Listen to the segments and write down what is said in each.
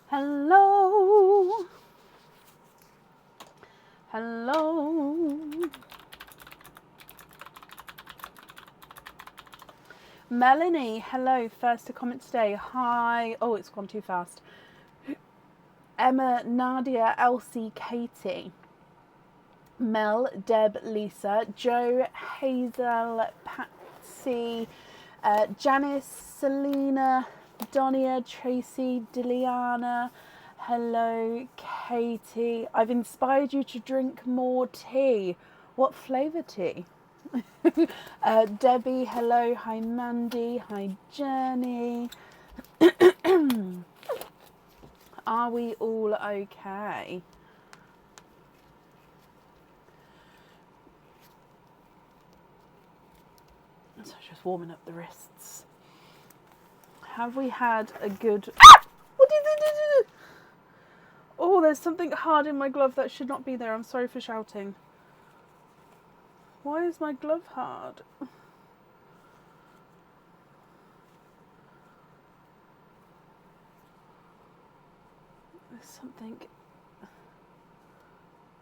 Hello. Hello. Melanie, hello. First to comment today. Hi. Oh, it's gone too fast. Emma, Nadia, Elsie, Katie, Mel, Deb, Lisa, Jo, Hazel, Patsy, Janice, Selena, Donia, Tracy, Diliana. Hello, Katie. I've inspired you to drink more tea. What flavour tea? Debbie, hello. Hi, Mandy. Hi, Jenny. Are we all okay? So just warming up the wrists. Have we had a good... What is it? Oh, there's something hard in my glove that should not be there. I'm sorry for shouting. Why is my glove hard? There's something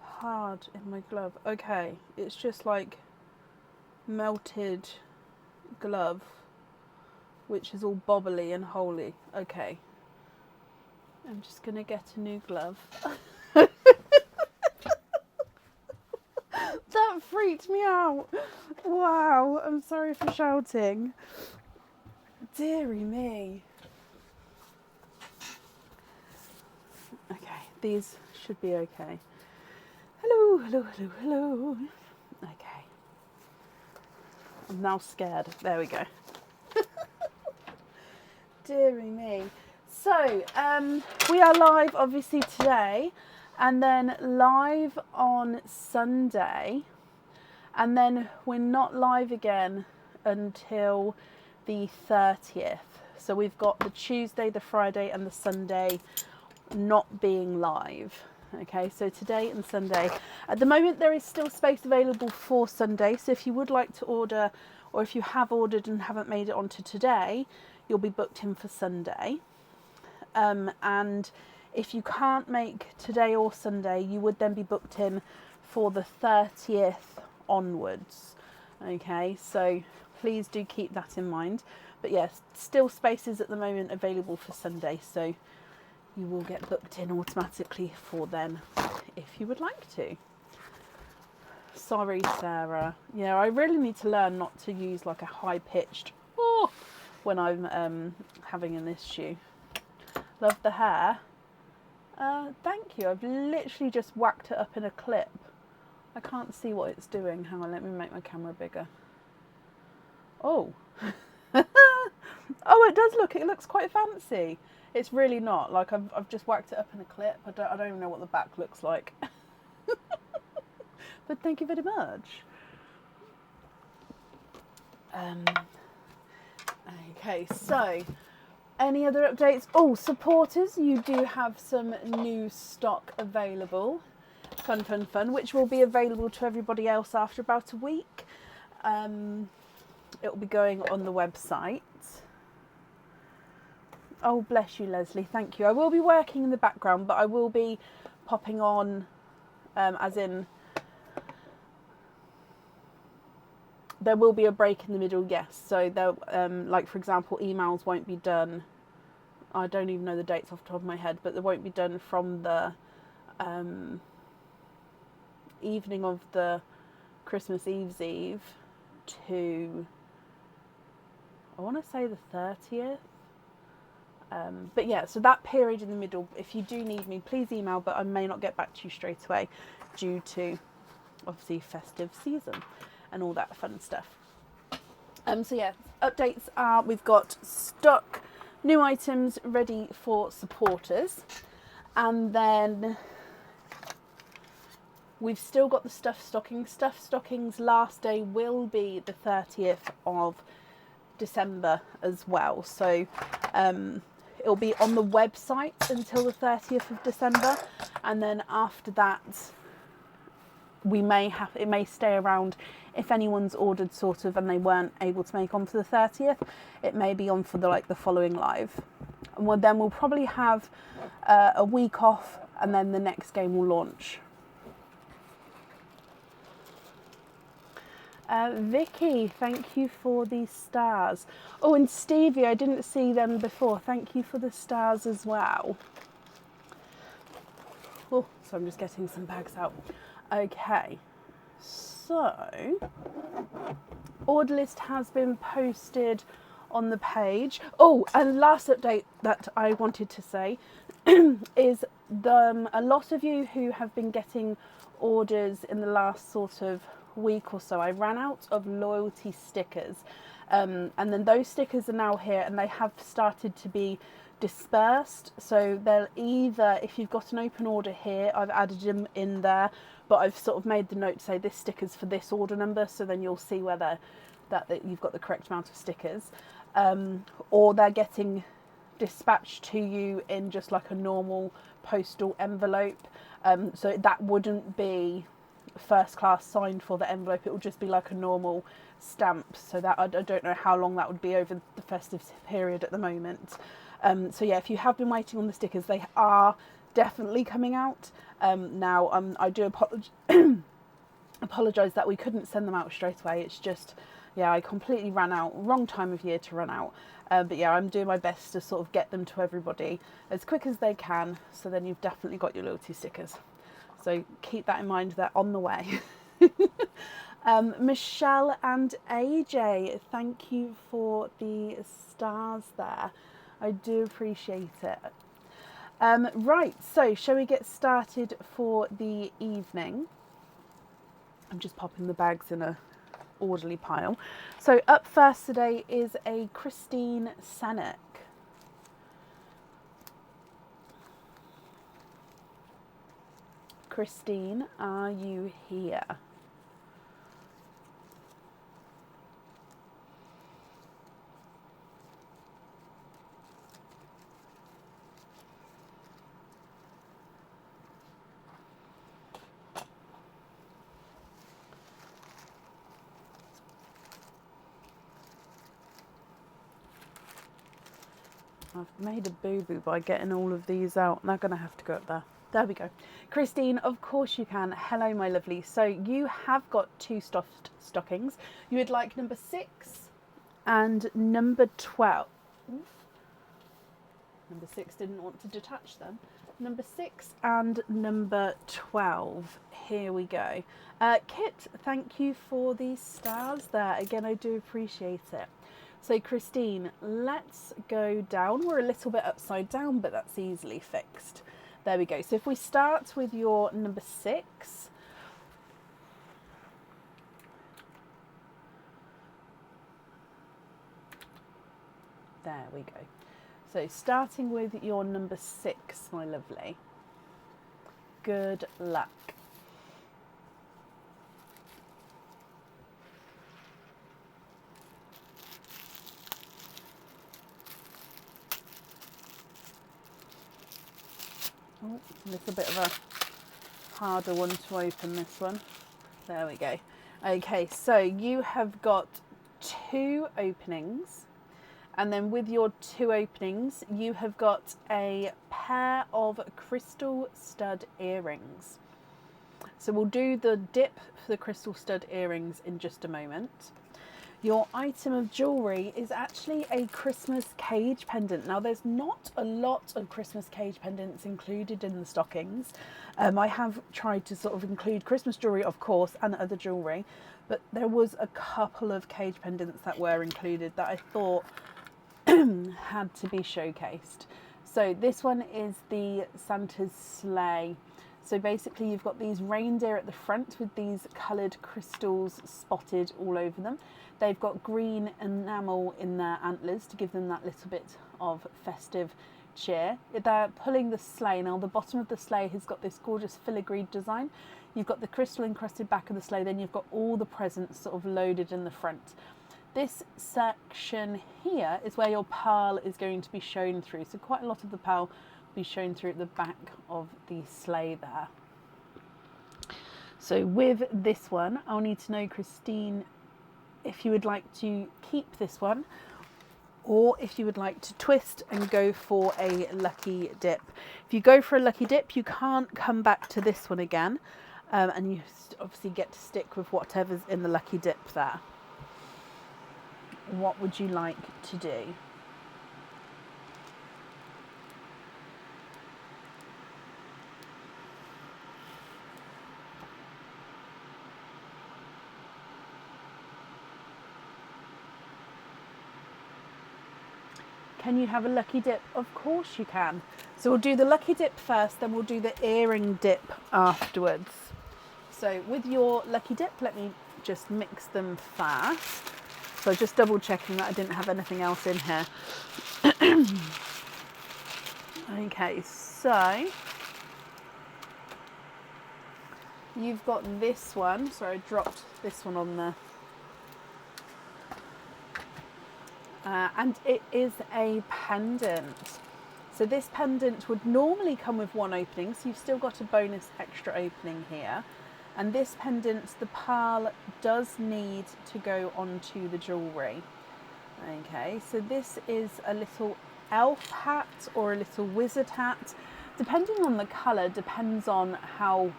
hard in my glove. Okay, it's just like melted glove, which is all bobbly and holy. Okay, I'm just gonna get a new glove. That freaked me out. Wow, I'm sorry for shouting. Dearie me. Okay, these should be okay. Hello, hello, hello, hello. Okay. I'm now scared. There we go. Dearie me. So, we are live obviously today, and then live on Sunday, and then we're not live again until the 30th. So we've got the Tuesday, the Friday, and the Sunday not being live. Okay, so today and Sunday. At the moment there is still space available for Sunday, so if you would like to order, or if you have ordered and haven't made it onto today, you'll be booked in for Sunday. And if you can't make today or Sunday, you would then be booked in for the 30th onwards. Okay, so please do keep that in mind. But yes, still spaces at the moment available for Sunday, so you will get booked in automatically for then if you would like to. Sorry, Sarah. Yeah, I really need to learn not to use like a high-pitched oh when I'm having an issue. Love the hair. Thank you. I've literally just whacked it up in a clip. I can't see what it's doing. Hang on, let me make my camera bigger. Oh. Oh, it does look. It looks quite fancy. It's really not. Like I've just whacked it up in a clip. I don't even know what the back looks like. But thank you very much. Okay, so any other updates? Oh, supporters, you do have some new stock available. Fun, which will be available to everybody else after about a week. It will be going on the website. Oh, bless you, Leslie. Thank you. I will be working in the background, but I will be popping on, as in, there will be a break in the middle, yes. So, there, like, for example, emails won't be done. I don't even know the dates off the top of my head, but they won't be done from the evening of the Christmas Eve's Eve to, I want to say the 30th. But yeah, so that period in the middle, if you do need me, please email, but I may not get back to you straight away due to, obviously, festive season and all that fun stuff. So yeah, updates are we've got stock, new items ready for supporters, and then we've still got the stuffed stockings. Stuffed stockings last day will be the 30th of December as well. So it'll be on the website until the 30th of December, and then after that it may stay around. If anyone's ordered sort of and they weren't able to make on for the 30th, it may be on for the following live. And then we'll probably have a week off, and then the next game will launch. Vicky, thank you for the stars. Oh, and Stevie, I didn't see them before. Thank you for the stars as well. Oh, so I'm just getting some bags out. Okay, so order list has been posted on the page. Oh, and last update that I wanted to say is a lot of you who have been getting orders in the last sort of week or so, I ran out of loyalty stickers, and then those stickers are now here, and they have started to be dispersed. So they'll either, if you've got an open order here, I've added them in there, but I've sort of made the note to say this sticker's for this order number, so then you'll see whether that you've got the correct amount of stickers, or they're getting dispatched to you in just like a normal postal envelope. So that wouldn't be first class signed for the envelope, it will just be like a normal stamp, so that I don't know how long that would be over the festive period at the moment. So yeah, if you have been waiting on the stickers, they are definitely coming out now. I do apologise that we couldn't send them out straight away. It's just, yeah, I completely ran out, wrong time of year to run out. But yeah, I'm doing my best to sort of get them to everybody as quick as they can, so then you've definitely got your loyalty stickers. So keep that in mind, they're on the way. Michelle and AJ, thank you for the stars there. I do appreciate it. Right, so shall we get started for the evening? I'm just popping the bags in a orderly pile. So up first today is a Christine Senek. Christine, are you here? I've made a boo-boo by getting all of these out. They're going to have to go up there. There we go. Christine, of course you can. Hello, my lovely. So you have got 2 stuffed stockings. You would like number 6 and number 12. Number 6 didn't want to detach them. Number 6 and number 12. Here we go. Kit, thank you for the stars there. Again, I do appreciate it. So Christine, let's go down. We're a little bit upside down, but that's easily fixed. There we go. So if we start with your number 6. There we go. So starting with your number 6, my lovely. Good luck. Oh, a little bit of a harder one to open, this one. There we go. Okay, so you have got 2 openings, and then with your 2 openings you have got a pair of crystal stud earrings. So we'll do the dip for the crystal stud earrings in just a moment. Your item of jewellery is actually a Christmas cage pendant. Now, there's not a lot of Christmas cage pendants included in the stockings. I have tried to sort of include Christmas jewellery, of course, and other jewellery, but there was a couple of cage pendants that were included that I thought had to be showcased. So this one is the Santa's sleigh. So basically you've got these reindeer at the front with these coloured crystals spotted all over them. They've got green enamel in their antlers to give them that little bit of festive cheer. They're pulling the sleigh. Now the bottom of the sleigh has got this gorgeous filigreed design. You've got the crystal encrusted back of the sleigh, then you've got all the presents sort of loaded in the front. This section here is where your pearl is going to be shown through. So quite a lot of the pearl will be shown through at the back of the sleigh there. So with this one, I'll need to know, Christine, if you would like to keep this one, or if you would like to twist and go for a lucky dip. If you go for a lucky dip, you can't come back to this one again, and you obviously get to stick with whatever's in the lucky dip there. What would you like to do? Can you have a lucky dip? Of course you can. So we'll do the lucky dip first, then we'll do the earring dip afterwards. So with your lucky dip, let me just mix them fast. So just double checking that I didn't have anything else in here. Okay, so you've got this one. Sorry, I dropped this one on there. And it is a pendant. So this pendant would normally come with one opening, so you've still got a bonus extra opening here. And this pendant, the pearl does need to go onto the jewellery. Okay, so this is a little elf hat or a little wizard hat. Depending on the colour, depends on how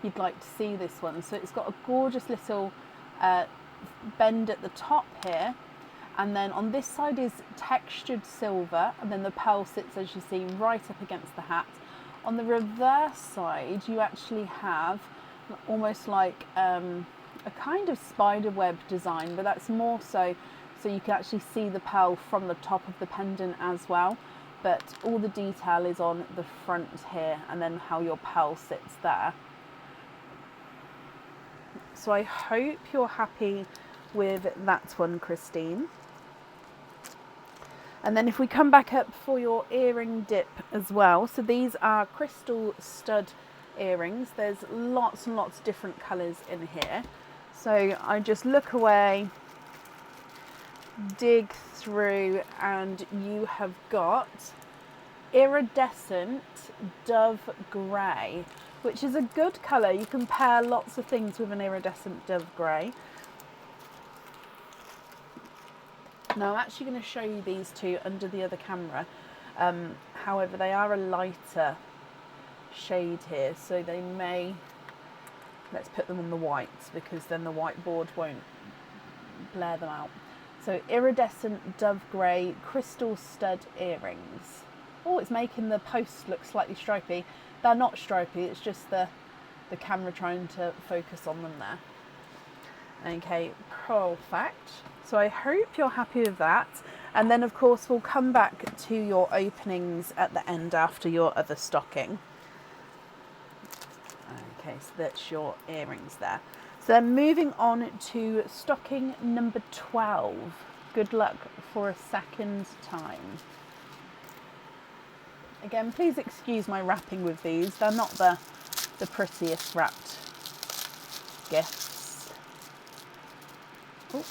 you'd like to see this one. So it's got a gorgeous little bend at the top here. And then on this side is textured silver, and then the pearl sits, as you see, right up against the hat. On the reverse side, you actually have almost like a kind of spider web design, but that's more so you can actually see the pearl from the top of the pendant as well. But all the detail is on the front here, and then how your pearl sits there. So I hope you're happy with that one, Christine. And then if we come back up for your earring dip as well. So these are crystal stud earrings. There's lots and lots of different colours in here. So I just look away, dig through, and you have got iridescent dove grey, which is a good colour. You can pair lots of things with an iridescent dove grey. Now I'm actually going to show you these two under the other camera. However, they are a lighter shade here, so they may, let's put them on the whites because then the whiteboard won't blare them out. So iridescent dove grey crystal stud earrings. Oh, it's making the posts look slightly stripy. They're not stripy, it's just the camera trying to focus on them there. Okay, perfect. So I hope you're happy with that. And then of course we'll come back to your openings at the end after your other stocking. Okay, so that's your earrings there. So then moving on to stocking number 12. Good luck for a second time. Again, please excuse my wrapping with these. They're not the prettiest wrapped gifts. Oh,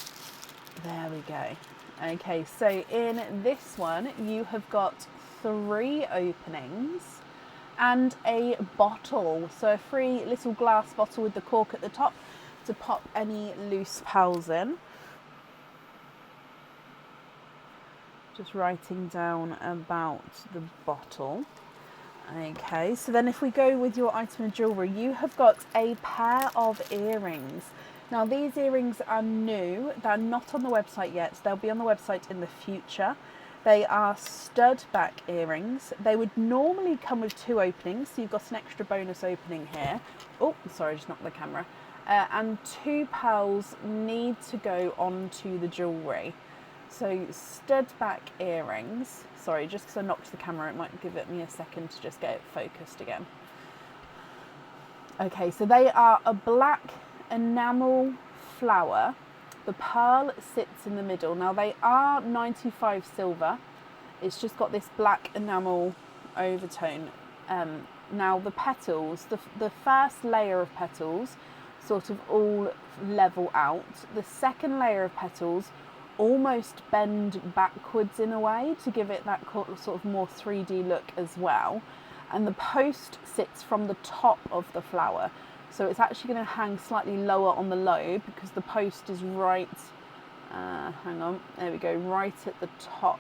there we go. Okay, so in this one you have got 3 openings and a bottle. So a free little glass bottle with the cork at the top to pop any loose pearls in. Just writing down about the bottle. Okay, so then if we go with your item of jewellery, you have got a pair of earrings. Now these earrings are new, they're not on the website yet, they'll be on the website in the future. They are stud back earrings. They would normally come with 2 openings, so you've got an extra bonus opening here. Oh, sorry, just knocked the camera. And 2 pearls need to go onto the jewellery. So stud back earrings. Sorry, just because I knocked the camera, it might give it me a second to just get it focused again. Okay, so they are a black enamel flower. The pearl sits in the middle. Now they are 95 silver. It's just got this black enamel overtone. Now the petals, the first layer of petals sort of all level out. The second layer of petals almost bend backwards in a way to give it that sort of more 3D look as well. And the post sits from the top of the flower. So it's actually going to hang slightly lower on the lobe because the post is right hang on, there we go, right at the top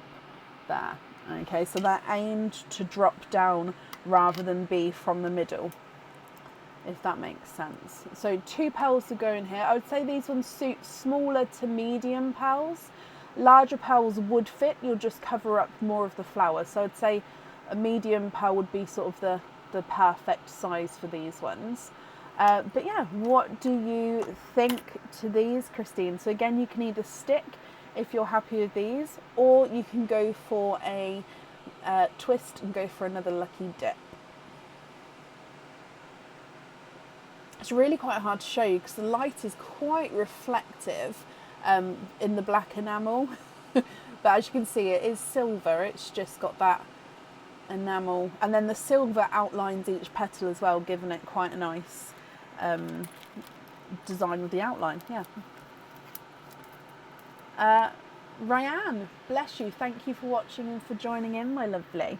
there. Okay, so they're aimed to drop down rather than be from the middle, if that makes sense. So 2 pearls to go in here. I would say these ones suit smaller to medium pearls. Larger pearls would fit, you'll just cover up more of the flower. So I'd say a medium pearl would be sort of the perfect size for these ones. But yeah, what do you think to these, Christine? So again, you can either stick if you're happy with these, or you can go for a twist and go for another lucky dip. It's really quite hard to show you because the light is quite reflective in the black enamel. But as you can see, it is silver. It's just got that enamel, and then the silver outlines each petal as well, giving it quite a nice design with the outline. Yeah. Ryan, bless you. Thank you for watching and for joining in, my lovely.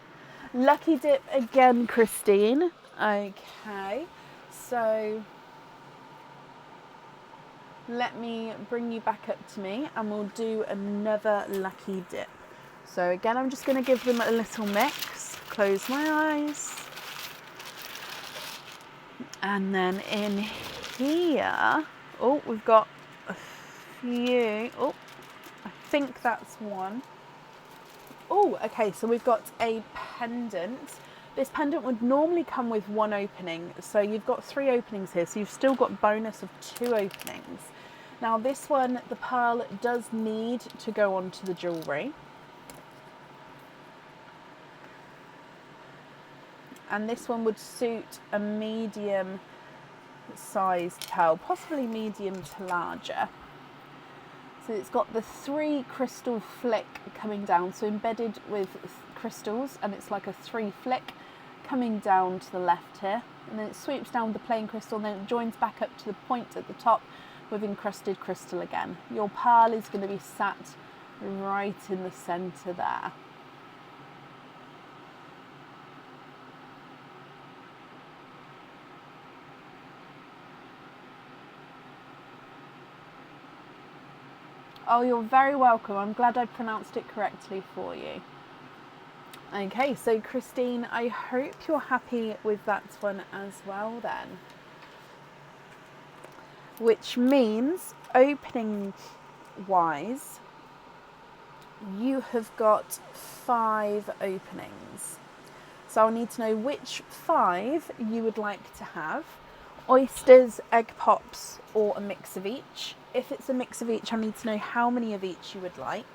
Lucky dip again, Christine. Okay, so let me bring you back up to me and we'll do another lucky dip. So again, I'm just going to give them a little mix. Close my eyes. And then in here, oh, we've got a few. Oh, I think that's one. Oh, okay, so we've got a pendant. This pendant would normally come with 1 opening, so you've got 3 openings here, so you've still got bonus of 2 openings. Now this one, the pearl does need to go onto the jewellery. And this one would suit a medium sized pearl, possibly medium to larger. So it's got the 3 crystal flick coming down, so embedded with crystals, and it's like a 3 flick coming down to the left here, and then it sweeps down with the plain crystal, and then it joins back up to the point at the top with encrusted crystal again. Your pearl is going to be sat right in the centre there. Oh, you're very welcome. I'm glad I pronounced it correctly for you. Okay, so Christine, I hope you're happy with that one as well then. Which means, opening wise, you have got 5 openings. So I'll need to know which 5 you would like to have. Oysters, egg pops, or a mix of each. If it's a mix of each, I need to know how many of each you would like.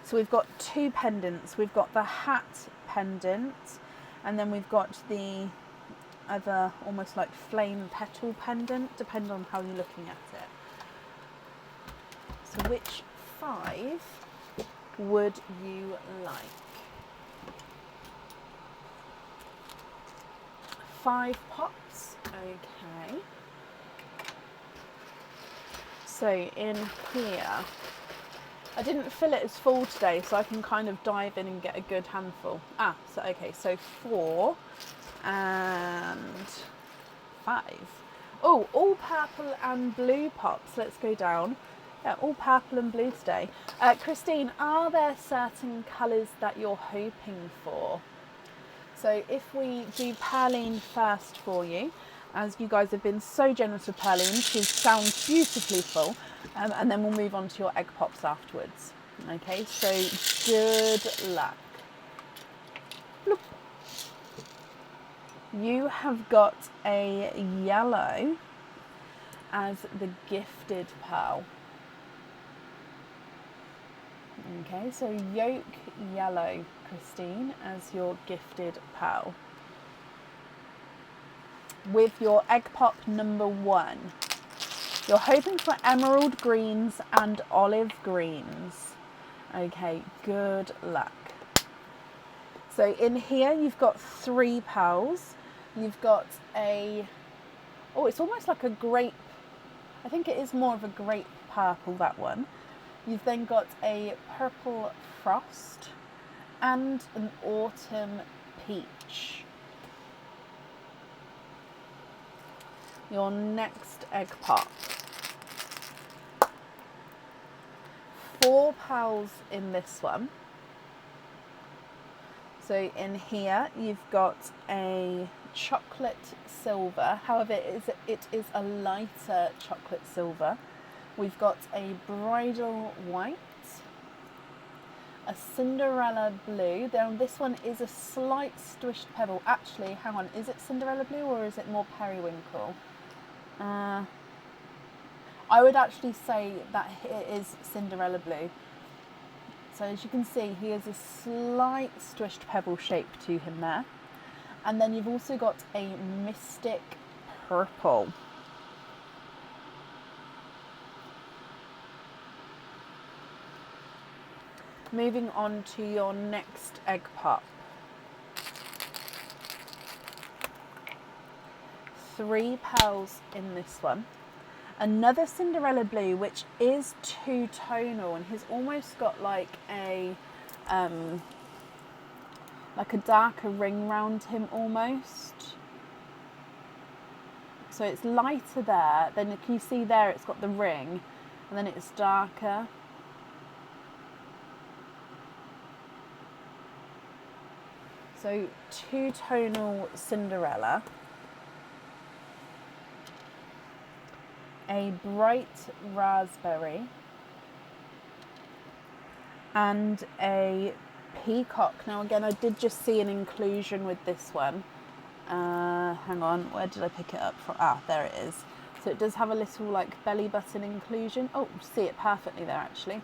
So we've got 2 pendants. We've got the hat pendant, and then we've got the other almost like flame petal pendant, depending on how you're looking at it. So which 5 would you like? 5 pops, okay. So in here, I didn't fill it as full today, so I can kind of dive in and get a good handful. So okay, so 4 and 5. Oh, all purple and blue pops. Let's go down. Yeah, all purple and blue today. Christine, are there certain colours that you're hoping for? So if we do Perline first for you, as you guys have been so generous with Perline, she sounds beautifully full, and then we'll move on to your egg pops afterwards. Okay, so good luck. Bloop. You have got a yellow as the gifted pearl. Okay, so yolk yellow, Christine, as your gifted pearl. With your egg pop number 1, you're hoping for emerald greens and olive greens. Okay, good luck. So in here you've got 3 pearls. You've got a, oh, it's almost like a grape. I think it is more of a grape purple, that one. You've then got a purple frost and an autumn peach. Your next egg pop. 4 pals in this one. So in here you've got a chocolate silver, however it is a lighter chocolate silver. We've got a bridal white, a Cinderella blue. Now this one is a slight squished pebble. Actually, hang on, is it Cinderella blue or is it more periwinkle? I would actually say that it is Cinderella blue. So as you can see, he has a slight squished pebble shape to him there. And then you've also got a mystic purple. Moving on to your next egg pop. 3 pearls in this one. Another Cinderella blue, which is two-tonal, and he's almost got like a darker ring round him almost. So it's lighter there, then can you see there it's got the ring, and then it's darker. So two-tonal Cinderella. A bright raspberry, and a peacock. Now again, I did just see an inclusion with this one. Hang on, where did I pick it up from? Ah, there it is. So it does have a little like belly button inclusion. Oh, see it perfectly there actually.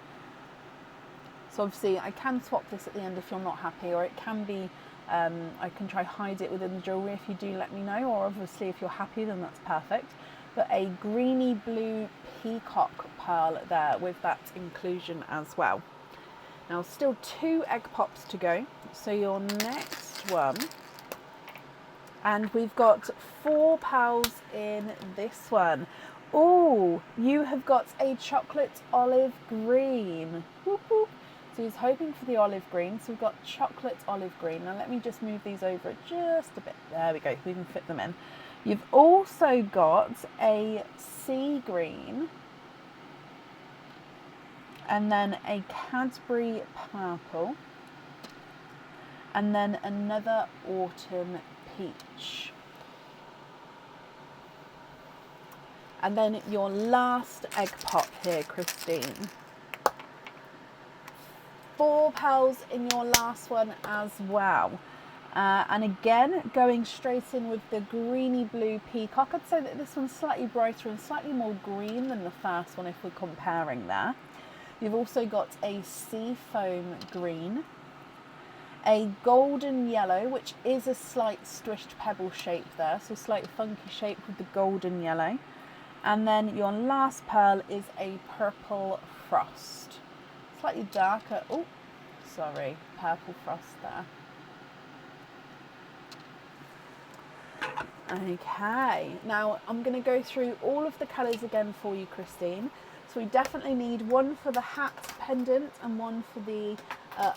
So obviously I can swap this at the end if you're not happy, or it can be, I can try hide it within the jewellery if you do let me know, or obviously if you're happy then that's perfect. But a greeny blue peacock pearl there with that inclusion as well. Now still 2 egg pops to go. So your next one, and we've got 4 pearls in this one. Oh, you have got a chocolate olive green. Whoop, whoop. So he's hoping for the olive green. So we've got chocolate olive green. Now let me just move these over just a bit. There we go, we can fit them in. You've also got a sea green, and then a Cadbury purple, and then another autumn peach. And then your last egg pop here, Christine. 4 pearls in your last one as well. And again, going straight in with the greeny blue peacock. I'd say that this one's slightly brighter and slightly more green than the first one if we're comparing there. You've also got a sea foam green, a golden yellow, which is a slight squished pebble shape there, so slight funky shape with the golden yellow. And then your last pearl is a purple frost. Slightly darker, oh, sorry, purple frost there. Okay, now I'm going to go through all of the colours again for you, Christine. So we definitely need one for the hat pendant and one for the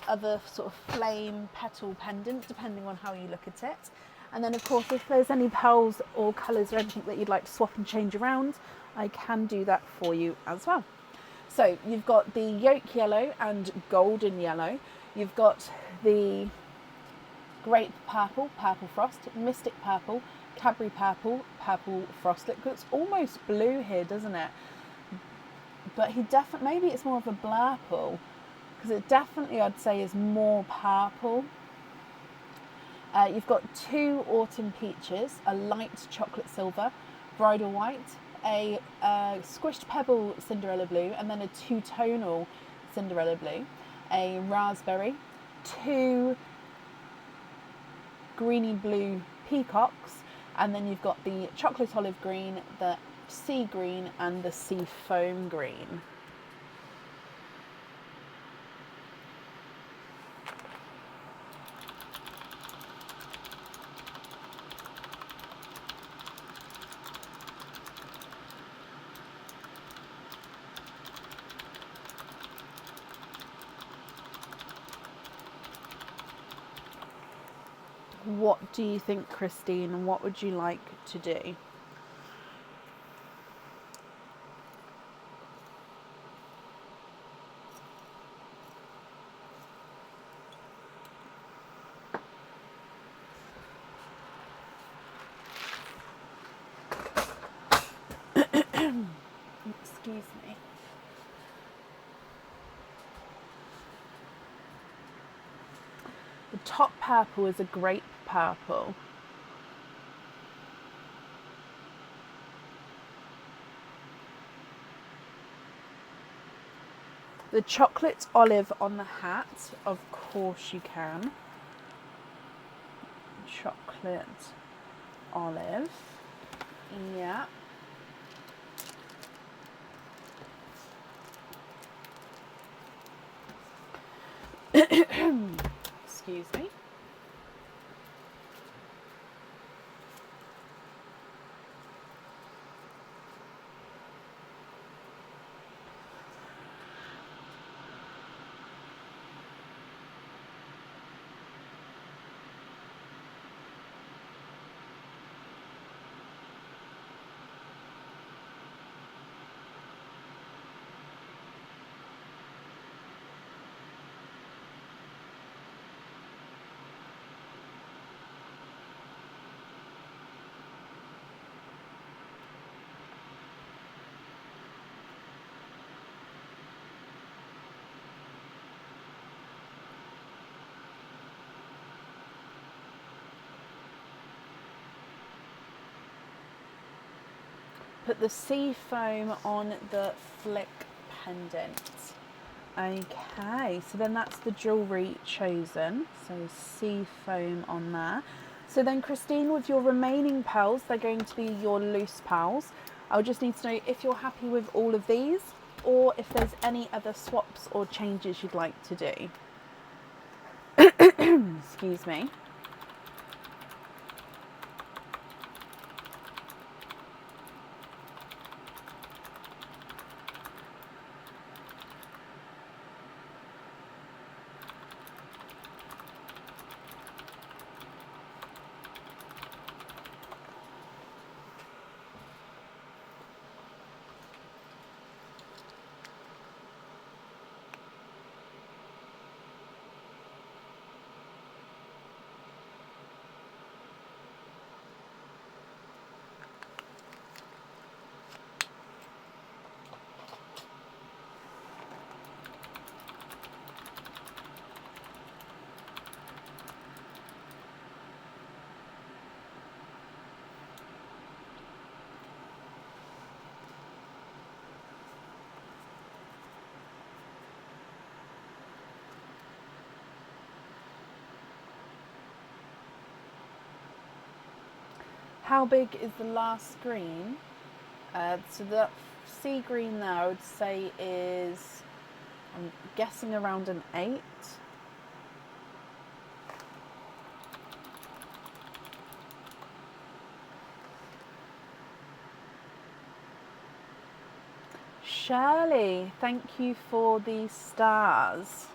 other sort of flame petal pendant, depending on how you look at it. And then of course, if there's any pearls or colours or anything that you'd like to swap and change around, I can do that for you as well. So you've got the yolk yellow and golden yellow. You've got the grape purple, purple frost, mystic purple, Cadbury purple, purple frost. It looks almost blue here, doesn't it? But he definitely, maybe it's more of a blurple, because it definitely, I'd say, is more purple. You've got 2 autumn peaches, a light chocolate silver, bridal white, a squished pebble Cinderella blue, and then a two-tonal Cinderella blue, a raspberry, 2 greeny blue peacocks, and then you've got the chocolate olive green, the sea green, and the sea foam green. What do you think, Christine, and what would you like to do? top purple is a grape purple. The chocolate olive on the hat, of course you can. Chocolate olive, yeah. Excuse me. Put the sea foam on the flick pendant. Okay, so then that's the jewellery chosen. So sea foam on there. So then Christine, with your remaining pearls, they're going to be your loose pearls. I'll just need to know if you're happy with all of these or if there's any other swaps or changes you'd like to do. Excuse me. How big is the last green? So the sea green there, I would say is, I'm guessing around an 8. Shirley, thank you for the stars.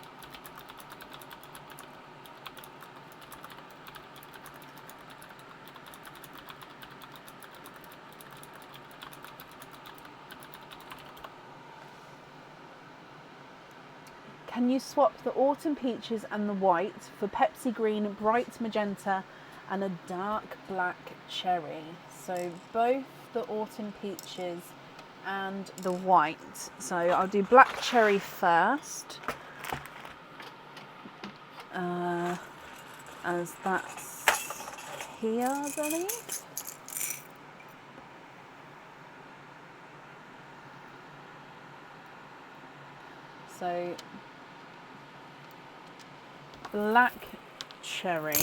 Can you swap the autumn peaches and the white for Pepsi green, bright magenta and a dark black cherry? So both the autumn peaches and the white. So I'll do black cherry first, as that's here, I believe. So black cherry,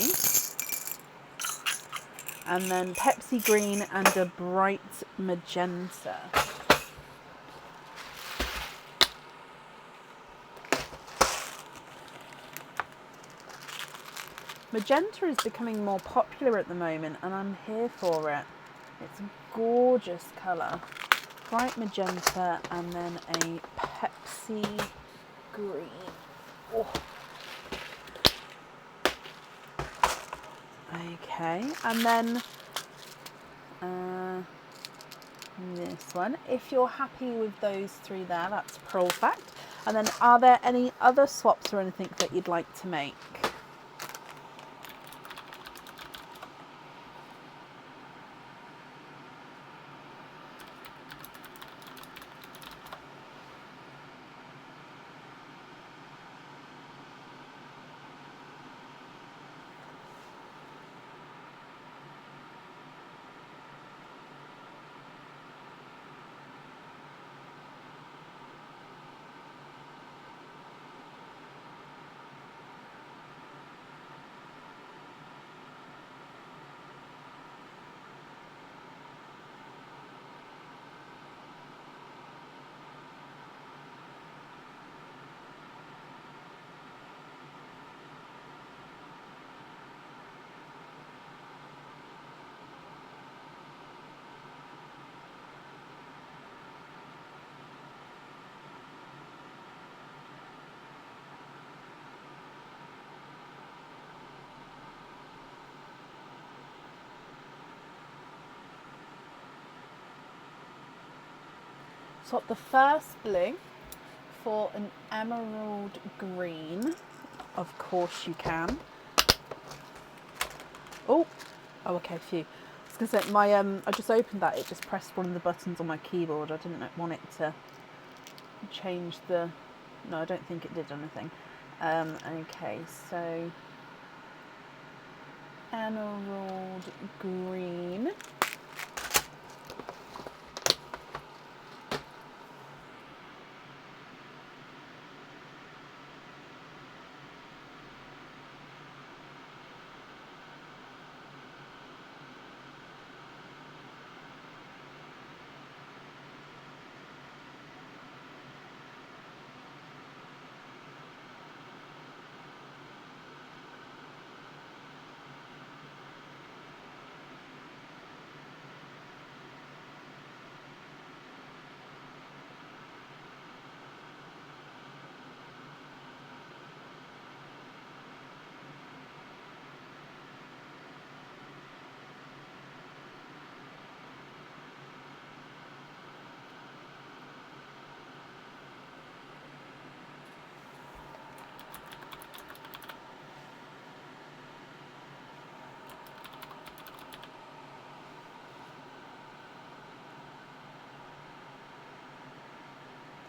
and then Pepsi green and a bright magenta. Magenta is becoming more popular at the moment and I'm here for it. It's a gorgeous colour. Bright magenta and then a Pepsi green. Oh. Okay, and then this one. If you're happy with those 3 there, that's perfect. And then are there any other swaps or anything that you'd like to make? swap the first blue for an emerald green. Of course you can. Oh, okay, phew. I was going to say, I just opened that, it just pressed one of the buttons on my keyboard. I didn't want it to change the... No, I don't think it did anything. Okay, so emerald green.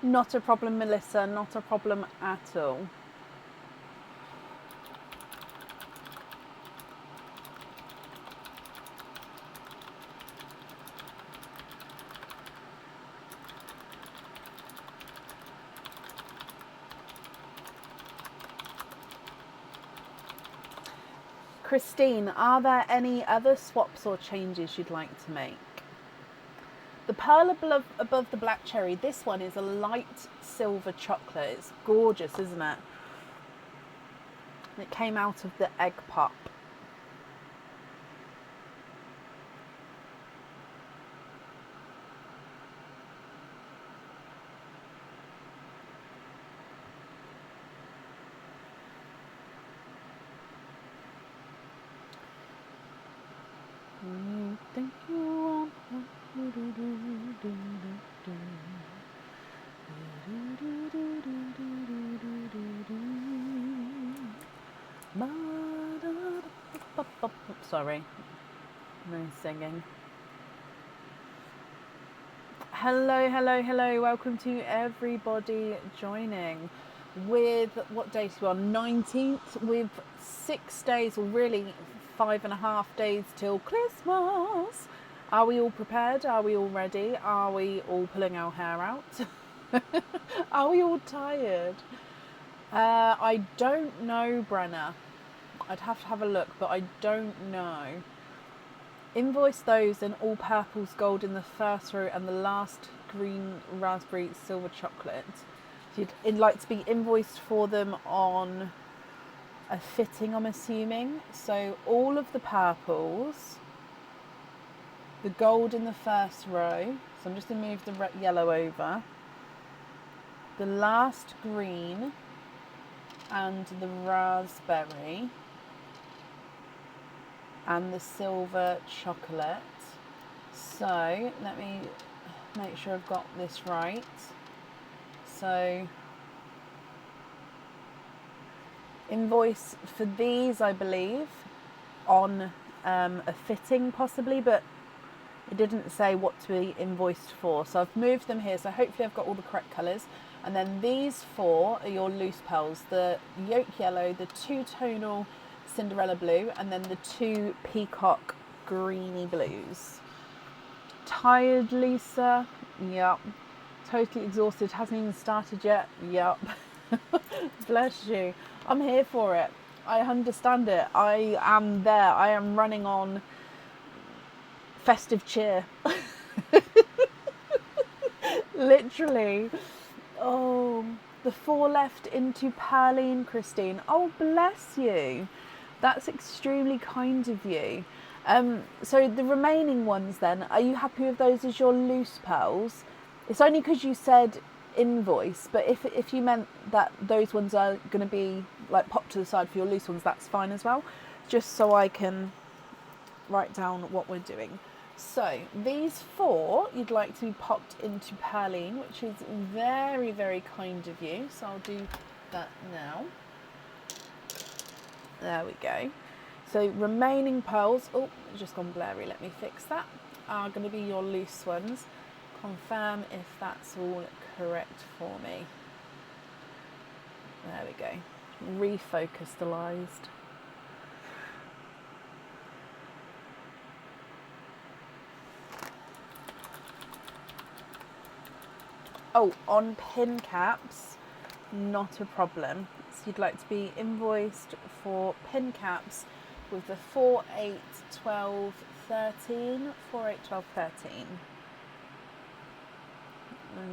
Not a problem, Melissa, not a problem at all. Christine, are there any other swaps or changes you'd like to make? The pearl above the black cherry, this one is a light silver chocolate. It's gorgeous, isn't it? It came out of the egg pop. You think you want Sorry, no singing. Hello, welcome to everybody joining. With what date are we on? 19th, with 6 days, or really 5.5 days till Christmas. Are we all prepared? Are we all ready? Are we all pulling our hair out? Are we all tired? I don't know, Brenna. I'd have to have a look, but I don't know. Invoice those in all purples, gold in the first row, and the last green raspberry silver chocolate. So you'd like to be invoiced for them on a fitting, I'm assuming. So all of the purples, the gold in the first row. So I'm just going to move the yellow over. The last green and the raspberry. And the silver chocolate. So let me make sure I've got this right. So invoice for these, I believe, on a fitting possibly, but it didn't say what to be invoiced for. So I've moved them here, so hopefully I've got all the correct colours. And then these four are your loose pearls, the yolk yellow, the two-tonal Cinderella blue, and then the two peacock greeny blues. Tired, Lisa? Yep. Totally exhausted, hasn't even started yet? Yep. Bless you. I'm here for it. I understand it. I am there. I am running on festive cheer. Literally. Oh, the 4 left into Pearline, Christine. Oh, bless you. That's extremely kind of you. So the remaining ones then, are you happy with those as your loose pearls? It's only because you said invoice, but if you meant that those ones are going to be like popped to the side for your loose ones, that's fine as well. Just so I can write down what we're doing. So these 4 you'd like to be popped into Perline, which is very, very kind of you. So I'll do that now. There we go. So remaining pearls, oh, just gone blurry, let me fix that, are going to be your loose ones. Confirm if that's all correct for me. There we go. Refocused. Oh, on pin caps, not a problem. So you'd like to be invoiced for pin caps with the 4, 8, 12, 13, 4, 8, 12, 13.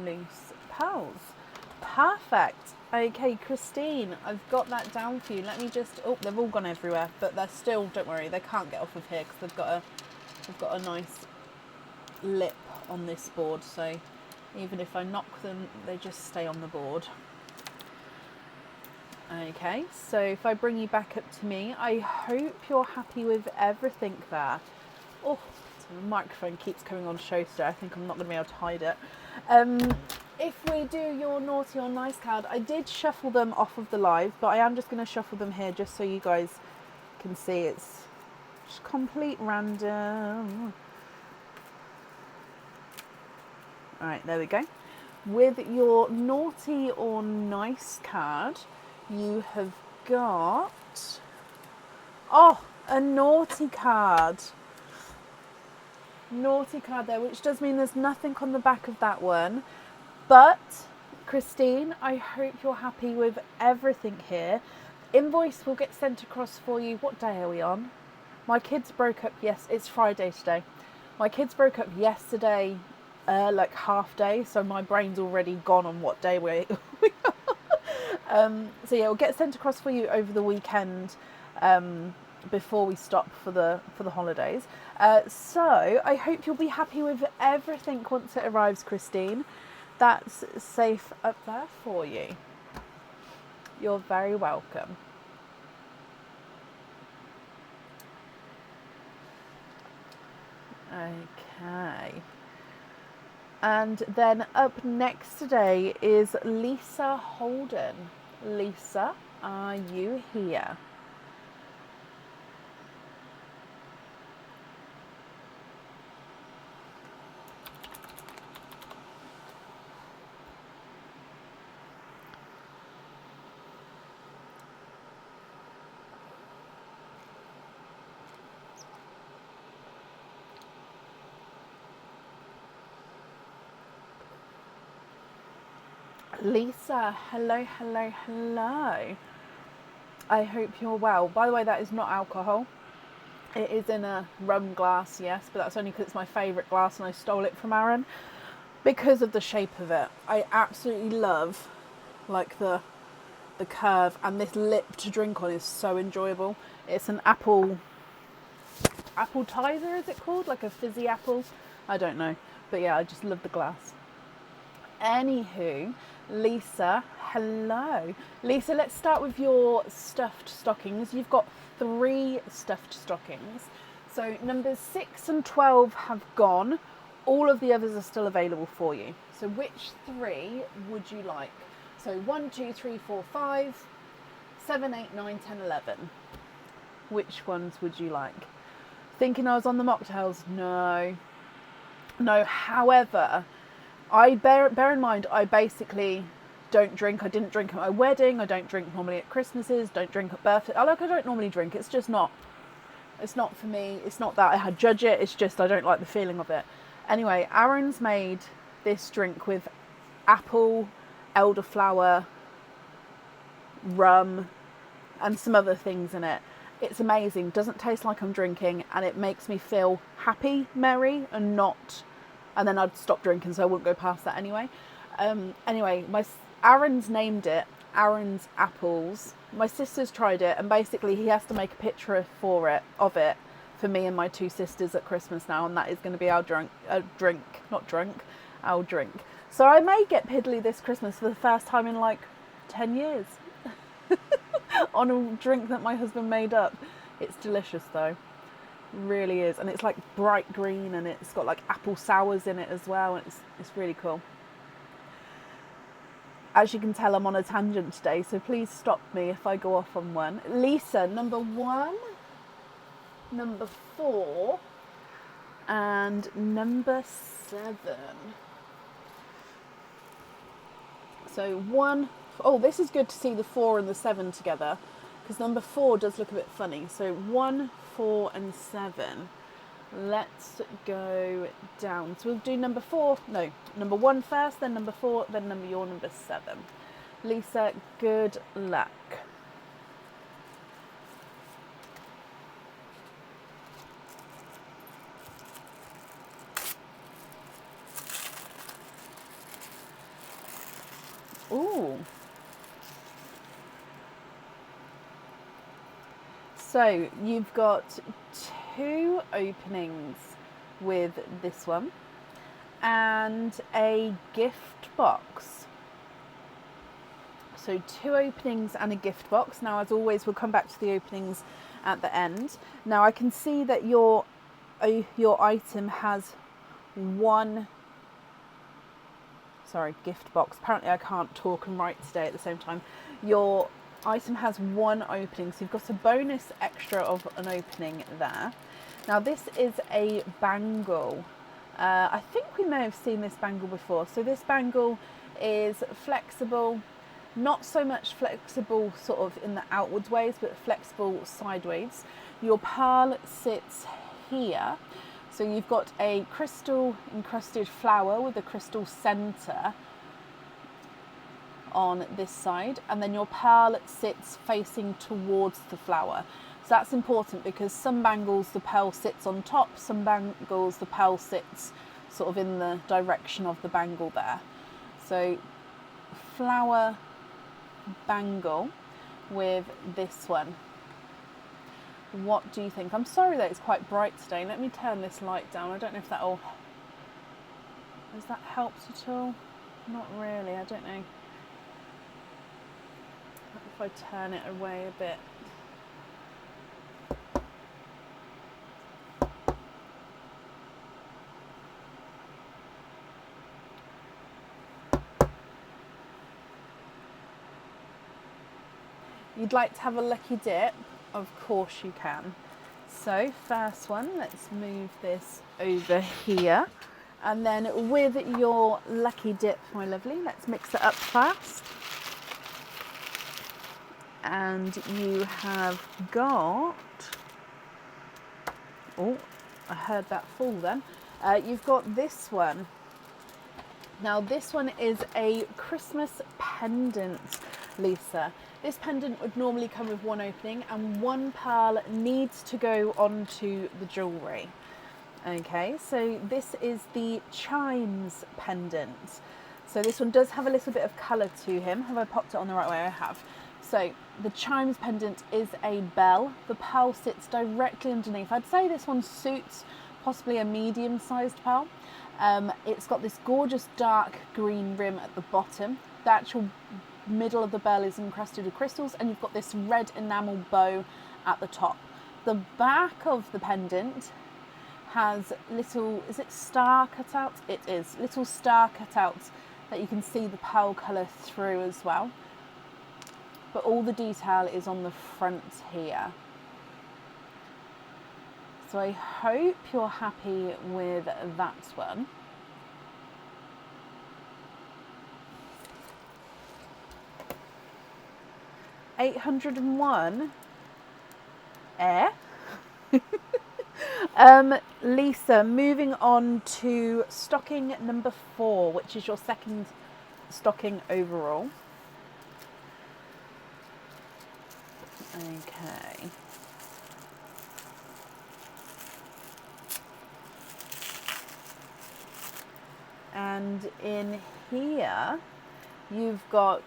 Loose pearls. Perfect. Okay, Christine, I've got that down for you. Let me just, oh, they've all gone everywhere, but they're still, don't worry, they can't get off of here because they've got a nice lip on this board, so even if I knock them, they just stay on the board. Okay, so if I bring you back up to me, I hope you're happy with everything there. Oh, so the microphone keeps coming on show today. I think I'm not going to be able to hide it. If we do your naughty or nice card, I did shuffle them off of the live, but I am just going to shuffle them here just so you guys can see it's just complete random. All right, there we go. With your naughty or nice card, you have got, oh, a naughty card. Naughty card there, which does mean there's nothing on the back of that one. But, Christine, I hope you're happy with everything here. Invoice will get sent across for you. What day are we on? My kids broke up, yes, it's Friday today. My kids broke up yesterday, like half day, so my brain's already gone on what day we are. So yeah, it'll get sent across for you over the weekend before we stop for the holidays. So I hope you'll be happy with everything once it arrives, Christine. That's safe up there for you. You're very welcome. Okay. And then up next today is Lisa Holden. Lisa, are you here? Lisa, hello. I hope you're well. By the way, that is not alcohol. It is in a rum glass, yes, but that's only because it's my favourite glass and I stole it from Aaron because of the shape of it. I absolutely love like the curve, and this lip to drink on is so enjoyable. It's an apple tizer, is it called? Like a fizzy apple? I don't know. But yeah, I just love the glass. Anywho, Lisa, hello. Lisa, let's start with your stuffed stockings. You've got 3 stuffed stockings. So numbers 6 and 12 have gone. All of the others are still available for you. So which 3 would you like? So 1, 2, 3, 4, 5, 7, 8, 9, 10, 11. Which ones would you like? Thinking I was on the mocktails? No. However, I bear in mind, I basically don't drink. I didn't drink at my wedding. I don't drink normally at Christmases. Don't drink at birthdays. I don't normally drink. It's just not. It's not for me. It's not that I judge it. It's just I don't like the feeling of it. Anyway, Aaron's made this drink with apple, elderflower, rum, and some other things in it. It's amazing. Doesn't taste like I'm drinking, and it makes me feel happy, merry, and not. And then I'd stop drinking, so I wouldn't go past that anyway. Anyway, Aaron's named it Aaron's Apples. My sister's tried it, and basically he has to make a picture of it for me and my 2 sisters at Christmas now, and that is going to be our drink. So I may get piddly this Christmas for the first time in like 10 years on a drink that my husband made up. It's delicious though. Really is, and it's like bright green, and it's got like apple sours in it as well, and it's really cool. As you can tell, I'm on a tangent today, so please stop me if I go off on one. Lisa, number 1, number 4, and number 7. So 1, oh, this is good to see the 4 and the 7 together, because number 4 does look a bit funny. So 1, 4 and 7. Let's go down. So we'll do number 1 first, then number 4, then your number 7. Lisa, good luck. Ooh. So you've got 2 openings with this one and a gift box. So 2 openings and a gift box. Now, as always, we'll come back to the openings at the end. Now, I can see that your item has 1. Sorry, gift box. Apparently, I can't talk and write today at the same time. Your item has 1 opening, so you've got a bonus extra of an opening there. Now, this is a bangle. I think we may have seen this bangle before. So this bangle is flexible, not so much flexible sort of in the outwards ways, but flexible sideways. Your pearl sits here. So you've got a crystal encrusted flower with a crystal centre on this side, and then your pearl sits facing towards the flower. So that's important, because some bangles the pearl sits on top, some bangles the pearl sits sort of in the direction of the bangle there. So flower bangle with this one. What do you think? I'm sorry that it's quite bright today. Let me turn this light down. I don't know if that'll... Has that helped at all? Not really, I don't know. If I turn it away a bit. You'd like to have a lucky dip? Of course you can. So first one, let's move this over here. And then with your lucky dip, my lovely, let's mix it up fast. And you have got, oh, I heard that fall then. You've got this one. Now this one is a Christmas pendant, Lisa. This pendant would normally come with 1 opening, and 1 pearl needs to go onto the jewellery. Okay, so this is the chimes pendant. So this one does have a little bit of colour to him. Have I popped it on the right way? I have. So the chimes pendant is a bell. The pearl sits directly underneath. I'd say this one suits possibly a medium-sized pearl. It's got this gorgeous dark green rim at the bottom. The actual middle of the bell is encrusted with crystals, and you've got this red enamel bow at the top. The back of the pendant has little, is it star cutouts? It is, little star cutouts that you can see the pearl colour through as well. But all the detail is on the front here. So I hope you're happy with that one. $801 air. Lisa, moving on to stocking number 4, which is your second stocking overall. Okay. And in here, you've got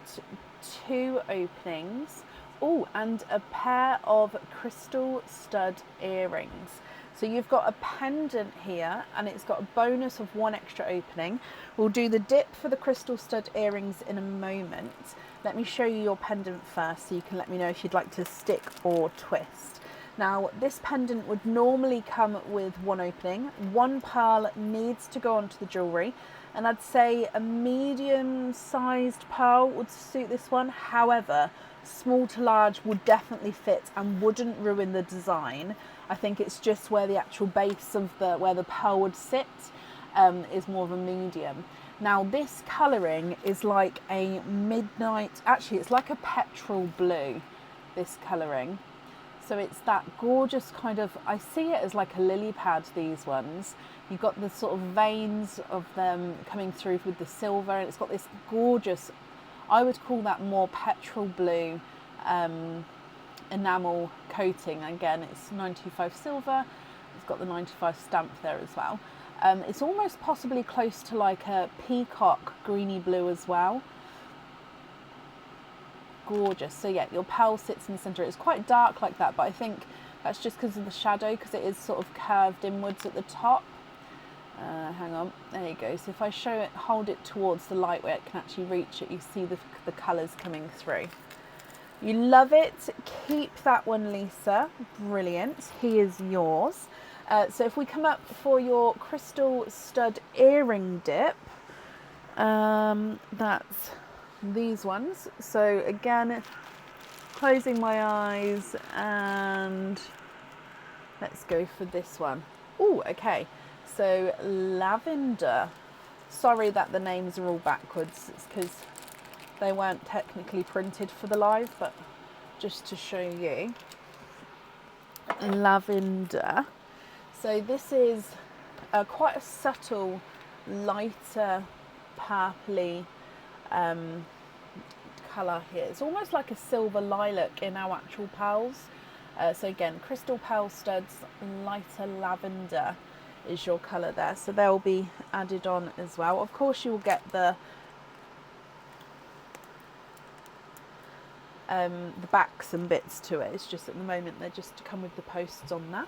2 openings. Oh, and a pair of crystal stud earrings. So you've got a pendant here, and it's got a bonus of 1 extra opening. We'll do the dip for the crystal stud earrings in a moment. Let me show you your pendant first, so you can let me know if you'd like to stick or twist. Now this pendant would normally come with one opening. One pearl needs to go onto the jewellery, and I'd say a medium sized pearl would suit this one. However, small to large would definitely fit and wouldn't ruin the design. I think it's just where the actual base of where the pearl would sit is more of a medium. Now this colouring is like a midnight, actually it's like a petrol blue, this colouring. So it's that gorgeous kind of, I see it as like a lily pad, these ones. You've got the sort of veins of them coming through with the silver, and it's got this gorgeous, I would call that more petrol blue enamel coating. Again, it's 95 silver, it's got the 95 stamp there as well. It's almost possibly close to like a peacock greeny blue as well. Gorgeous. So yeah, your pearl sits in the centre. It's quite dark like that, but I think that's just because of the shadow, because it is sort of curved inwards at the top. Hang on, there you go. So if I show it, hold it towards the light where it can actually reach it, you see the colours coming through. You love it. Keep that one, Lisa. Brilliant. He is yours. So if we come up for your crystal stud earring dip, that's these ones. So again, closing my eyes, and let's go for this one. Oh, okay. So lavender. Sorry that the names are all backwards. It's because they weren't technically printed for the live, but just to show you. Lavender. So this is quite a subtle, lighter, purpley colour here. It's almost like a silver lilac in our actual pearls. So again, crystal pearl studs, lighter lavender is your colour there. So they'll be added on as well. Of course, you will get the backs and bits to it. It's just at the moment they're just to come with the posts on that.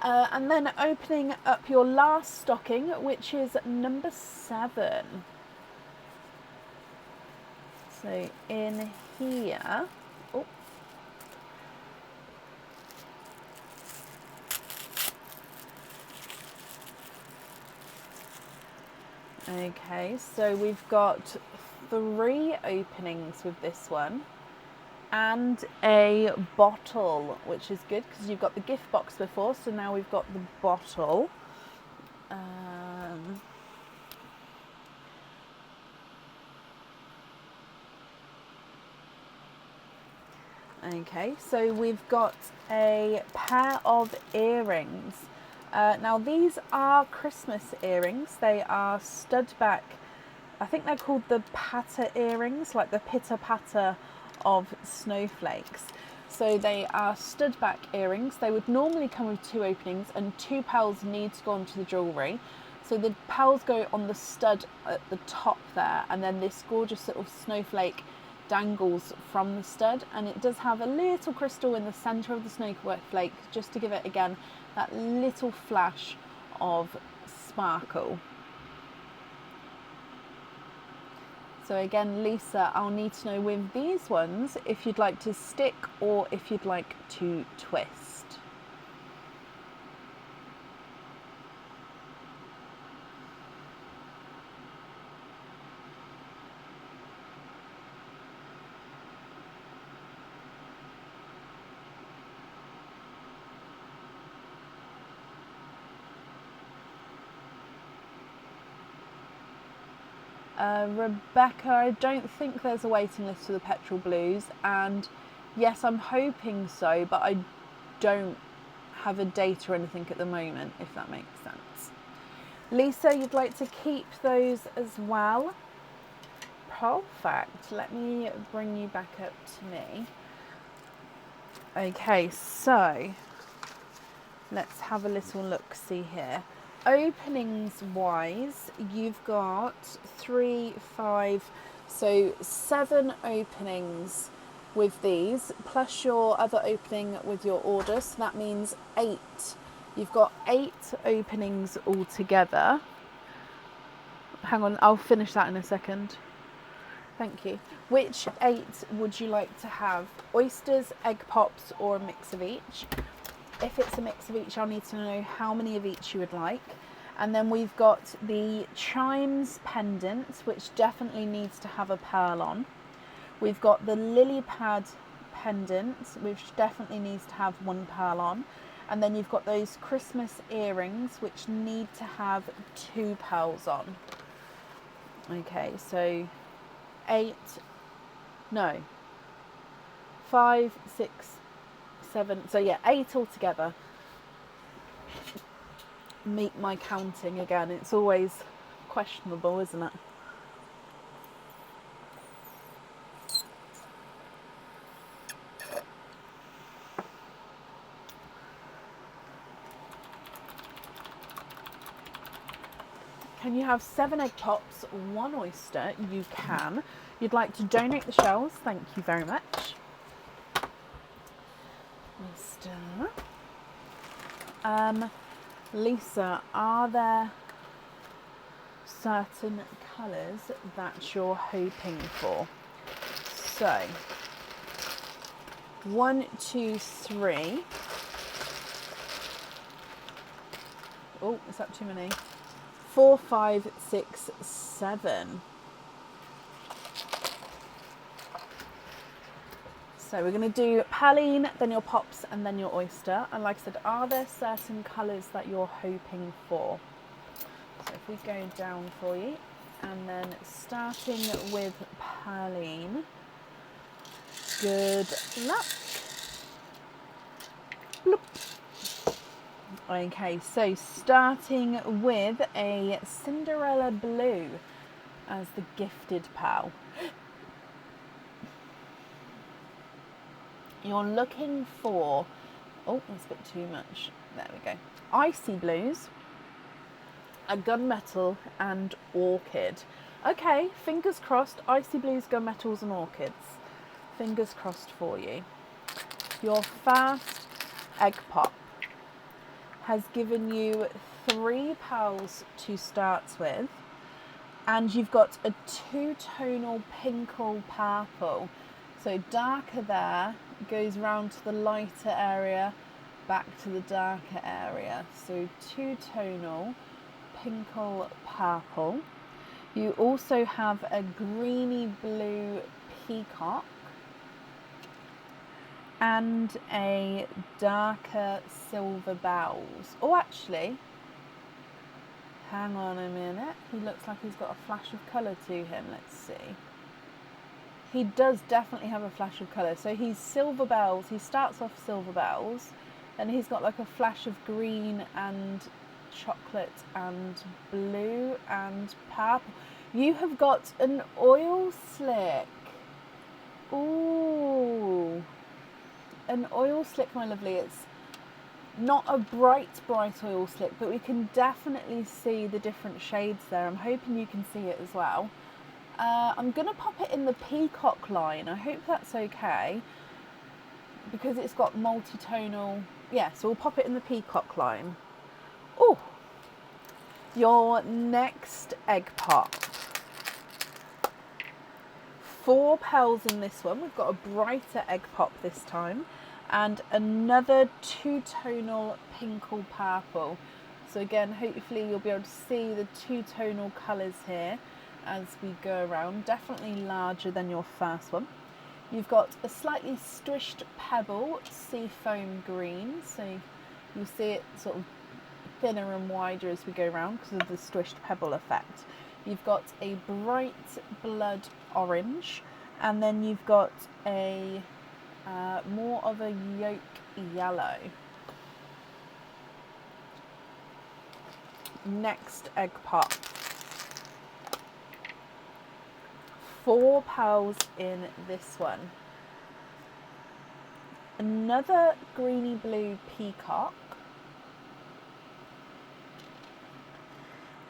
And then opening up your last stocking, which is number 7. So in here, oh, okay, so we've got 3 openings with this one, and a bottle, which is good because you've got the gift box before, so now we've got the bottle. Okay, so we've got a pair of earrings. Now these are Christmas earrings. They are stud back. I think they're called the patter earrings, like the pitter patter of snowflakes. So they are stud back earrings. They would normally come with 2 openings, and 2 pearls need to go onto the jewellery. So the pearls go on the stud at the top there, and then this gorgeous little snowflake dangles from the stud, and it does have a little crystal in the centre of the snowflake just to give it again that little flash of sparkle. So again, Lisa, I'll need to know with these ones if you'd like to stick or if you'd like to twist. Rebecca, I don't think there's a waiting list for the petrol blues, and yes, I'm hoping so, but I don't have a date or anything at the moment, if that makes sense. Lisa, you'd like to keep those as well? Perfect. Let me bring you back up to me. Okay, so let's have a little look see here. Openings wise, you've got 3, 5, so 7 openings with these, plus your other opening with your order, so that means 8. You've got 8 openings altogether. Hang on, I'll finish that in a second. Thank you. Which 8 would you like to have? Oysters, egg pops, or a mix of each? If it's a mix of each, I'll need to know how many of each you would like. And then we've got the chimes pendant, which definitely needs to have a pearl on. We've got the lily pad pendant, which definitely needs to have one pearl on. And then you've got those Christmas earrings, which need to have 2 pearls on. Okay, so 5, 6, 7, so yeah, 8 altogether. Meet my counting again. It's always questionable, isn't it? Can you have 7 egg pops, 1 oyster? You can. You'd like to donate the shells? Thank you very much. Oyster. Lisa, are there certain colours that you're hoping for? So, 1, 2, 3. Oh, is that too many? 4, 5, 6, 7. So we're going to do praline, then your pops, and then your oyster. And like I said, are there certain colours that you're hoping for? So if we go down for you, and then starting with praline. Good luck. Bloop. Okay, so starting with a Cinderella blue as the gifted pal. You're looking for, oh, that's a bit too much. There we go. Icy blues, a gunmetal, and orchid. Okay, fingers crossed. Icy blues, gunmetals, and orchids. Fingers crossed for you. Your first egg pop has given you 3 pals to start with, and you've got a 2-tonal pinkle purple. So darker there, goes round to the lighter area, back to the darker area. So 2-tonal pinkle purple. You also have a greeny blue peacock and a darker silver bells. Oh, actually, hang on a minute. He looks like he's got a flash of colour to him. Let's see. He does definitely have a flash of colour. So he's silver bells. He starts off silver bells. Then he's got like a flash of green and chocolate and blue and purple. You have got an oil slick. Ooh. An oil slick, my lovely. It's not a bright oil slick, but we can definitely see the different shades there. I'm hoping you can see it as well. I'm going to pop it in the peacock line. I hope that's okay, because it's got multi-tonal. Yeah, so we'll pop it in the peacock line. Oh, your next egg pop. 4 pearls in this one. We've got a brighter egg pop this time, and another 2-tonal pinkle purple. So again, hopefully you'll be able to see the 2-tonal colours here as we go around. Definitely larger than your first one. You've got a slightly strished pebble seafoam green, so you'll see it sort of thinner and wider as we go around because of the strished pebble effect. You've got a bright blood orange, and then you've got a more of a yolk yellow. Next egg pop. 4 pearls in this one. Another greeny blue peacock.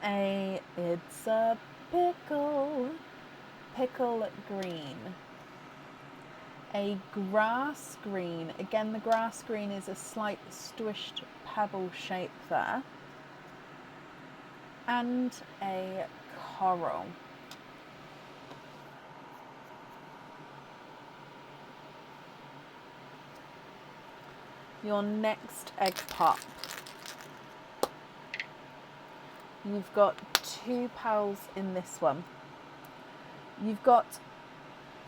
It's a pickle green. A grass green. Again, the grass green is a slight stwished pebble shape there. And a coral. your next egg pop. You've got 2 pals in this one. You've got,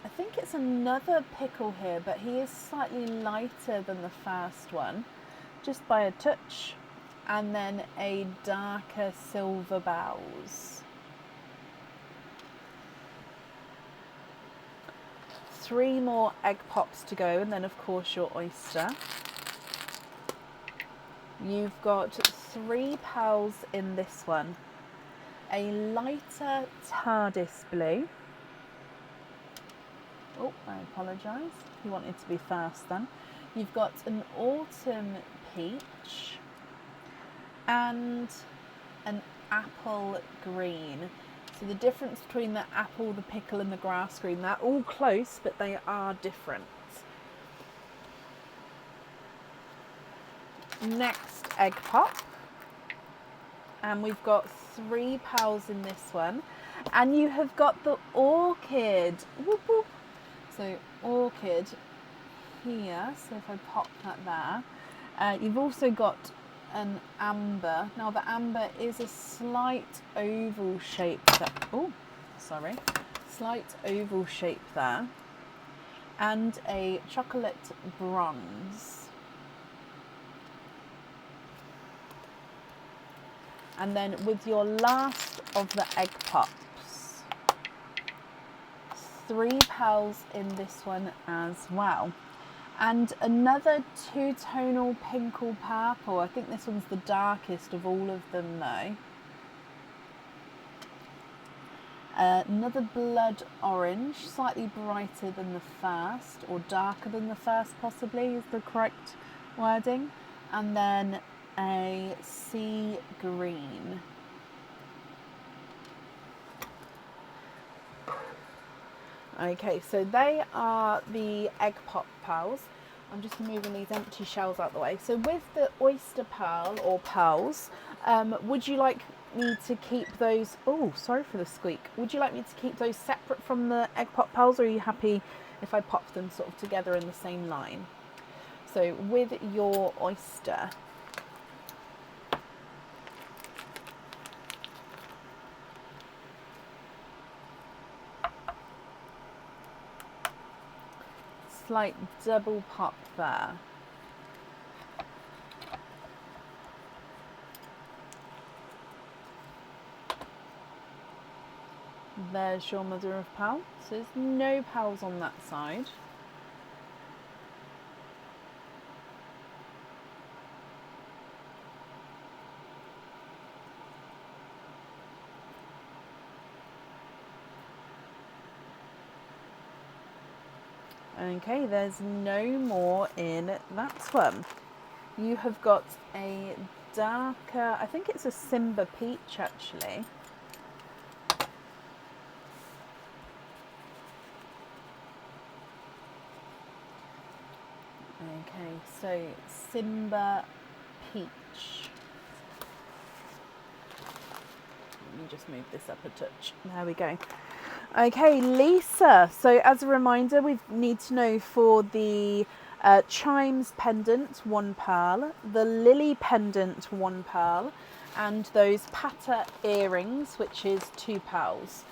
I think it's another pickle here, but he is slightly lighter than the first one, just by a touch. And then a darker silver bells. 3 more egg pops to go, and then of course your oyster. You've got 3 pals in this one. A lighter TARDIS blue. Oh, I apologise. You wanted to be fast then. You've got an autumn peach and an apple green. So the difference between the apple, the pickle and the grass green, they're all close, but they are different. Next egg pop. And we've got 3 pals in this one. And you have got the orchid. Whoop, whoop. So orchid here. So if I pop that there. You've also got an amber. Now the amber is a slight oval shape. Slight oval shape there. And a chocolate bronze. And then with your last of the egg pops, 3 pals in this one as well. And another 2-tonal pink or purple. I think this one's the darkest of all of them though. Another blood orange, slightly brighter than the first, or darker than the first possibly is the correct wording. And then a sea green. Okay, so they are the egg pop pals. I'm just moving these empty shells out the way. So with the oyster pearl or pearls, would you like me to keep those, oh sorry for the squeak, would you like me to keep those separate from the egg pop pearls, or are you happy if I pop them sort of together in the same line? So with your oyster, slight double pop there. There's your mother of pearl. So there's no pearls on that side. Okay, there's no more in that one. You have got a darker, I think it's a Simba peach actually. Okay, so Simba peach. Let me just move this up a touch. There we go. Okay, Lisa. So as a reminder, we need to know for the chimes pendant, 1 pearl, the lily pendant, 1 pearl, and those patta earrings, which is 2 pearls.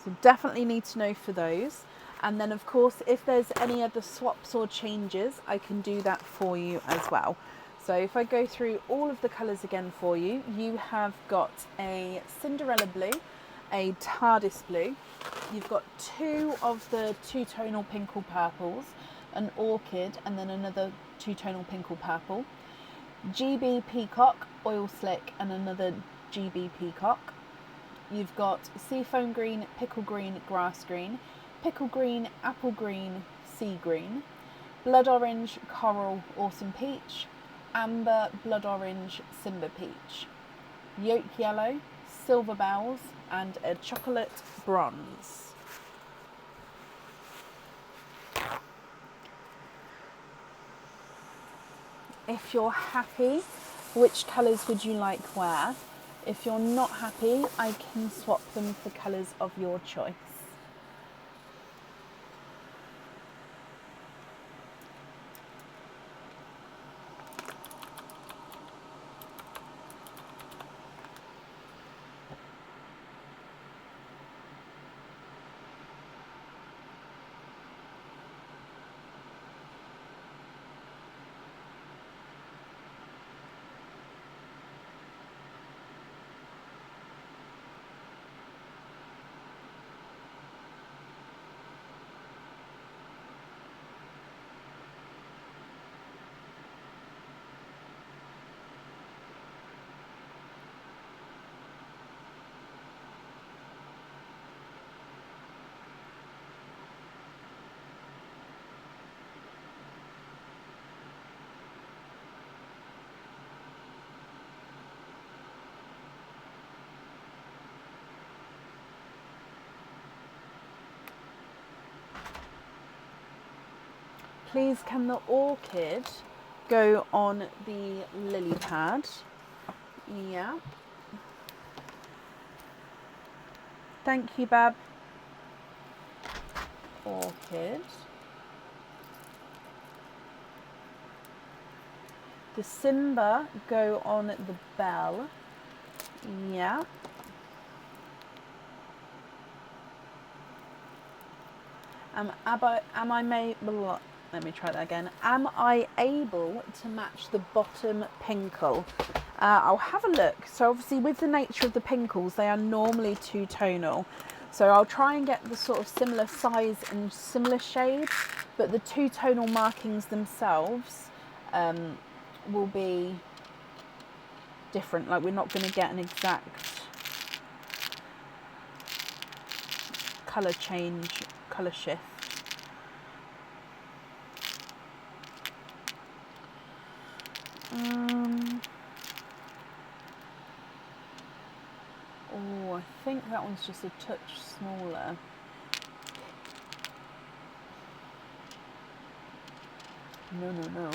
So definitely need to know for those. And then of course, if there's any other swaps or changes, I can do that for you as well. So if I go through all of the colours again for you, you have got a Cinderella blue, a TARDIS blue, you've got 2 of the 2-tonal pink or purples, an orchid, and then another 2-tonal pink or purple, GB peacock, oil slick, and another GB peacock. You've got seafoam green, pickle green, grass green, pickle green, apple green, sea green, blood orange, coral, awesome peach, amber, blood orange, Simba peach, yolk yellow, silver bells, and a chocolate bronze. If you're happy, which colours would you like where? If you're not happy, I can swap them for colours of your choice. Please can the orchid go on the lily pad? Yeah. Thank you, Bab. Orchid. The Simba go on the bell? Yeah. Am I able to match the bottom pinkle? I'll have a look. So obviously with the nature of the pinkles, they are normally two-tonal. So I'll try and get the sort of similar size and similar shade, but the two-tonal markings themselves will be different. Like we're not going to get an exact colour change, colour shift. Oh, I think that one's just a touch smaller. No.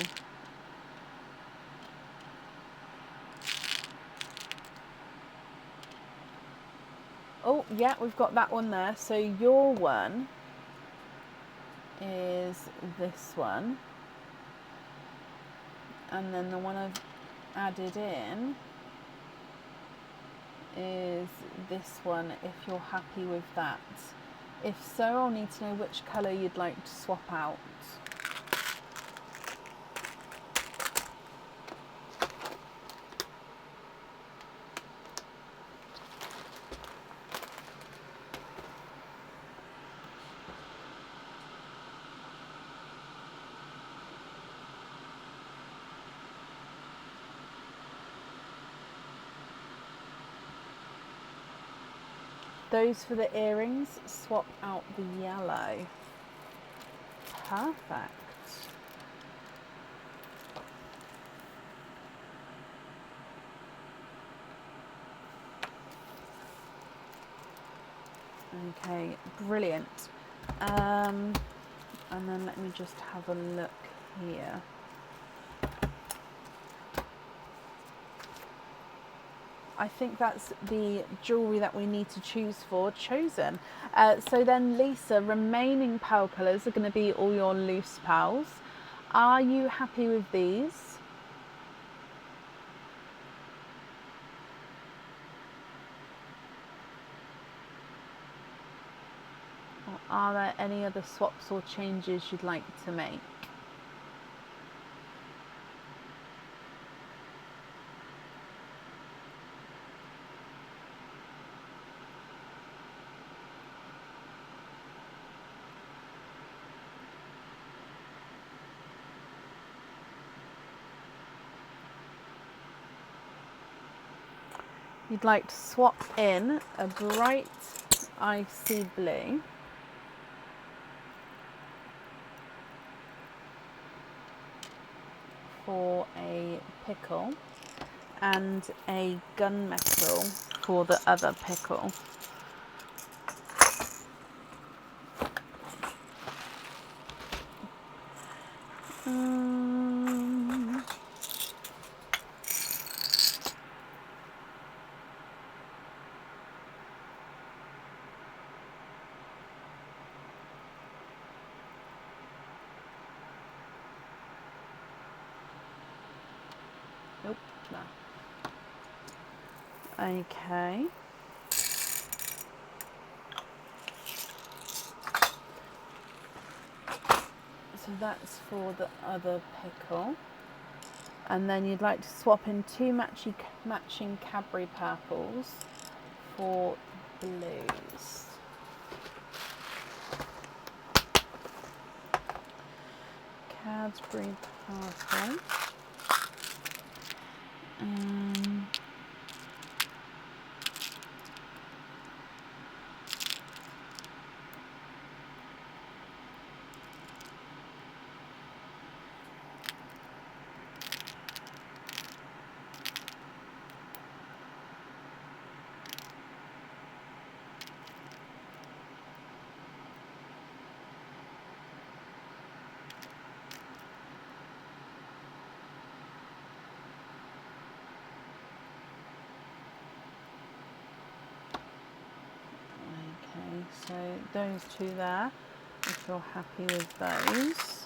Oh, yeah, we've got that one there. So your one is this one. And then the one I've added in is this one, if you're happy with that. If so, I'll need to know which colour you'd like to swap out. Those for the earrings, swap out the yellow. Perfect. Okay, brilliant. And then let me just have a look here. I think that's the jewellery that we need to choose for chosen. So then Lisa, remaining pearl colours are going to be all your loose pearls. Are you happy with these? Or are there any other swaps or changes you'd like to make? You'd like to swap in a bright icy blue for a pickle and a gunmetal for the other pickle. Nope, no. Okay. So that's for the other pickle. And then you'd like to swap in two matching Cadbury purples for blues. Cadbury purple. So those two there, if you're happy with those.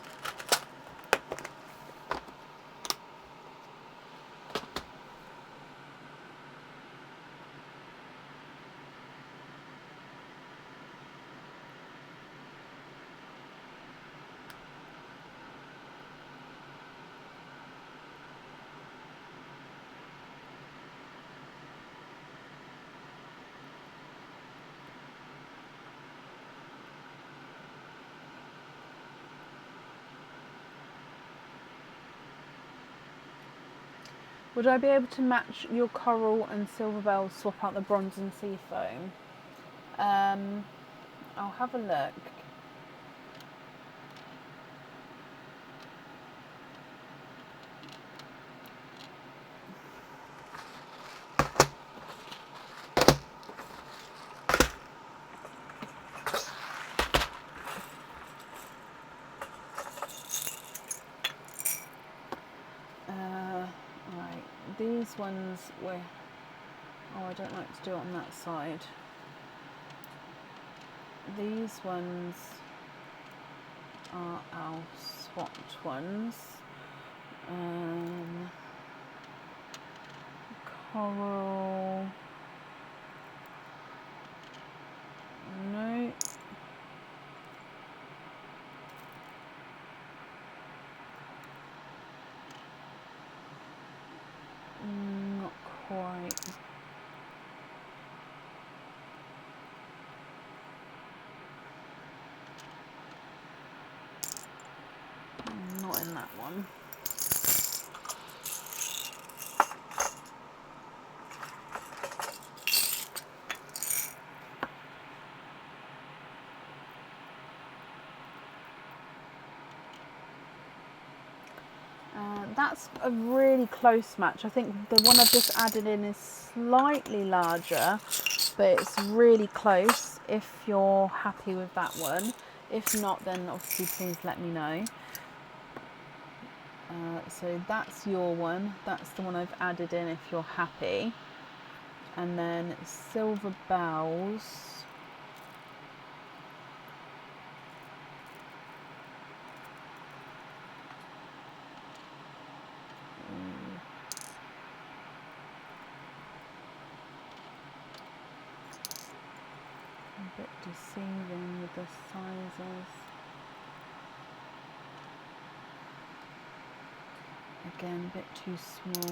Would I be able to match your coral and silver bells, swap out the bronze and sea foam? I'll have a look. Right, these ones were... Oh, I don't like to do it on that side. These ones are our swapped ones. Coral. No. Not quite. Not in that one. That's a really close match. I think the one I've just added in is slightly larger, but it's really close if you're happy with that one. If not, then obviously please let me know. So that's your one. That's the one I've added in if you're happy. And then silver bells. A bit deceiving with the sizes. Again, a bit too small.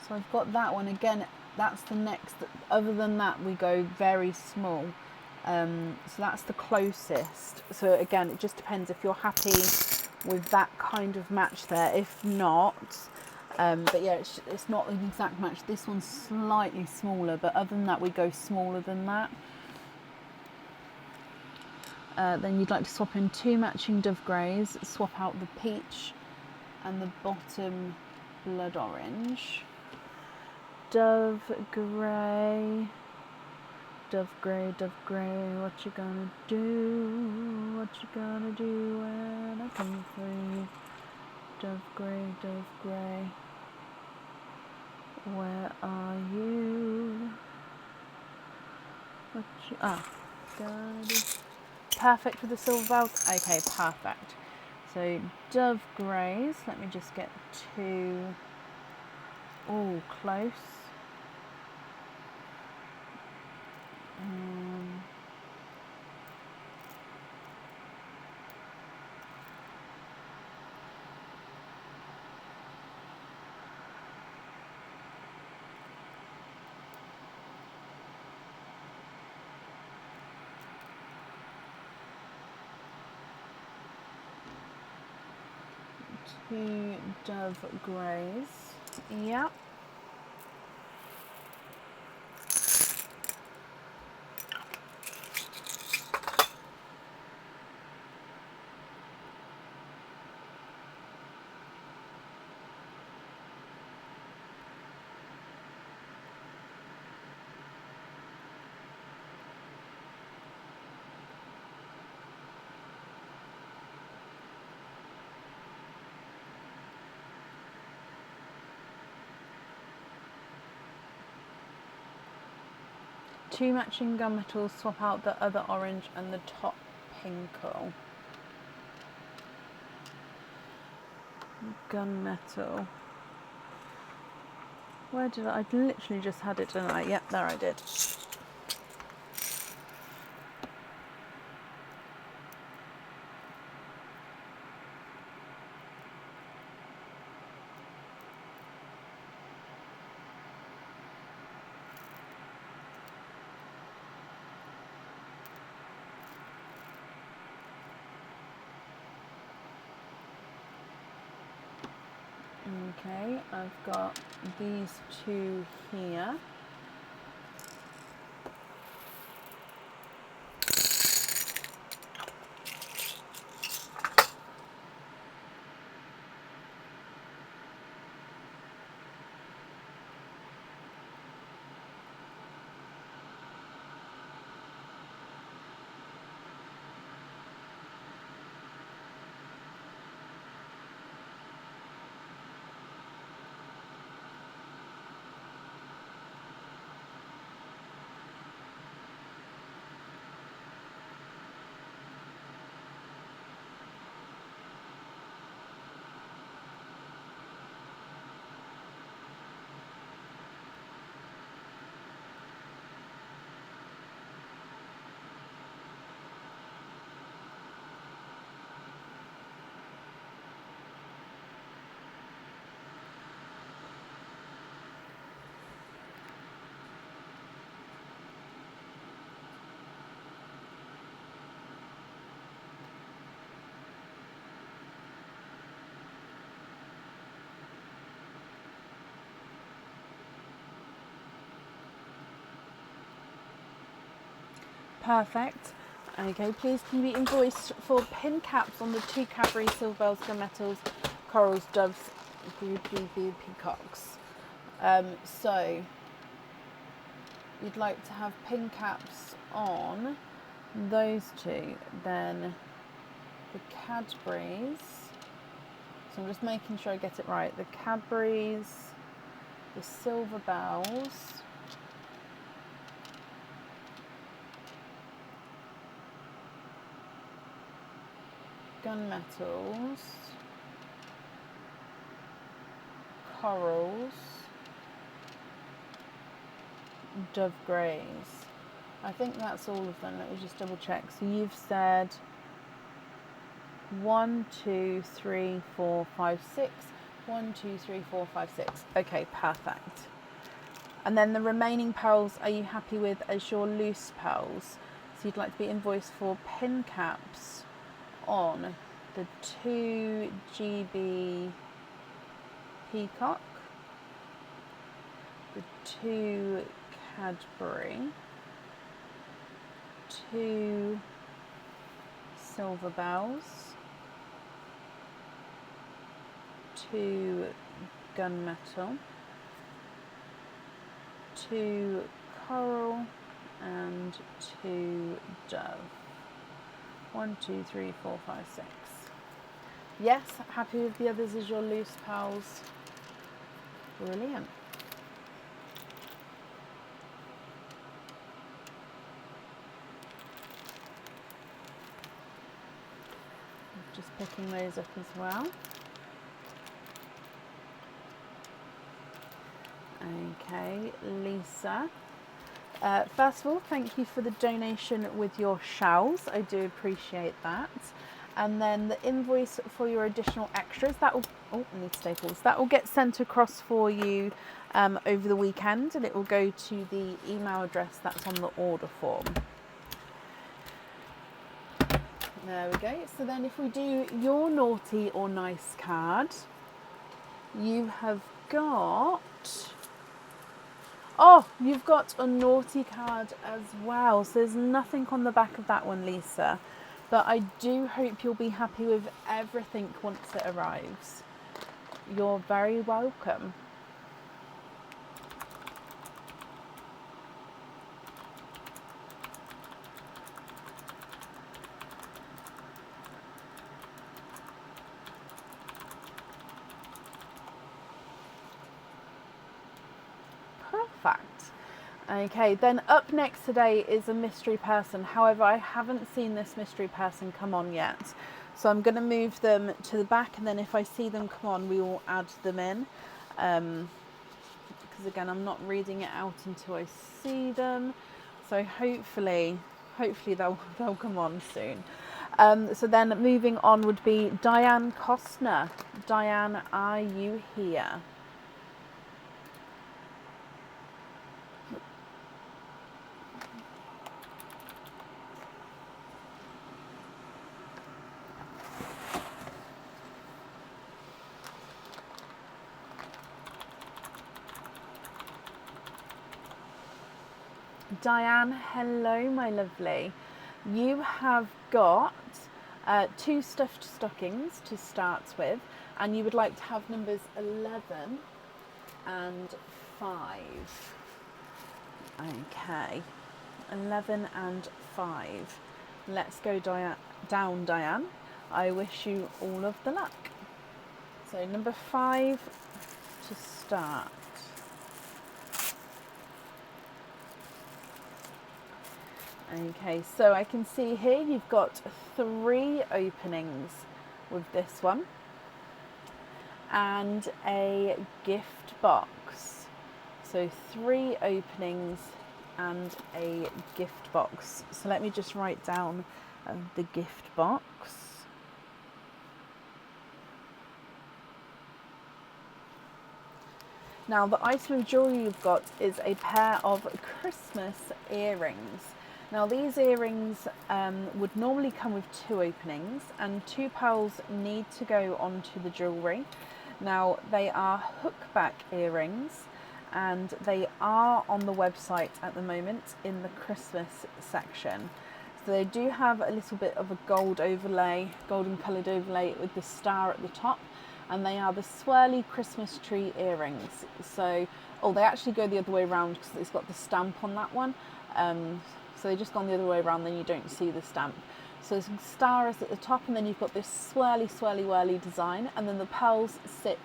So I've got that one again. That's the next. Other than that, we go very small. So that's the closest. So again, it just depends if you're happy with that kind of match there. If not, but yeah, it's not an exact match. This one's slightly smaller, but other than that, we go smaller than that. Then you'd like to swap in 2 matching dove greys, swap out the peach and the bottom blood orange. Dove grey, dove grey, dove grey, what you gonna do? What you gonna do when I come for you? Dove grey, where are you? What you gonna do? Perfect with the silver bells. Okay, perfect. So dove greys. Let me just get 2. Oh, close. Two dove greys. Yep. 2 matching gunmetals, swap out the other orange and the top pinkle. Gunmetal. Where did I literally just had it, didn't I? Yep, there I did. Okay, I've got these 2 here. Perfect. Okay, please can you be invoiced for pin caps on the 2 Cadbury silver bells, gunmetals, corals, doves, peacocks. So you'd like to have pin caps on those 2, then the Cadburys. So I'm just making sure I get it right. The Cadburys, the silver bells, gunmetals, corals, dove greys. I think that's all of them. Let me just double check. So you've said 1, 2, 3, 4, 5, 6. 1, 2, 3, 4, 5, 6. Okay, perfect. And then the remaining pearls, are you happy with as your loose pearls? So you'd like to be invoiced for pin caps on the 2 GB peacock, the 2 Cadbury, 2 silver bells, 2 gunmetal, 2 coral and 2 dove. 1, 2, 3, 4, 5, 6. Yes, happy with the others as your loose pearls. Brilliant. Just picking those up as well. Okay, Lisa. First of all, thank you for the donation with your shells. I do appreciate that. And then the invoice for your additional extras, that will, oh, I need staples. That will get sent across for you over the weekend, and it will go to the email address that's on the order form. There we go. So then if we do your naughty or nice card, you have got... Oh, you've got a naughty card as well. So there's nothing on the back of that one, Lisa. But I do hope you'll be happy with everything once it arrives. You're very welcome. Perfect. Okay, then up next today is a mystery person. However, I haven't seen this mystery person come on yet. So I'm going to move them to the back, and then if I see them come on, we will add them in. Because again, I'm not reading it out until I see them. So hopefully they'll come on soon. So then moving on would be Diane Costner. Diane, are you here? Diane, hello my lovely. You have got 2 stuffed stockings to start with, and you would like to have numbers 11 and 5. Okay, 11 and 5. Let's go down, Diane. I wish you all of the luck. So number 5 to start. Okay, so I can see here you've got 3 openings with this one and a gift box. So 3 openings and a gift box. So let me just write down the gift box. Now the item of jewellery you've got is a pair of Christmas earrings. Now these earrings would normally come with 2 openings, and 2 pearls need to go onto the jewellery. Now they are hookback earrings, and they are on the website at the moment in the Christmas section. So they do have a little bit of a gold overlay, golden coloured overlay with the star at the top, and they are the swirly Christmas tree earrings. So, they actually go the other way around because it's got the stamp on that one. So they just gone the other way around, then you don't see the stamp. So the star is at the top, and then you've got this swirly, swirly, whirly design, and then the pearls sit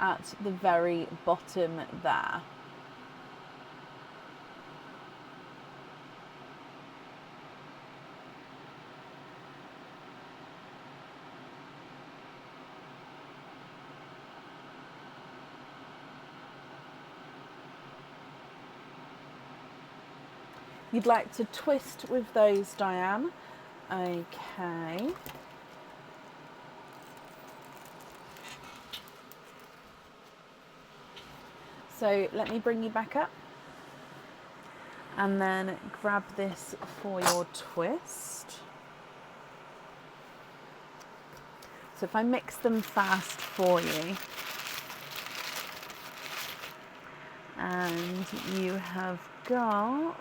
at the very bottom there. You'd like to twist with those, Diane. Okay. So let me bring you back up and then grab this for your twist. So if I mix them fast for you, and you have got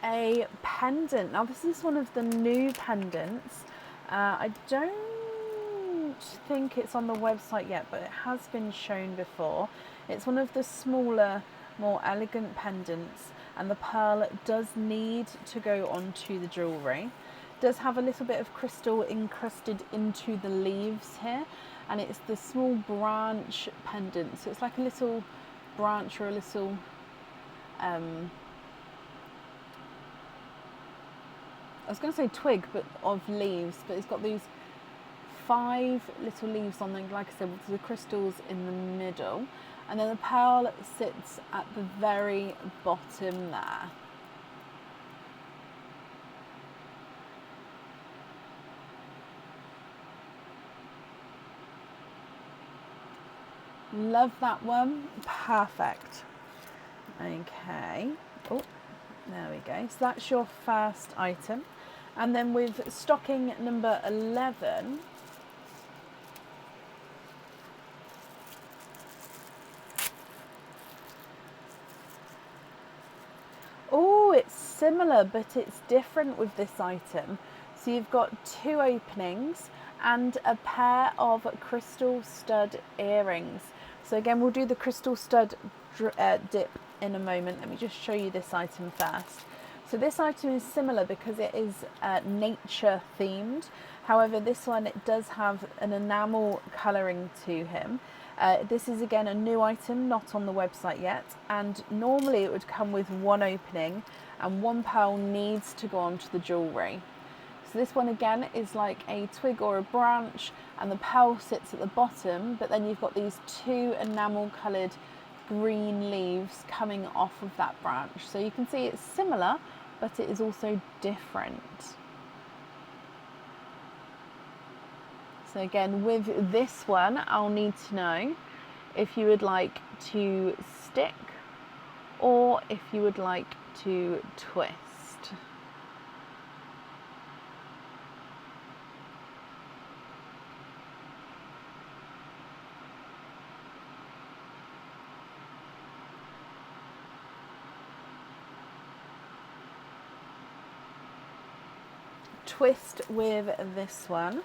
a pendant. Now this is one of the new pendants. I don't think it's on the website yet, but it has been shown before. It's one of the smaller, more elegant pendants, and the pearl does need to go onto the jewellery. It does have a little bit of crystal encrusted into the leaves here, and it's the small branch pendant. So it's like a little branch or a little I was going to say twig, but of leaves, but it's got these 5 little leaves on there, like I said, with the crystals in the middle, and then the pearl sits at the very bottom there. Love that one. Perfect. Okay. Oh, there we go. So that's your first item. And then with stocking number 11, oh, it's similar, but it's different with this item. So you've got 2 openings and a pair of crystal stud earrings. So again, we'll do the crystal stud dip in a moment. Let me just show you this item first. So this item is similar because it is nature themed. However, this one, it does have an enamel colouring to him. This is again a new item, not on the website yet, and normally it would come with one opening and one pearl needs to go onto the jewellery. So this one again is like a twig or a branch, and the pearl sits at the bottom, but then you've got these two enamel coloured green leaves coming off of that branch. So you can see it's similar, but it is also different. So again, with this one, I'll need to know if you would like to stick or if you would like to twist. Twist with this one.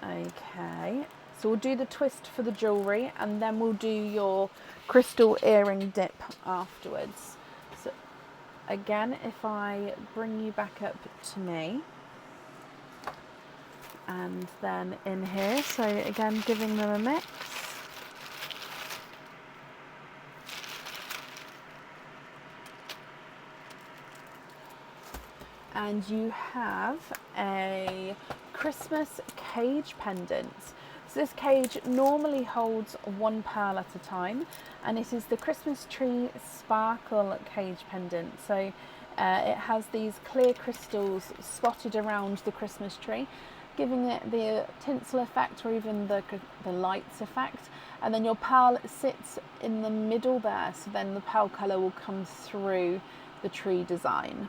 Okay, so we'll do the twist for the jewellery and then we'll do your crystal earring dip afterwards. So again, if I bring you back up to me and then in here, so again giving them a mix. And you have a Christmas cage pendant. So this cage normally holds one pearl at a time, and it is the Christmas tree sparkle cage pendant. So it has these clear crystals spotted around the Christmas tree, giving it the tinsel effect or even the lights effect. And then your pearl sits in the middle there, so then the pearl colour will come through the tree design.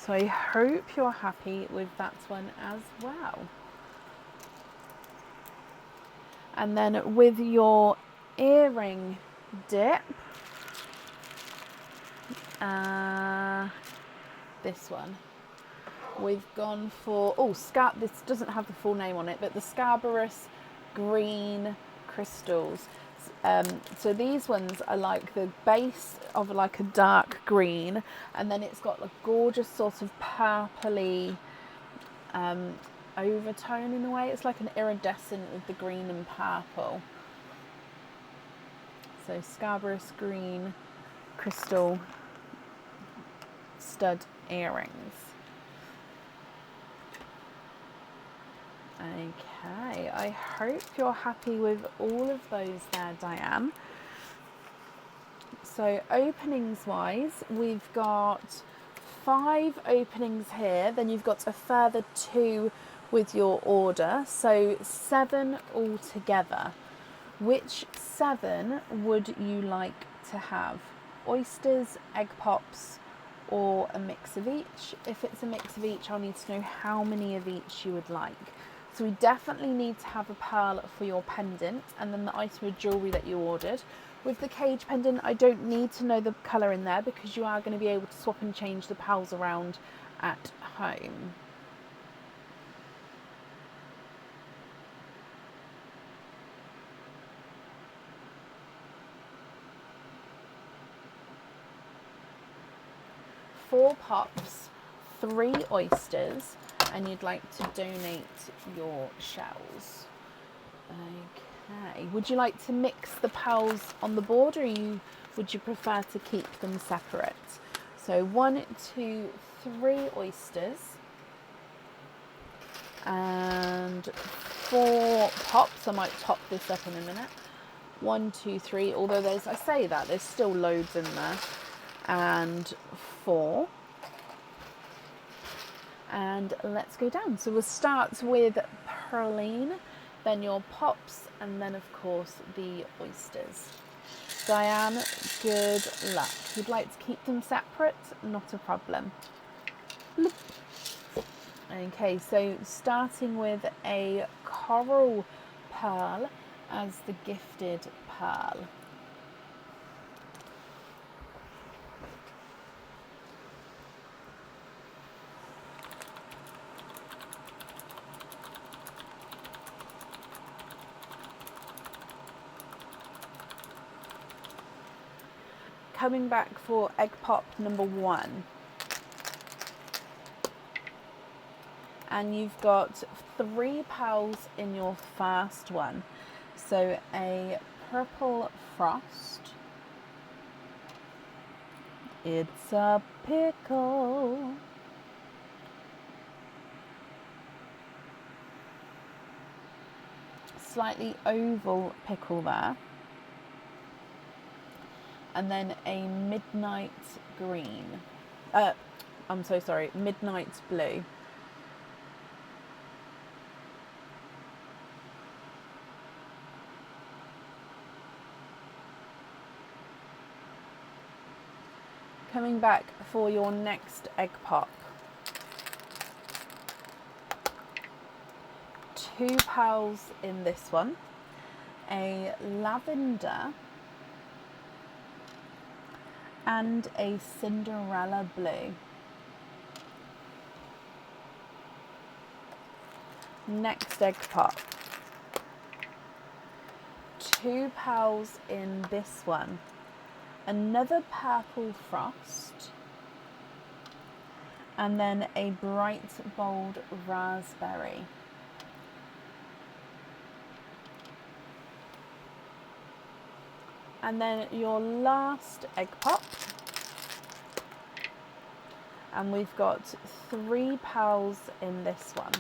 So I hope you're happy with that one as well. And then with your earring dip, this one, we've gone for, this doesn't have the full name on it, but the Scarberus green crystals. So these ones are like the base of like a dark green, and then it's got a gorgeous sort of purpley overtone in a way. It's like an iridescent with the green and purple. So Scarberus green crystal stud earrings. Okay, I hope you're happy with all of those there, Diane. So openings wise, we've got 5 openings here, then you've got a further 2 with your order, so 7 altogether. Which 7 would you like to have? Oysters, egg pops, or a mix of each? If it's a mix of each, I'll need to know how many of each you would like. So we definitely need to have a pearl for your pendant and then the item of jewellery that you ordered. With the cage pendant, I don't need to know the colour in there because you are going to be able to swap and change the pearls around at home. Four pops, 3 oysters, and you'd like to donate your shells. Okay, would you like to mix the pearls on the board, or would you prefer to keep them separate? So 1, 2, 3 oysters and 4 pops. I might top this up in a minute. 1, 2, 3, although there's still loads in there, and 4. And let's go down. So we'll start with Pearline, then your pops, and then of course the oysters. Diane, good luck. If you'd like to keep them separate, not a problem. Okay, so starting with a coral pearl as the gifted pearl. Coming back for egg pop number 1. and you've got 3 pals in your first one. So a purple frost. It's a pickle. Slightly oval pickle there. And then a midnight green. I'm so sorry, midnight blue. Coming back for your next egg pop. 2 pals in this one. A lavender and a Cinderella blue. Next egg pop. 2 pals in this one. Another purple frost. And then a bright bold raspberry. And then your last egg pop. And we've got 3 pals in this one.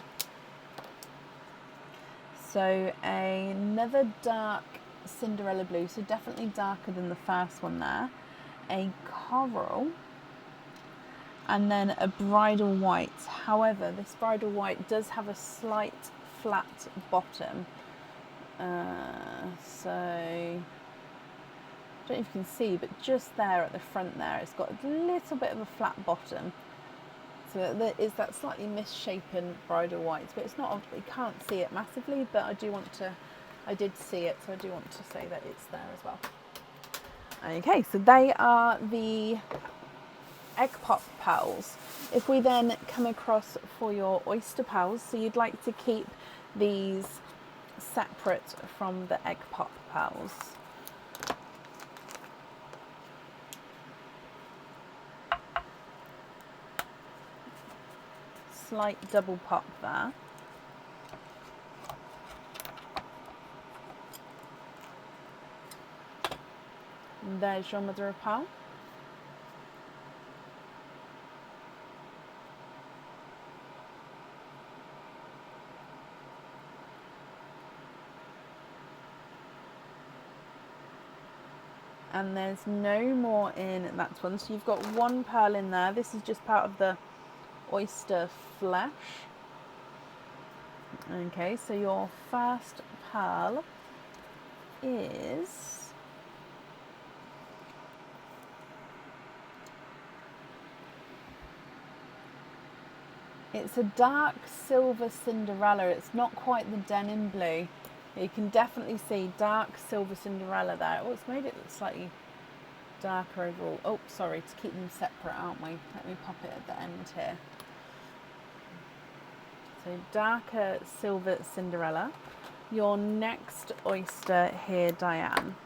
So another dark Cinderella blue, so definitely darker than the first one there. A coral. And then a bridal white. However, this bridal white does have a slight flat bottom. So I don't know if you can see, but just there at the front there, it's got a little bit of a flat bottom. So there is that slightly misshapen bridal white, but it's not, you can't see it massively, but I did see it, so I do want to say that it's there as well. Okay, so they are the egg pop pals. If we then come across for your oyster pals, so you'd like to keep these separate from the egg pop pals. Slight double pop there. And there's your mother of pearl. And there's no more in that one, so you've got 1 pearl in there. This is just part of the oyster flesh. Okay, so your first pearl is it's a dark silver Cinderella. It's not quite the denim blue. You can definitely see dark silver Cinderella there. Oh, it's made it look slightly darker overall. Oh, sorry, to keep them separate, aren't we? Let me pop it at the end here. So darker silver Cinderella. Your next oyster here, Diane.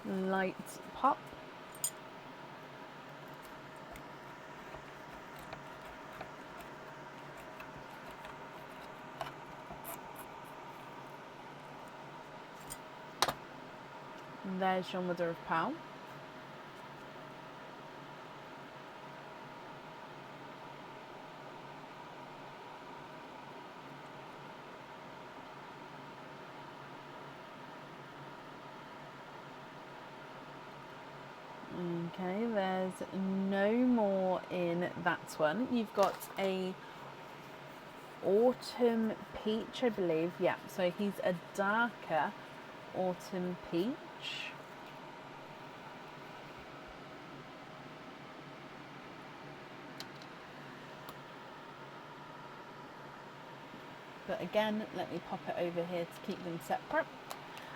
Light pop. There's your mother of pearl. Okay, there's no more in that one. You've got a autumn peach, I believe. Yeah, so he's a darker autumn peach. But again, let me pop it over here to keep them separate.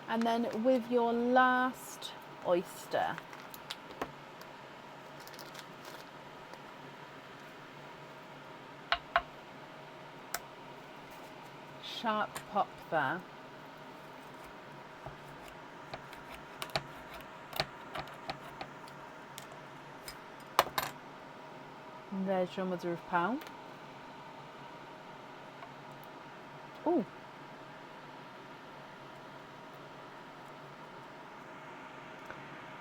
And then with your last oyster, sharp pop there. And there's your mother of pearl. Oh.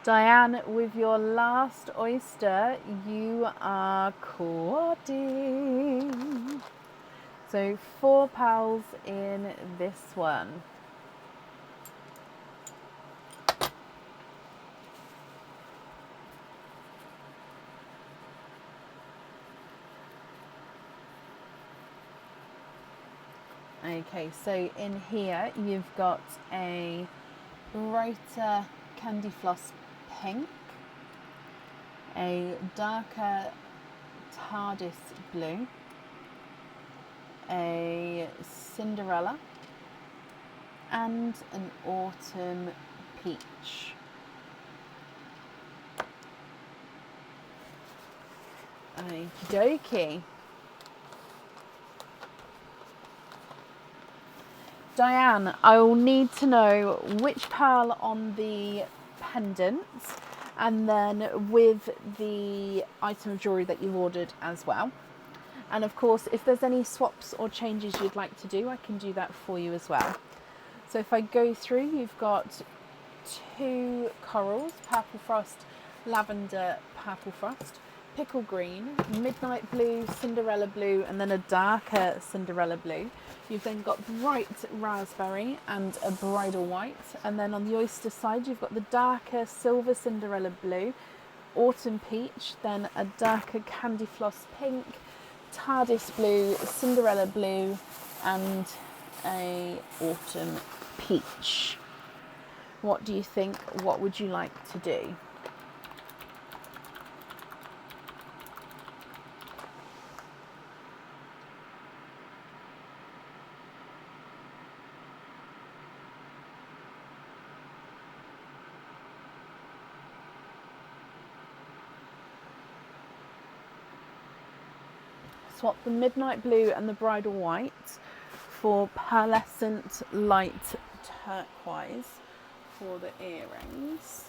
Diane, with your last oyster, you are quadding. So 4 pals in this one. Okay, so in here you've got a brighter candy floss pink, a darker TARDIS blue, a Cinderella, and an autumn peach. Okie dokie. Diane, I will need to know which pearl on the pendant and then with the item of jewellery that you've ordered as well. And of course, if there's any swaps or changes you'd like to do, I can do that for you as well. So if I go through, you've got 2 corals, purple frost, lavender, purple frost, pickle green, midnight blue, Cinderella blue, and then a darker Cinderella blue. You've then got bright raspberry and a bridal white. And then on the oyster side, you've got the darker silver Cinderella blue, autumn peach, then a darker candy floss pink, TARDIS blue, Cinderella blue, and a autumn peach. What do you think? What would you like to do? Swap the midnight blue and the bridal white for pearlescent light turquoise for the earrings.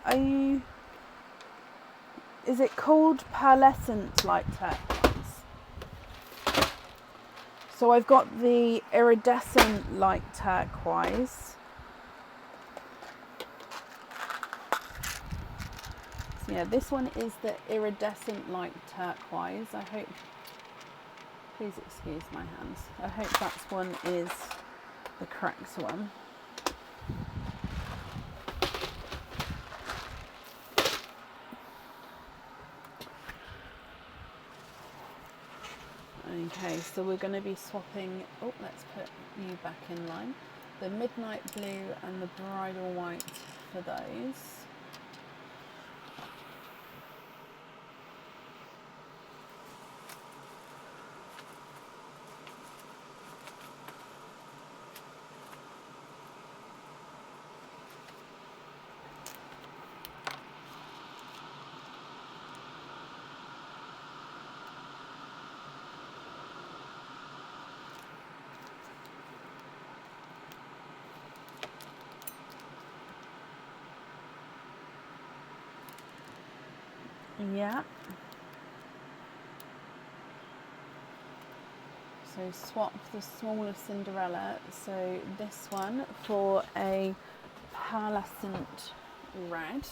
Okay. Is it called pearlescent light turquoise? So I've got the iridescent light turquoise. So yeah, this one is the iridescent light turquoise. I hope, please excuse my hands. I hope that one is the correct one. Okay, so we're going to be swapping, oh, let's put you back in line. The midnight blue and the bridal white for those. Yeah. So swap the smaller Cinderella, so this one for a pearlescent red.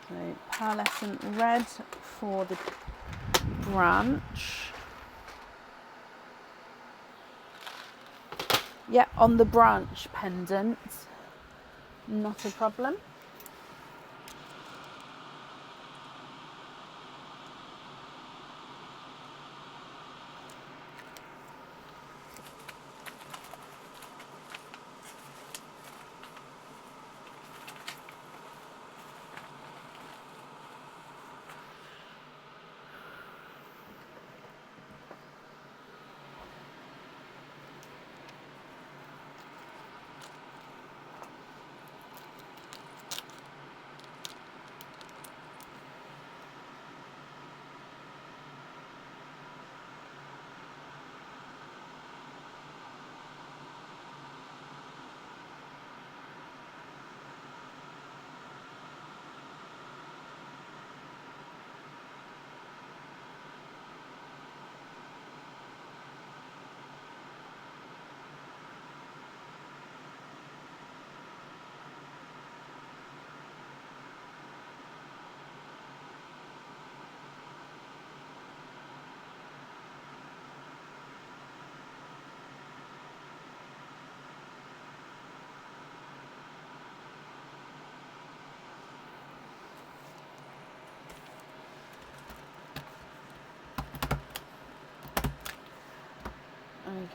So pearlescent red for the branch. Yeah, on the branch pendant, not a problem.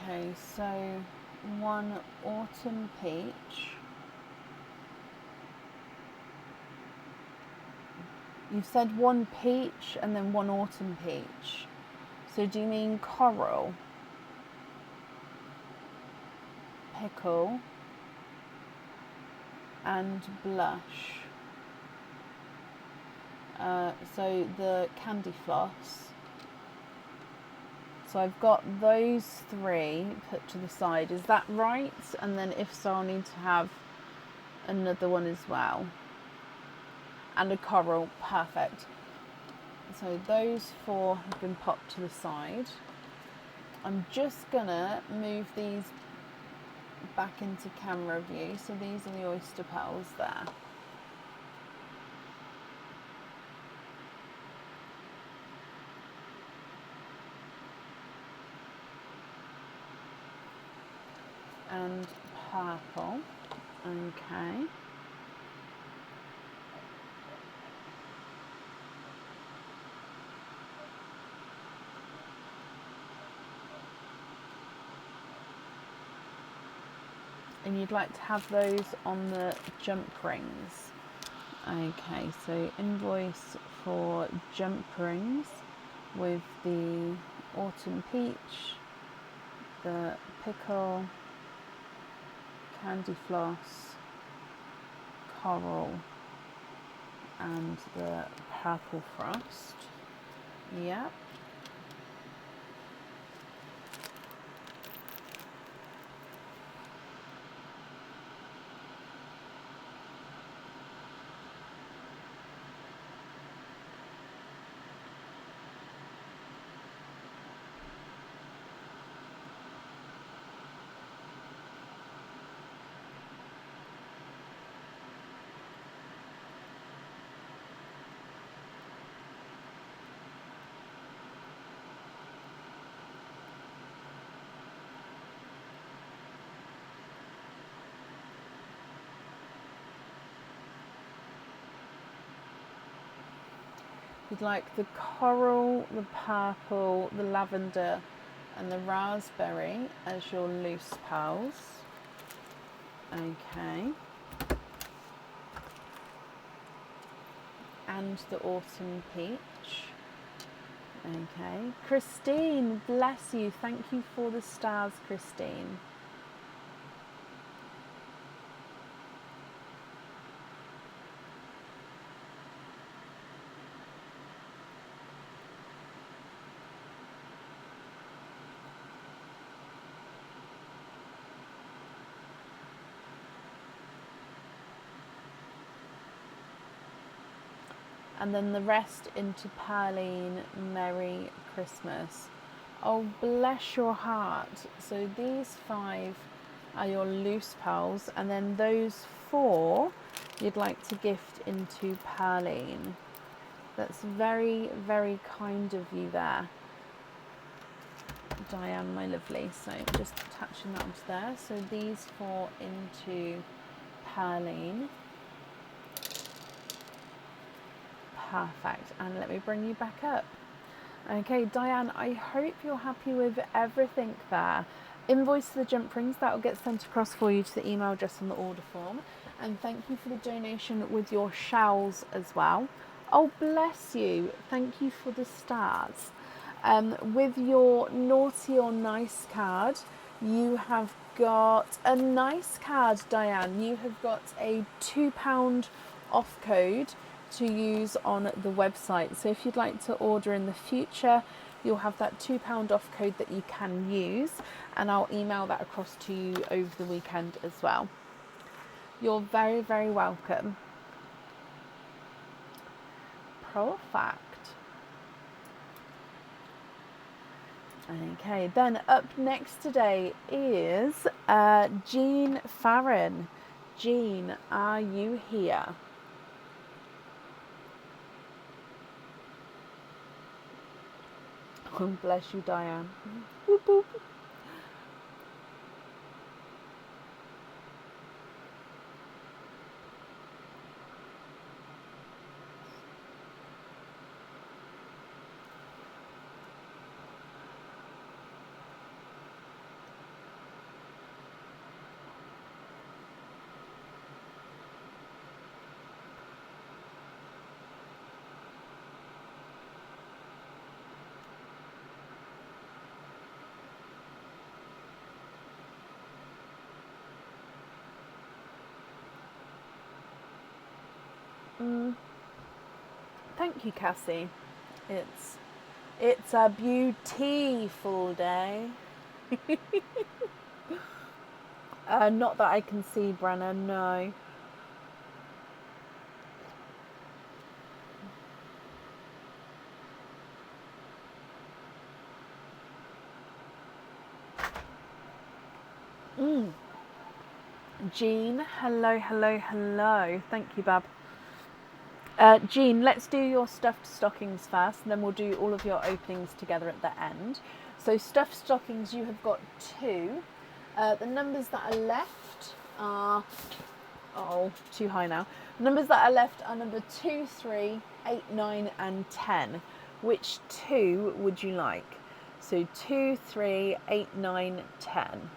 Okay, so one autumn peach. You've said one peach and then one autumn peach. So do you mean coral, pickle, and blush? So the candy floss. So I've got those three put to the side. Is that right? And then if so, I'll need to have another one as well. And a coral, perfect. So those four have been popped to the side. I'm just gonna move these back into camera view. So these are the oyster pearls there. And purple, okay. And you'd like to have those on the jump rings. Okay, so invoice for jump rings with the autumn peach, the pickle, candy floss, coral, and the purple frost. Yep. You'd like the coral, the purple, the lavender, and the raspberry as your loose pearls. Okay. And the autumn peach. Okay. Christine, bless you. Thank you for the stars, Christine. And then the rest into Pearline, Merry Christmas. Oh, bless your heart. So these 5 are your loose pearls, and then those 4 you'd like to gift into Pearline. That's very, very kind of you there, Diane, my lovely. So just attaching that onto there. So these 4 into Pearline. Perfect. And let me bring you back up. Okay, Diane, I hope you're happy with everything there. Invoice for the jump rings, that will get sent across for you to the email address on the order form. And thank you for the donation with your shells as well. Oh, bless you. Thank you for the stars. With your naughty or nice card, you have got a nice card, Diane. You have got a £2 off code to use on the website. So if you'd like to order in the future, you'll have that £2 off code that you can use, and I'll email that across to you over the weekend as well. You're very, very welcome. Perfect. Okay, then up next today is Jean Farron. Jean, are you here? Oh, bless you, Diane. Whoop, whoop. Thank you, Cassie. It's a beautiful day. Not that I can see, Brenna, no. Jean, hello, hello, hello. Thank you, Bab. Jean, let's do your stuffed stockings first, and then we'll do all of your openings together at the end. So stuffed stockings, you have got 2. The numbers that are left are... Oh, too high now. The numbers that are left are number 2, 3, 8, 9 and 10. Which 2 would you like? So 2, 3, 8, 9, 10.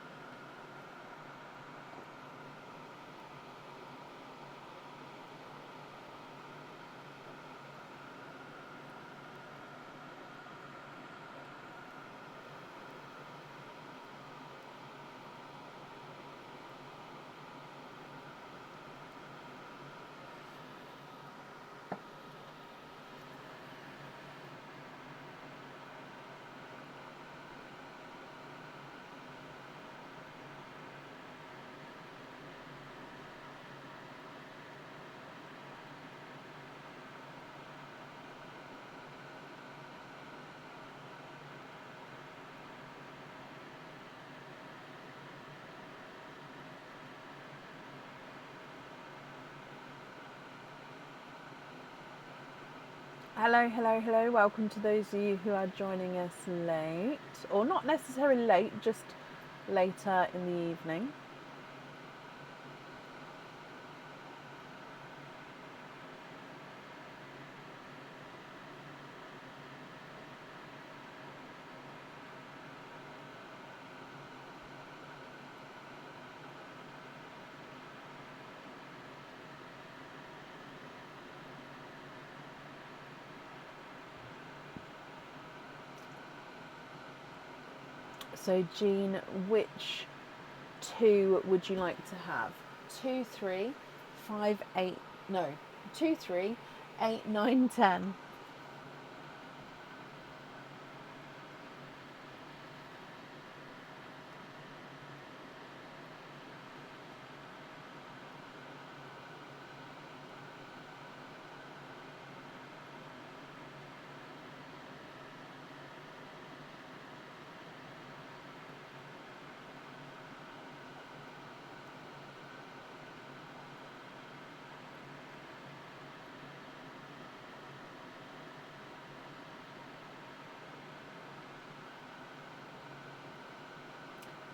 Hello, hello, hello. Welcome to those of you who are joining us late, or not necessarily late, just later in the evening. So Jean, which 2 would you like to have? 2, 3, 5, 8, no, 2, 3, 8, 9, 10.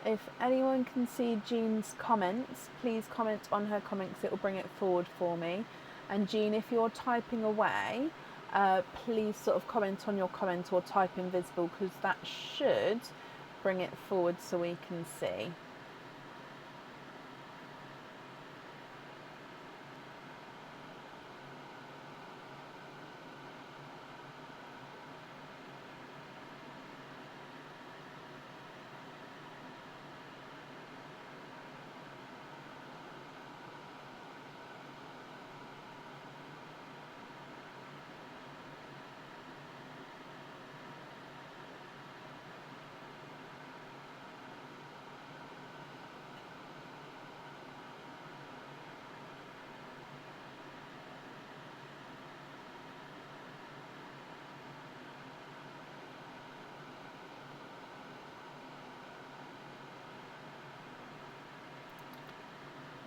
If anyone can see Jean's comments, please comment on her comments. It will bring it forward for me. And Jean, if you're typing away, please sort of comment on your comment or type invisible, because that should bring it forward so we can see.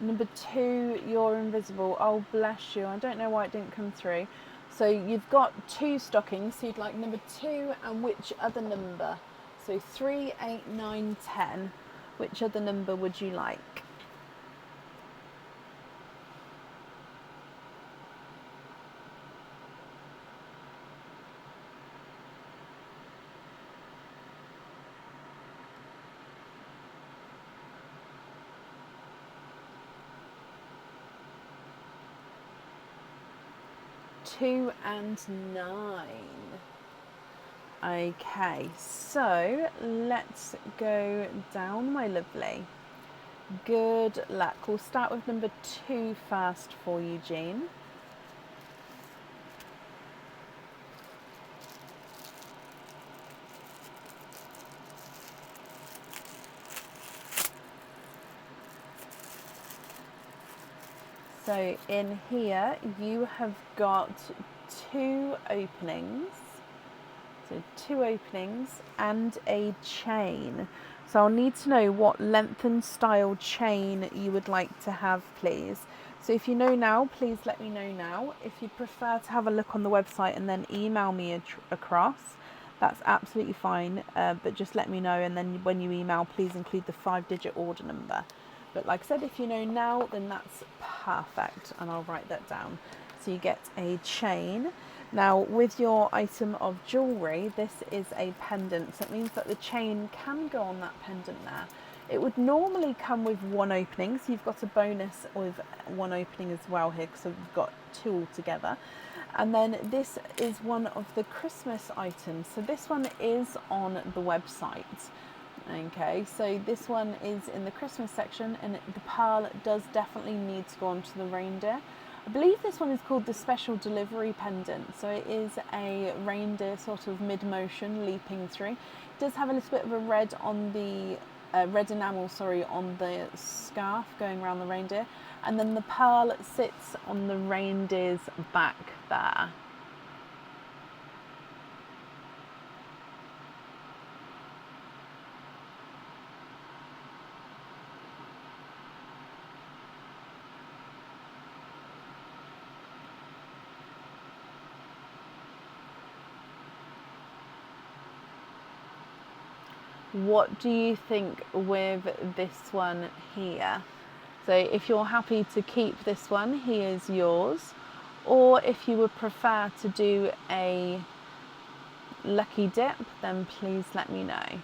Number 2, you're invisible. Oh, bless you. I don't know why it didn't come through. So you've got 2 stockings. So you'd like number 2 and which other number? So 3, 8, 9, 10. Which other number would you like? Two and 9. Okay, so let's go down, my lovely. Good luck. We'll start with number 2 first for you, Jean. So in here you have got two openings. So two openings and a chain. So I'll need to know what length and style chain you would like to have, please. So if you know now, please let me know now. If you prefer to have a look on the website and then email me across, that's absolutely fine. But just let me know, and then when you email, please include the 5-digit order number. But like I said, if you know now, then that's perfect, and I'll write that down. So you get a chain. Now with your item of jewellery, this is a pendant, so it means that the chain can go on that pendant there. It would normally come with one opening, so you've got a bonus with one opening as well here, because we've got two altogether. And then this is one of the Christmas items, so this one is on the website. Okay, so this one is in the Christmas section, and the pearl does definitely need to go onto the reindeer. I believe this one is called the special delivery pendant, so it is a reindeer sort of mid-motion leaping through. It does have a little bit of a red on the red enamel, on the scarf going around the reindeer, and then the pearl sits on the reindeer's back there. What do you think with this one here? So if you're happy to keep this one, he is yours. Or if you would prefer to do a lucky dip, then please let me know.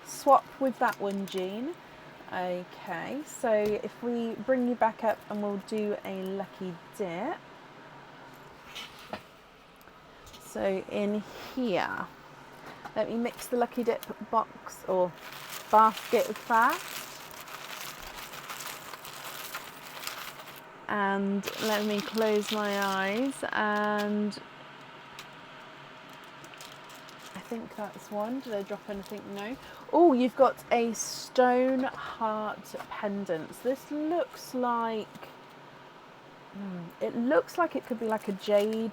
Swap with that one, Jean. Okay, so if we bring you back up and we'll do a lucky dip. So in here, let me mix the lucky dip box or basket first. And let me close my eyes, and I think that's one. Did I drop anything? No. Oh, you've got a stone heart pendant. So this looks like, it looks like it could be like a jade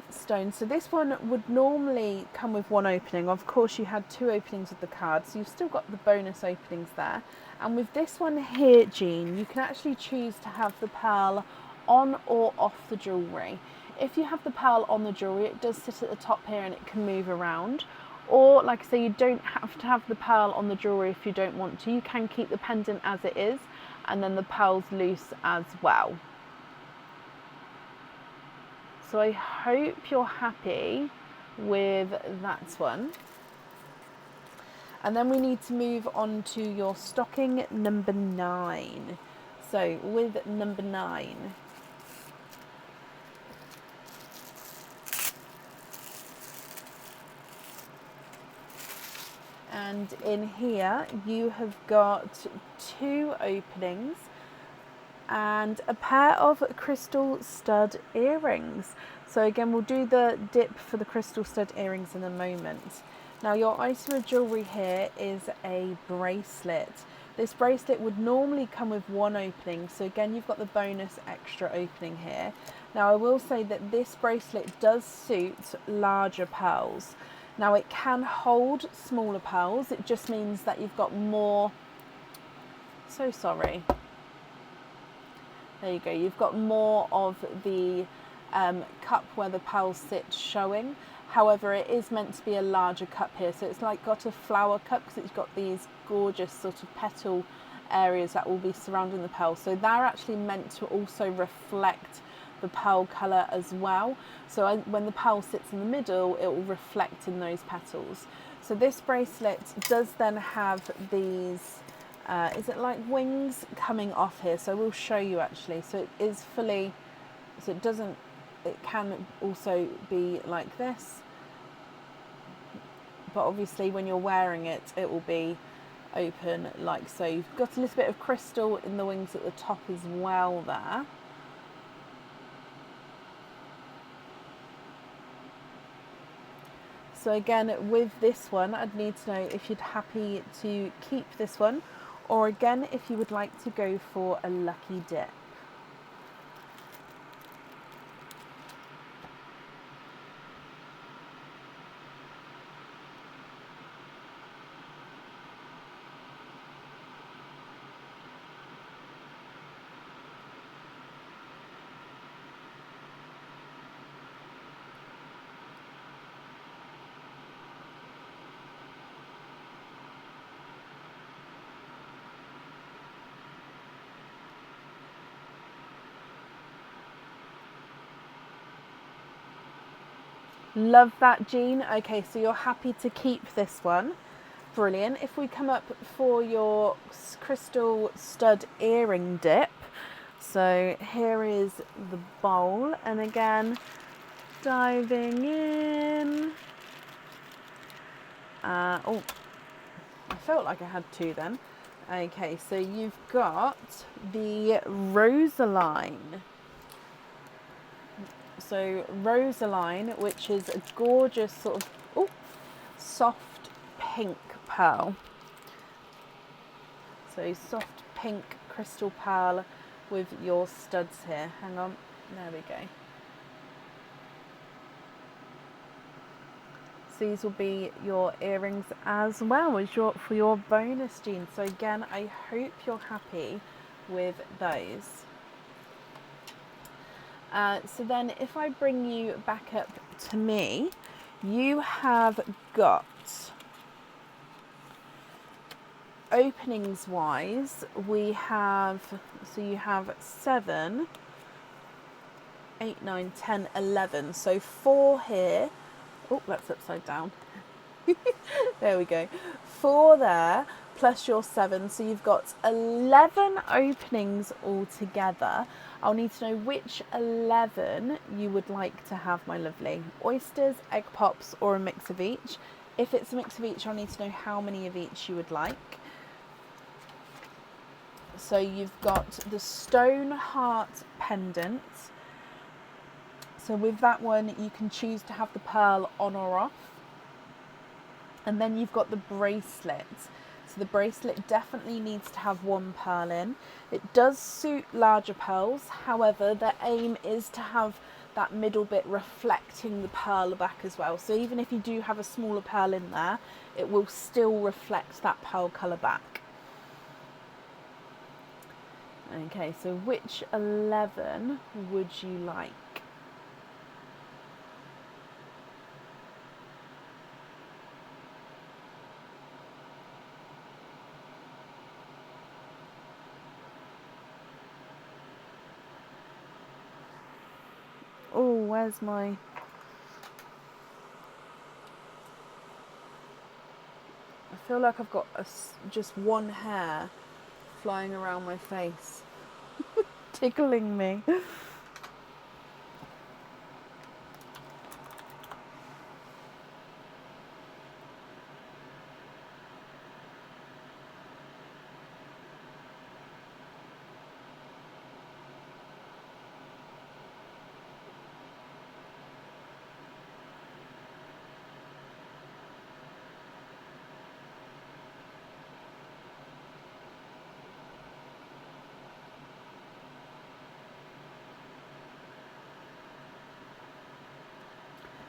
stone. So this one would normally come with one opening. Of course, you had two openings of the card, so you've still got the bonus openings there. And with this one here, Jean, you can actually choose to have the pearl on or off the jewellery. If you have the pearl on the jewellery, it does sit at the top here and it can move around. Or, like I say, you don't have to have the pearl on the jewellery if you don't want to. You can keep the pendant as it is, and then the pearl's loose as well. So I hope you're happy with that one. And then we need to move on to your stocking number 9. So with number 9, and in here you have got two openings and a pair of crystal stud earrings. So again, we'll do the dip for the crystal stud earrings in a moment. Now your item of jewellery here is a bracelet. This bracelet would normally come with one opening, so again you've got the bonus extra opening here. Now I will say that this bracelet does suit larger pearls. Now it can hold smaller pearls, it just means that you've got more, so sorry. There you go, you've got more of the cup where the pearls sit showing. However, it is meant to be a larger cup here, so it's like got a flower cup because it's got these gorgeous sort of petal areas that will be surrounding the pearl. So they're actually meant to also reflect the pearl colour as well. So when the pearl sits in the middle, it will reflect in those petals. So this bracelet does then have these, is it like wings coming off here? So we'll show you actually. So it is fully, so it doesn't, it can also be like this. But obviously when you're wearing it, it will be open like so. You've got a little bit of crystal in the wings at the top as well there. So again, with this one, I'd need to know if you'd happy to keep this one, or again, if you would like to go for a lucky dip. Love that, Jean. Okay, so you're happy to keep this one. Brilliant. If we come up for your crystal stud earring dip, so here is the bowl, and again, diving in. Oh, I felt like I had two then. Okay, so you've got the Rosaline. So Rosaline, which is a gorgeous sort of soft pink pearl. So soft pink crystal pearl with your studs here. Hang on, there we go. So these will be your earrings as well as for your bonus, Jean. So again, I hope you're happy with those. So then if I bring you back up to me, you have got, openings wise, we have, so you have 7, 8, 9, 10, 11. So 4 here. Oh, that's upside down. There we go. 4 there, plus your 7. So you've got 11 openings altogether. I'll need to know which 11 you would like to have, my lovely. Oysters, egg pops, or a mix of each. If it's a mix of each, I'll need to know how many of each you would like. So you've got the stone heart pendant. So with that one, you can choose to have the pearl on or off. And then you've got the bracelet. So the bracelet definitely needs to have 1 pearl in. It does suit larger pearls. However, the aim is to have that middle bit reflecting the pearl back as well. So even if you do have a smaller pearl in there, it will still reflect that pearl colour back. Okay, so which 11 would you like? Oh, where's my... I feel like I've got just one hair flying around my face, tickling me.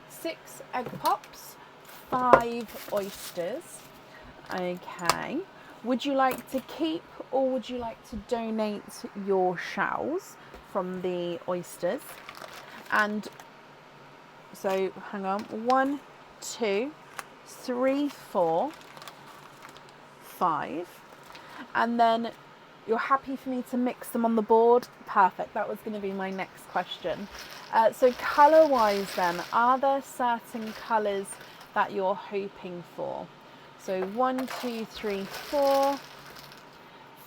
Six egg pops, 5 oysters. Okay. Would you like to keep or would you like to donate your shells from the oysters? And so, hang on. 1, 2, 3, 4, 5. And then You're happy for me to mix them on the board? Perfect. That was going to be my next question. So colour wise then, are there certain colours that you're hoping for? So 1, 2, 3, 4,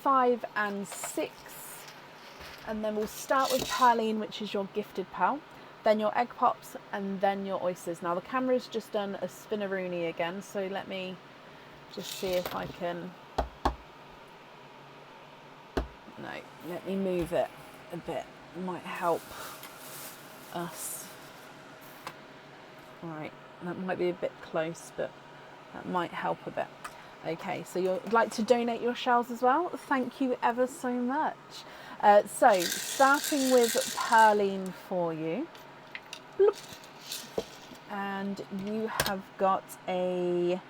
5 and 6. And then we'll start with Perline, which is your gifted pal, then your egg pops, and then your oysters. Now the camera's just done a spinneroonie again, so let me just see if I can... No, let me move it a bit. It might help us. Right, that might be a bit close, but that might help a bit. Okay, so you'd like to donate your shells as well? Thank you ever so much. So, starting with Perline for you. Bloop. And you have got a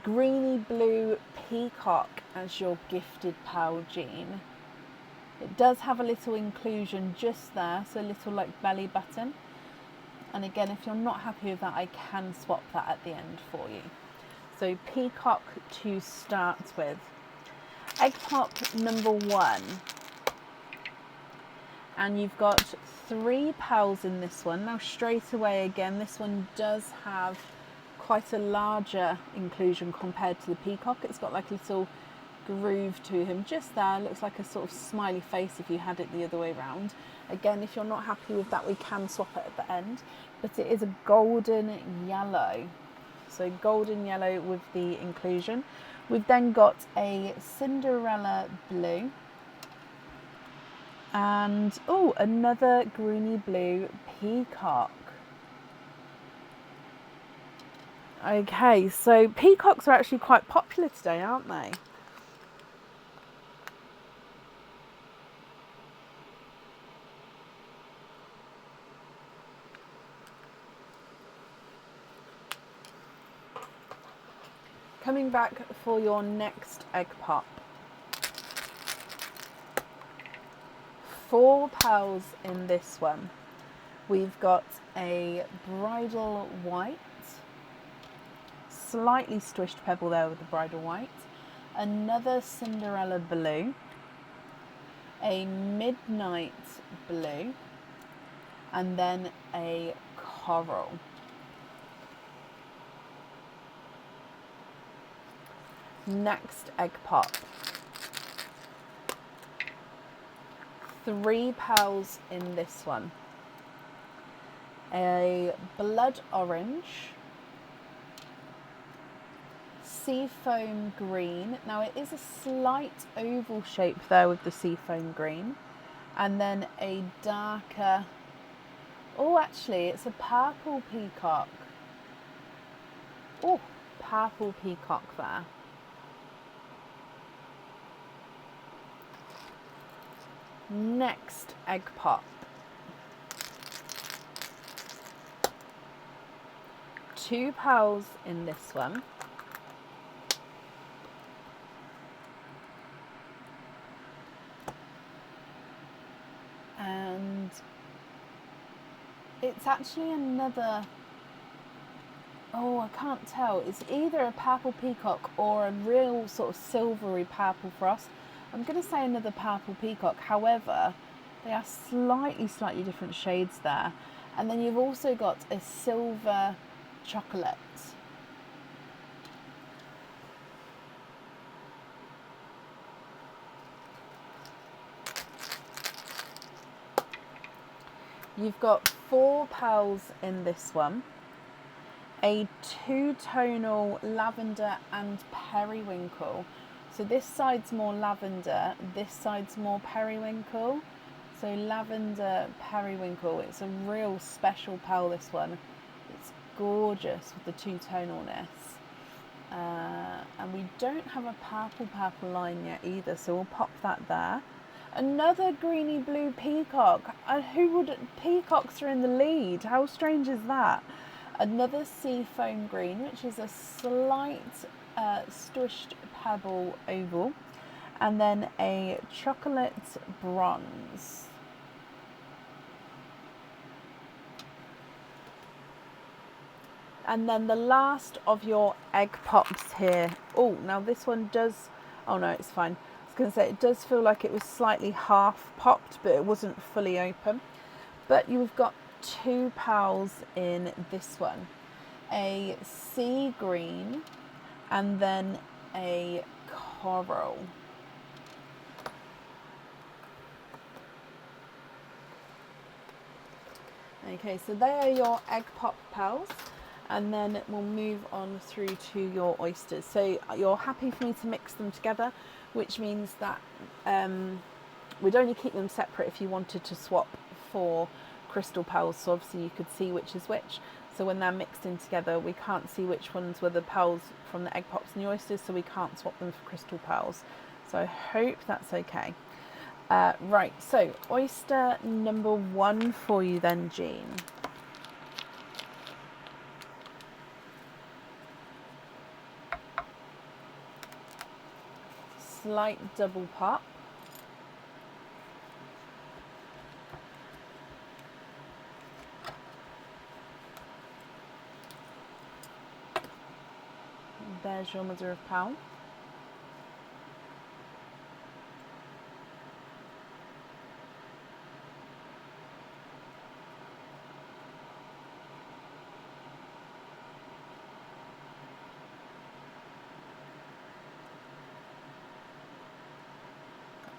greeny blue peacock as your gifted pal, Jean. It does have a little inclusion just there, so a little like belly button. And again, if you're not happy with that, I can swap that at the end for you. So peacock to start with. Egg pop number 1. And you've got 3 pals in this one. Now straight away again, this one does have quite a larger inclusion compared to the peacock. It's got like a little groove to him just there. Looks like a sort of smiley face if you had it the other way around. Again, if you're not happy with that, we can swap it at the end. But it is a golden yellow. So golden yellow with the inclusion. We've then got a Cinderella blue. And, oh, another greeny blue peacock. Okay, so peacocks are actually quite popular today, aren't they? Coming back for your next egg pop. 4 pals in this one. We've got a bridal white, slightly squished pebble there with the bridal white, another Cinderella blue, a midnight blue, and then a coral. Next egg pop. 3 pals in this one. A blood orange, seafoam green. Now it is a slight oval shape there with the seafoam green. And then a darker, oh actually it's a purple peacock. Oh, purple peacock there. Next egg pop. 2 pals in this one. And it's actually another, oh, I can't tell. It's either a purple peacock or a real sort of silvery purple frost. I'm going to say another purple peacock. However, they are slightly different shades there. And then you've also got a silver chocolate. You've got 4 pals in this one. A 2-tonal lavender and periwinkle. So this side's more lavender, this side's more periwinkle. So lavender, periwinkle, it's a real special pal, this one. It's gorgeous with the 2-tonalness. And we don't have a purple line yet either, so we'll pop that there. Another greeny blue peacock. Peacocks are in the lead. How strange is that? Another seafoam green, which is a slight squished pebble oval, and then a chocolate bronze. And then the last of your egg pops here. Oh, now this one does, oh no, it's fine. I was going to say, it does feel like it was slightly half popped, but it wasn't fully open. But you've got two pals in this one, a sea green and then a coral. Okay, so they are your egg pop pals, and then we'll move on through to your oysters. So you're happy for me to mix them together, which means that we'd only keep them separate if you wanted to swap for crystal pals, so obviously you could see which is which. So when they're mixed in together, we can't see which ones were the pals from the egg pops and the oysters, so we can't swap them for crystal pals. So I hope that's okay. Right, so oyster number 1 for you then, Jean. Slight double pop. There's your mother of pearl.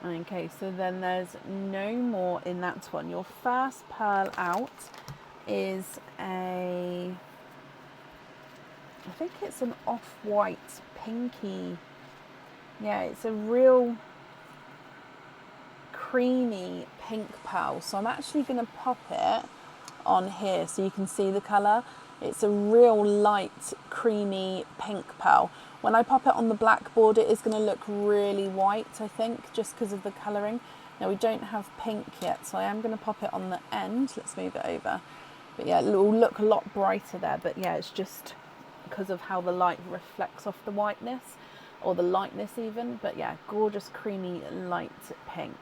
Okay, so then there's no more in that one. Your first pearl out is I think it's an off-white, pinky. Yeah, it's a real creamy pink pearl. So I'm actually going to pop it on here so you can see the colour. It's a real light, creamy pink pearl. When I pop it on the blackboard, it is going to look really white, I think, just because of the colouring. Now, we don't have pink yet, so I am going to pop it on the end. Let's move it over. But yeah, it will look a lot brighter there. But yeah, it's just because of how the light reflects off the whiteness, or the lightness even. But yeah, gorgeous, creamy, light pink.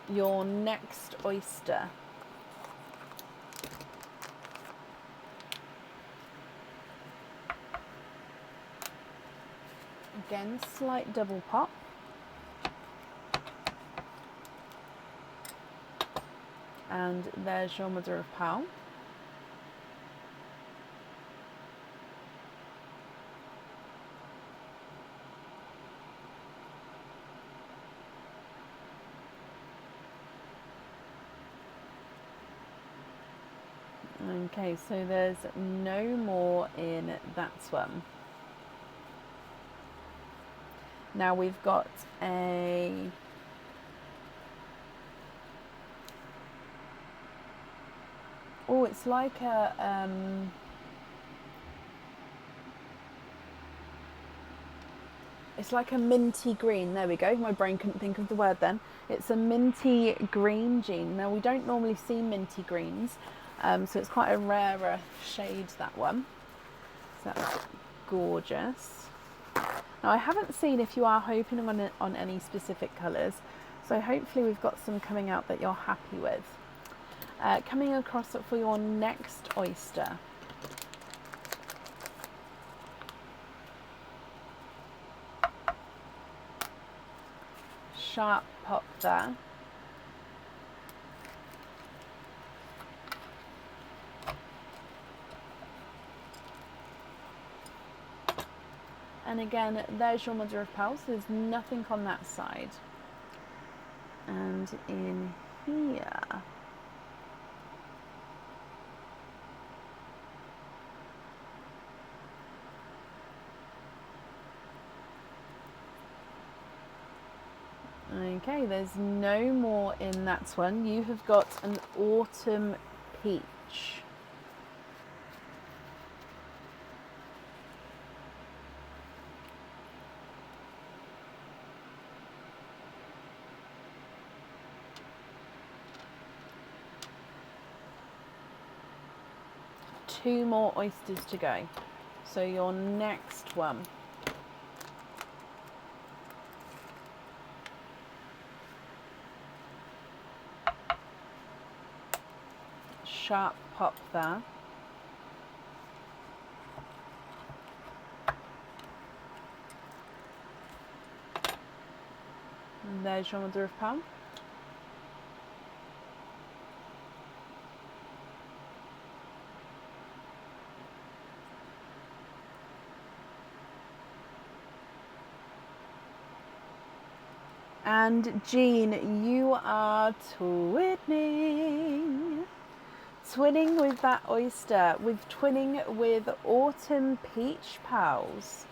Your next oyster. Again, slight double pop. And there's your mother of pearl. Okay, so there's no more in that one. Now we've got a it's like a it's like a minty green. There we go. My brain couldn't think of the word then. It's a minty green, Jean. Now we don't normally see minty greens, so it's quite a rarer shade, that one. So that's gorgeous. Now I haven't seen if you are hoping on any specific colours, so hopefully we've got some coming out that you're happy with. Coming across for your next oyster. Sharp pop there. And again, there's your mother of pearl, so there's nothing on that side. And in here, okay, there's no more in that one. You have got an autumn peach. Two more oysters to go. So your next one. Sharp pop there. And there's your mother of pearl. And Jean, you are twinning. Twinning with that oyster, with twinning with autumn peach pals.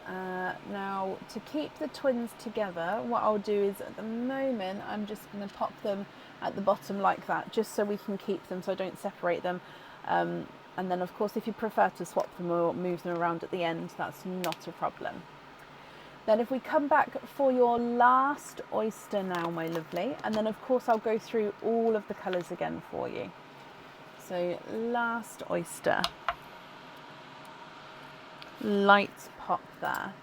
Now, to keep the twins together, what I'll do is at the moment, I'm just going to pop them at the bottom like that, just so we can keep them, so I don't separate them. And then, of course, if you prefer to swap them or move them around at the end, that's not a problem. Then if we come back for your last oyster now, my lovely, and then, of course, I'll go through all of the colours again for you. So, last oyster. Light pop there.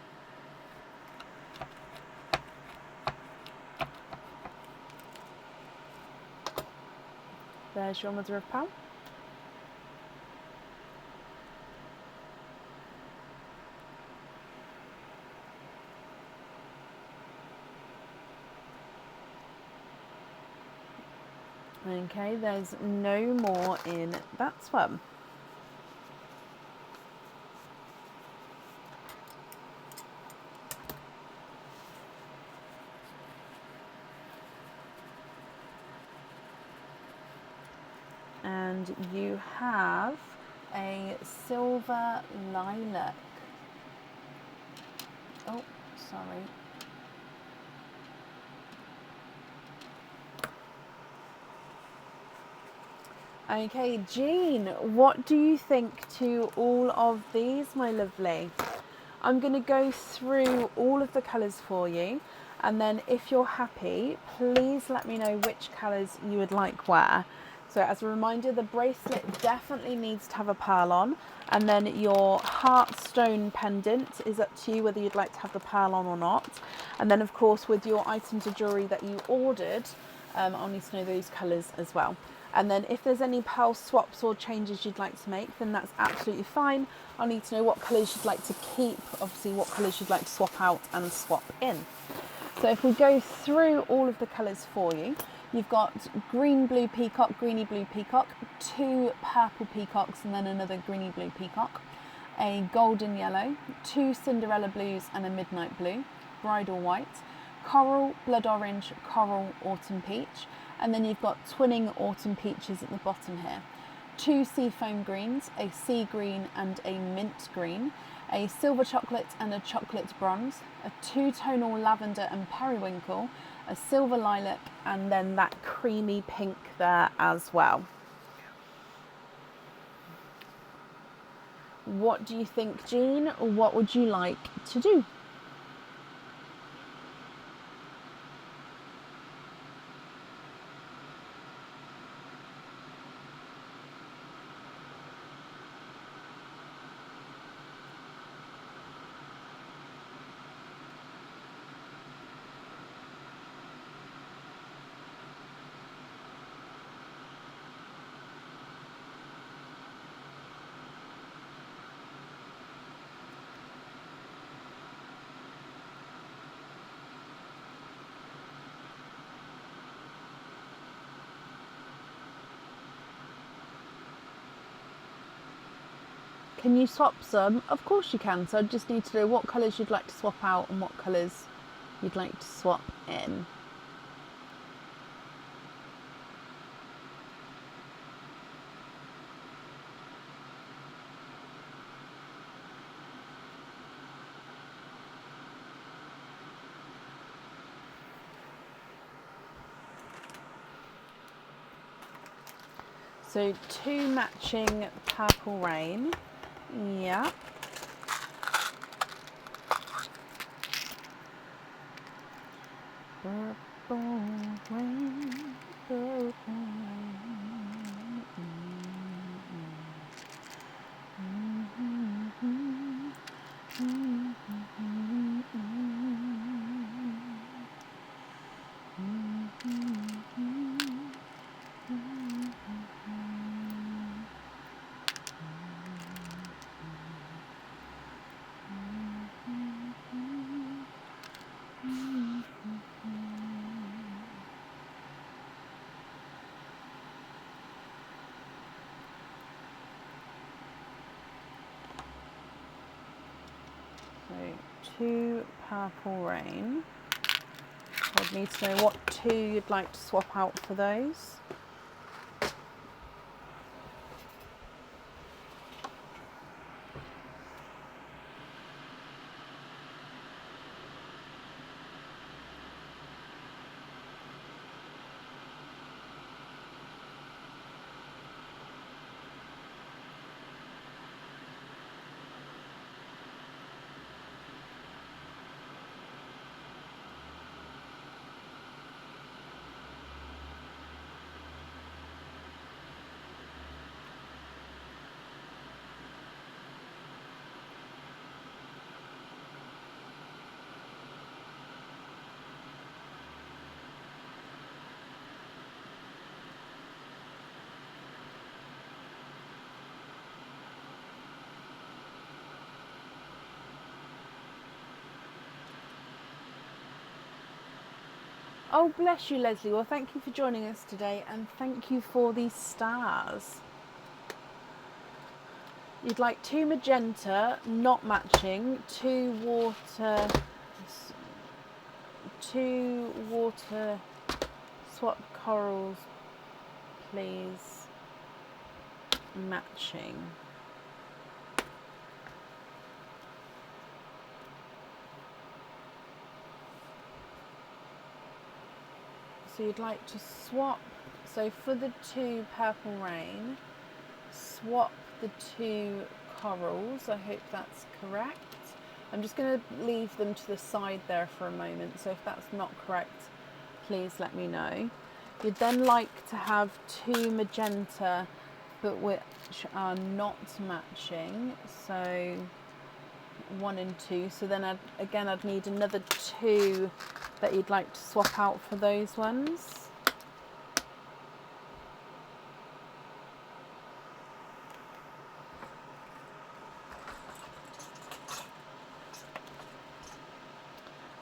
There's your mother of pearl. Okay, there's no more in that one. And you have a silver lilac. Oh, sorry. Okay, Jean, what do you think to all of these, my lovely? I'm going to go through all of the colours for you, and then if you're happy, please let me know which colours you would like where. So as a reminder, the bracelet definitely needs to have a pearl on, and then your heartstone pendant is up to you whether you'd like to have the pearl on or not. And then of course with your items of jewellery that you ordered, I'll need to know those colours as well. And then if there's any pearl swaps or changes you'd like to make, then that's absolutely fine. I'll need to know what colours you'd like to keep, obviously what colours you'd like to swap out and swap in. So if we go through all of the colours for you, you've got green, blue peacock, greeny blue peacock, 2 purple peacocks and then another greeny blue peacock, a golden yellow, 2 Cinderella blues and a midnight blue, bridal white, coral, blood orange, coral, autumn peach, and then you've got twinning autumn peaches at the bottom here. 2 seafoam greens, a sea green and a mint green, a silver chocolate and a chocolate bronze, a 2-tonal lavender and periwinkle, a silver lilac, and then that creamy pink there as well. What do you think, Jean? What would you like to do? Can you swap some? Of course you can. So I just need to know what colours you'd like to swap out and what colours you'd like to swap in. So 2 matching purple rain. Yeah. Purple rain, purple 2 Purple Rain. I'd need to know what 2 you'd like to swap out for those. Oh, bless you, Leslie. Well, thank you for joining us today, and thank you for these stars. You'd like 2 magenta, not matching, 2 water swap corals, please, matching. So you'd like to swap, so for the 2 Purple Rain, swap the 2 corals. I hope that's correct. I'm just going to leave them to the side there for a moment, so if that's not correct, please let me know. You'd then like to have 2 magenta, but which are not matching, so 1 and 2. So then I'd need another 2 that you'd like to swap out for those ones.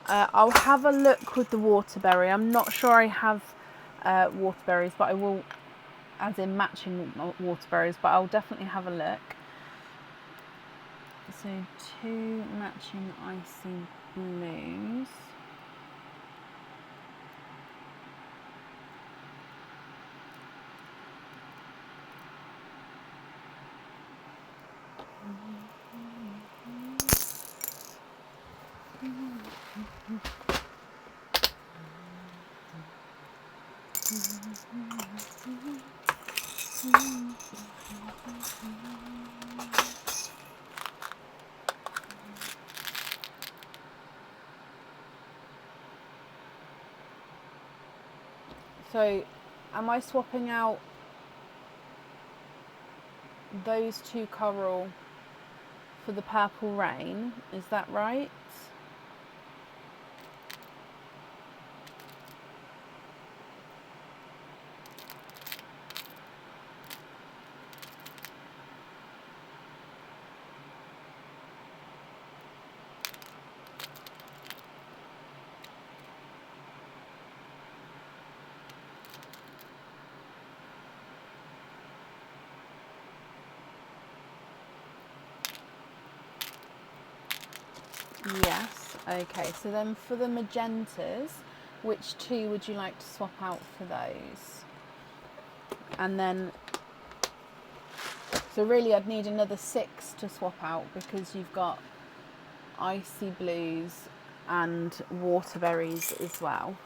I'll have a look with the waterberry. I'm not sure I have waterberries, but I will, as in matching waterberries, but I'll definitely have a look. So 2 matching icy blues. So, am I swapping out those 2 coral for the Purple Rain? Is that right? Yes, okay, so then for the magentas, which 2 would you like to swap out for those? And then, so really I'd need another 6 to swap out because you've got icy blues and waterberries as well.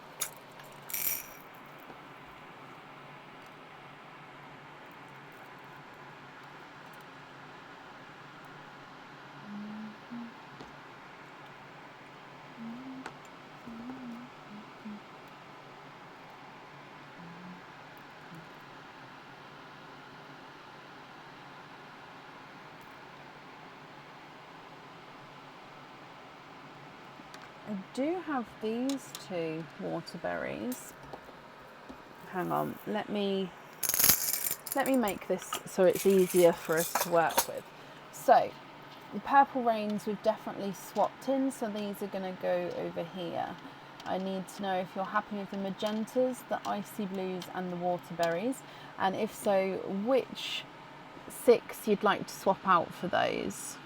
I do have these 2 waterberries. Hang on, let me make this so it's easier for us to work with. So the Purple Rains we've definitely swapped in, so these are going to go over here. I need to know if you're happy with the magentas, the icy blues and the waterberries, and if so, which 6 you'd like to swap out for those.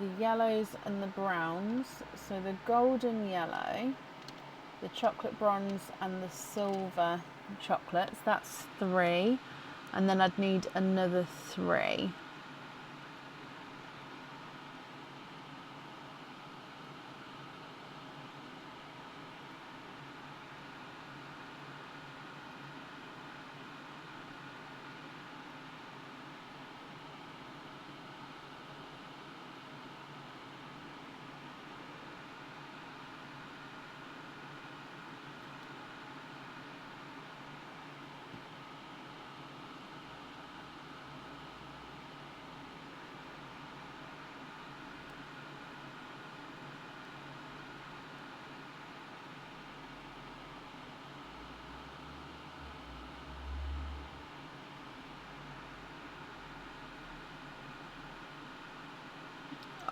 the yellows and the browns. So the golden yellow, the chocolate bronze and the silver chocolates, that's 3. And then I'd need another 3.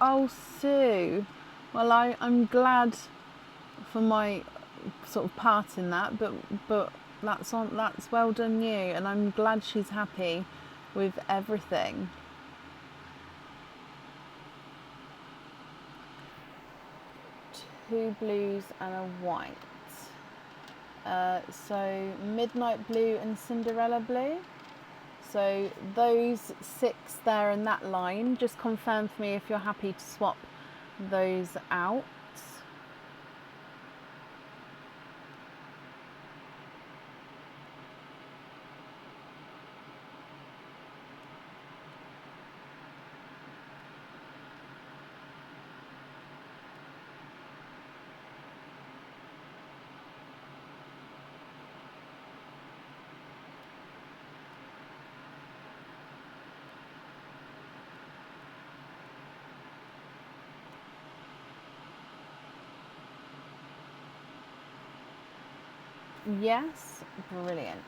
Oh, Sue. Well, I'm glad for my sort of part in that, but that's well done you, and I'm glad she's happy with everything. Two blues and a white. So midnight blue and Cinderella blue. So those 6 there in that line, just confirm for me if you're happy to swap those out. Yes, brilliant.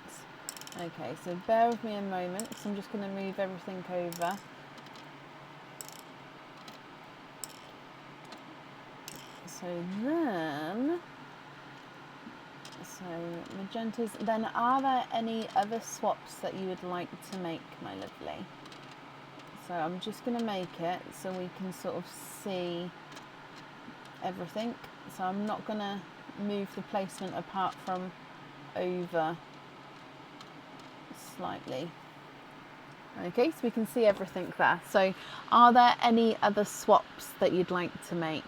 Okay, so bear with me a moment because I'm just going to move everything over. So then, magentas. Then are there any other swaps that you would like to make, my lovely? So I'm just going to make it so we can sort of see everything. So I'm not going to move the placement apart from over slightly. Okay, so we can see everything there. So are there any other swaps that you'd like to make?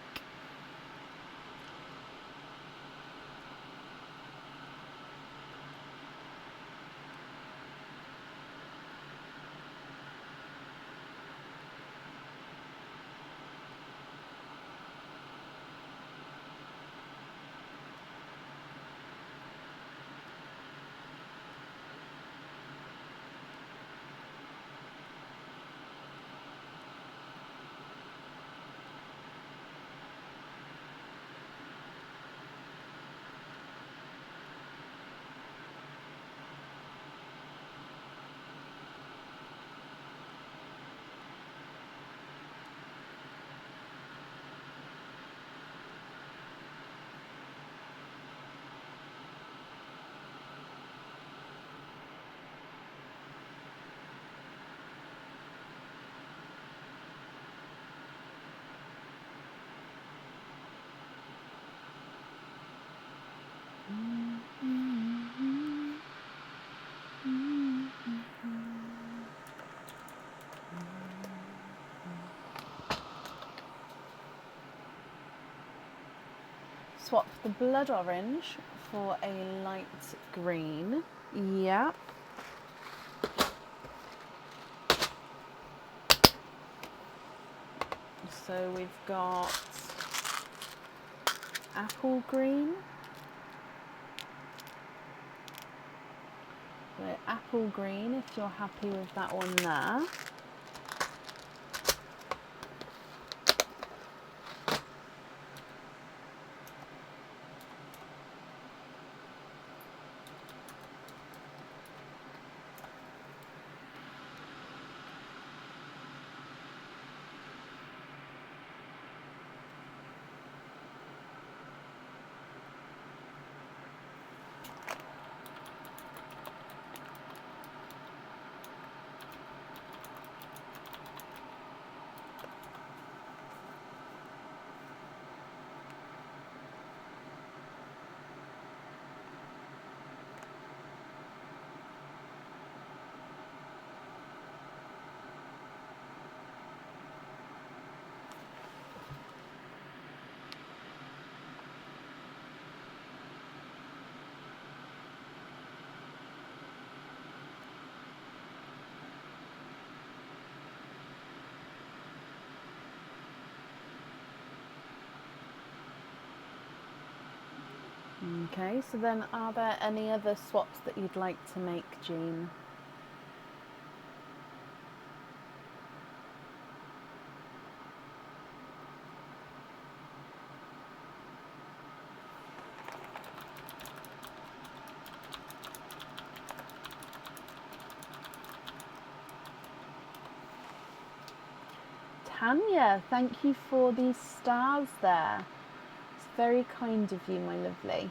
Swap the blood orange for a light green. Yeah. So we've got apple green. So apple green, if you're happy with that one there. Okay, so then are there any other swaps that you'd like to make, Jean? Tanya, thank you for these stars there. It's very kind of you, my lovely.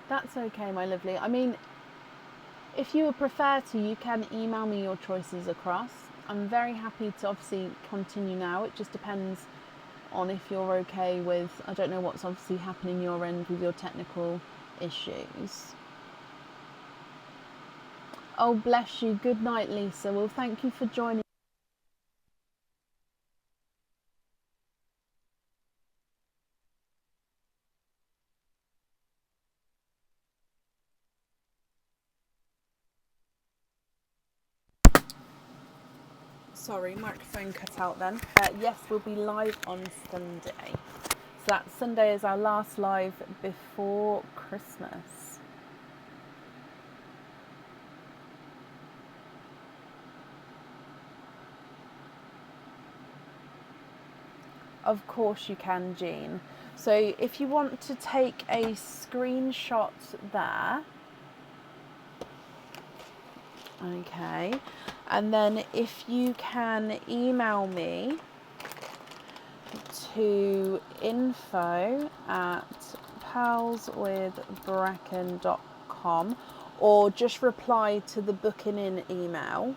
That's okay, my lovely. I mean, if you would prefer to, you can email me your choices across. I'm very happy to obviously continue now. It just depends on if you're okay with, I don't know what's obviously happening your end with your technical issues. Oh, bless you. Good night, Lisa. Well, thank you for joining. Sorry, microphone cut out then. Yes, we'll be live on Sunday. So that Sunday is our last live before Christmas. Of course you can, Jean. So if you want to take a screenshot there, okay, and then if you can email me to info@pearlswithbracken.com, or just reply to the booking in email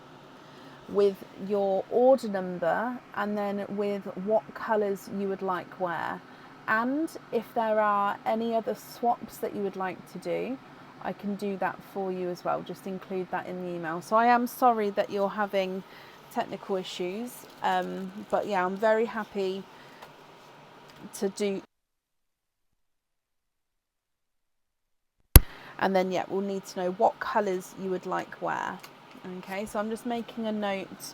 with your order number and then with what colours you would like where, and if there are any other swaps that you would like to do, I can do that for you as well. Just include that in the email. So I am sorry that you're having technical issues, but yeah, I'm very happy to do. And then yeah, we'll need to know what colours you would like where. Okay, so I'm just making a note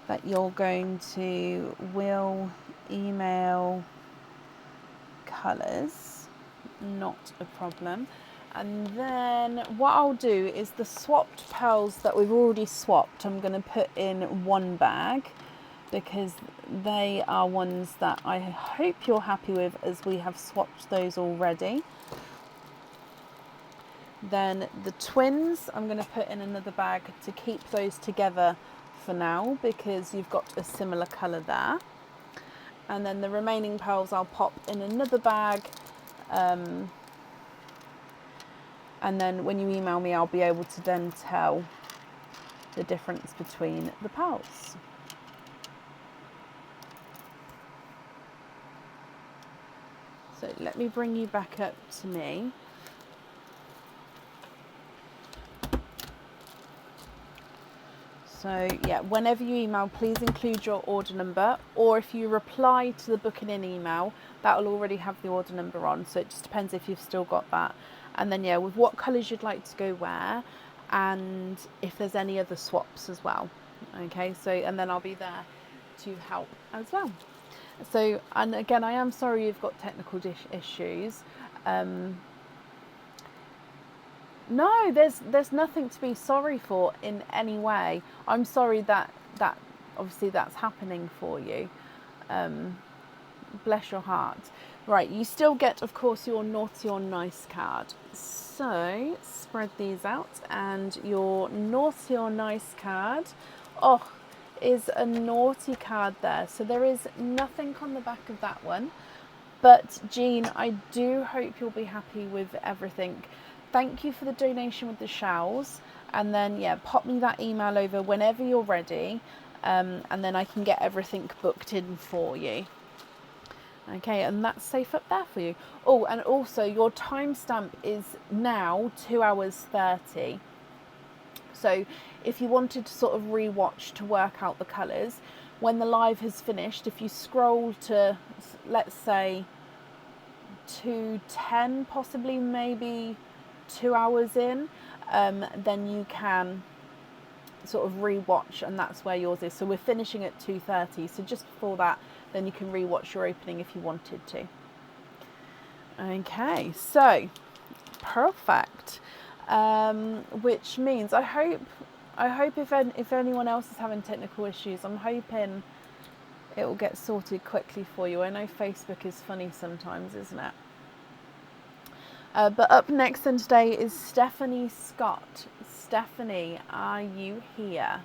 that you're going to will email colours, not a problem. And then what I'll do is the swapped pearls that we've already swapped, I'm going to put in one bag because they are ones that I hope you're happy with, as we have swapped those already. Then the twins, I'm going to put in another bag to keep those together for now because you've got a similar colour there. And then the remaining pearls I'll pop in another bag. And then when you email me, I'll be able to then tell the difference between the pearls. So let me bring you back up to me. So yeah, whenever you email, please include your order number, or if you reply to the booking in email, that will already have the order number on. So it just depends if you've still got that. And then yeah, with what colours you'd like to go where, and if there's any other swaps as well. Okay, so and then I'll be there to help as well. So, and again, I am sorry you've got technical issues. No, there's nothing to be sorry for in any way. I'm sorry that obviously that's happening for you. Bless your heart. Right, you still get, of course, your naughty or nice card. So spread these out, and your naughty or nice card, oh, is a naughty card there. So there is nothing on the back of that one. But Jean, I do hope you'll be happy with everything. Thank you for the donation with the shells. And then, yeah, pop me that email over whenever you're ready. And then I can get everything booked in for you. Okay, and that's safe up there for you. Oh, and also your timestamp is now 2 hours 30. So if you wanted to sort of re-watch to work out the colours, when the live has finished, if you scroll to, let's say, 2:10, possibly maybe 2 hours in, then you can sort of re-watch, and that's where yours is. So we're finishing at 2:30, so just before that, then you can re-watch your opening if you wanted to. Okay, so perfect. Which means I hope if anyone else is having technical issues, I'm hoping it will get sorted quickly for you. I know Facebook is funny sometimes, isn't it? But up next in today is Stephanie Scott. Stephanie, are you here?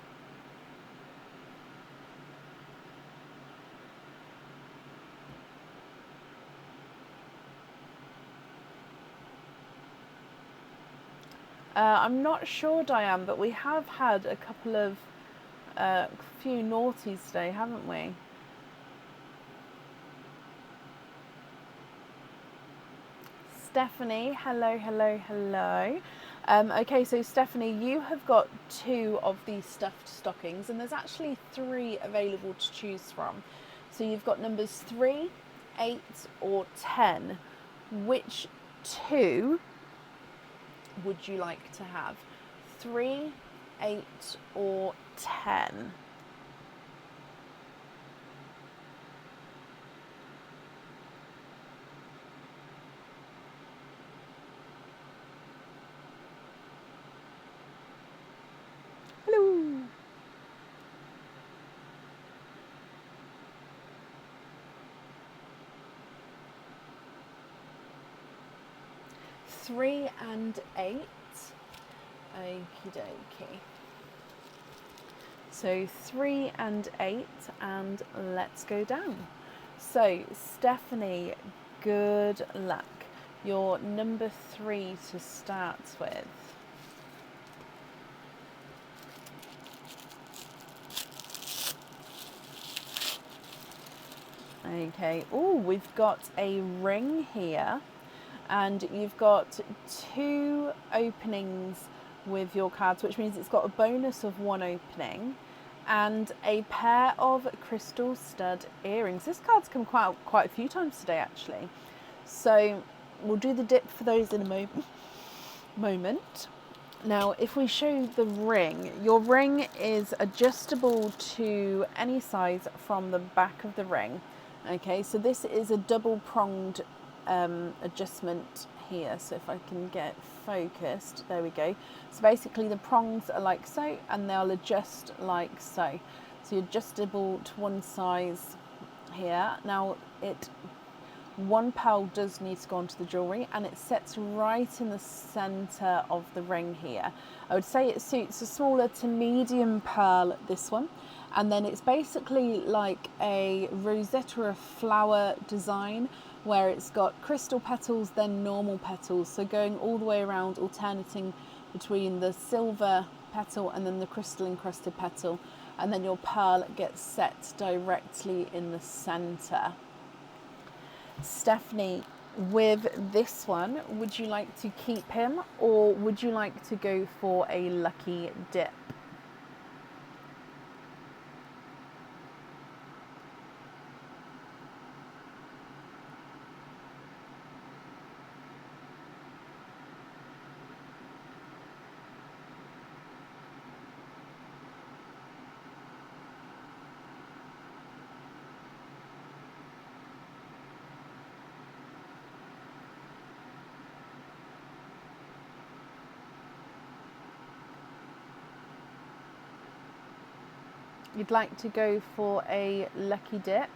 I'm not sure, Diane, but we have had a couple of few naughties today, haven't we? Stephanie, hello, hello, hello. Okay, so Stephanie, you have got 2 of these stuffed stockings, and there's actually 3 available to choose from. So you've got numbers 3, 8, or 10. Which 2 would you like to have? 3, 8, or 10? Hello. Three and 8. Okie dokie. So 3 and 8, and let's go down. So Stephanie, good luck. Your number 3 to start with. Okay, oh, we've got a ring here, and you've got 2 openings with your cards, which means it's got a bonus of 1 opening and a pair of crystal stud earrings. This card's come quite a few times today, actually. So we'll do the dip for those in a moment. Now, if we show the ring, your ring is adjustable to any size from the back of the ring. Okay, so this is a double pronged adjustment here. So if I can get focused, there we go. So basically the prongs are like so, and they'll adjust like so. So you're adjustable to one size here. Now, one pearl does need to go onto the jewellery, and it sets right in the centre of the ring here. I would say it suits a smaller to medium pearl, this one. And then it's basically like a rosette or a flower design, where it's got crystal petals, then normal petals. So going all the way around, alternating between the silver petal and then the crystal encrusted petal. And then your pearl gets set directly in the centre. Stephanie, with this one, would you like to keep him, or would you like to go for a lucky dip? You'd like to go for a lucky dip?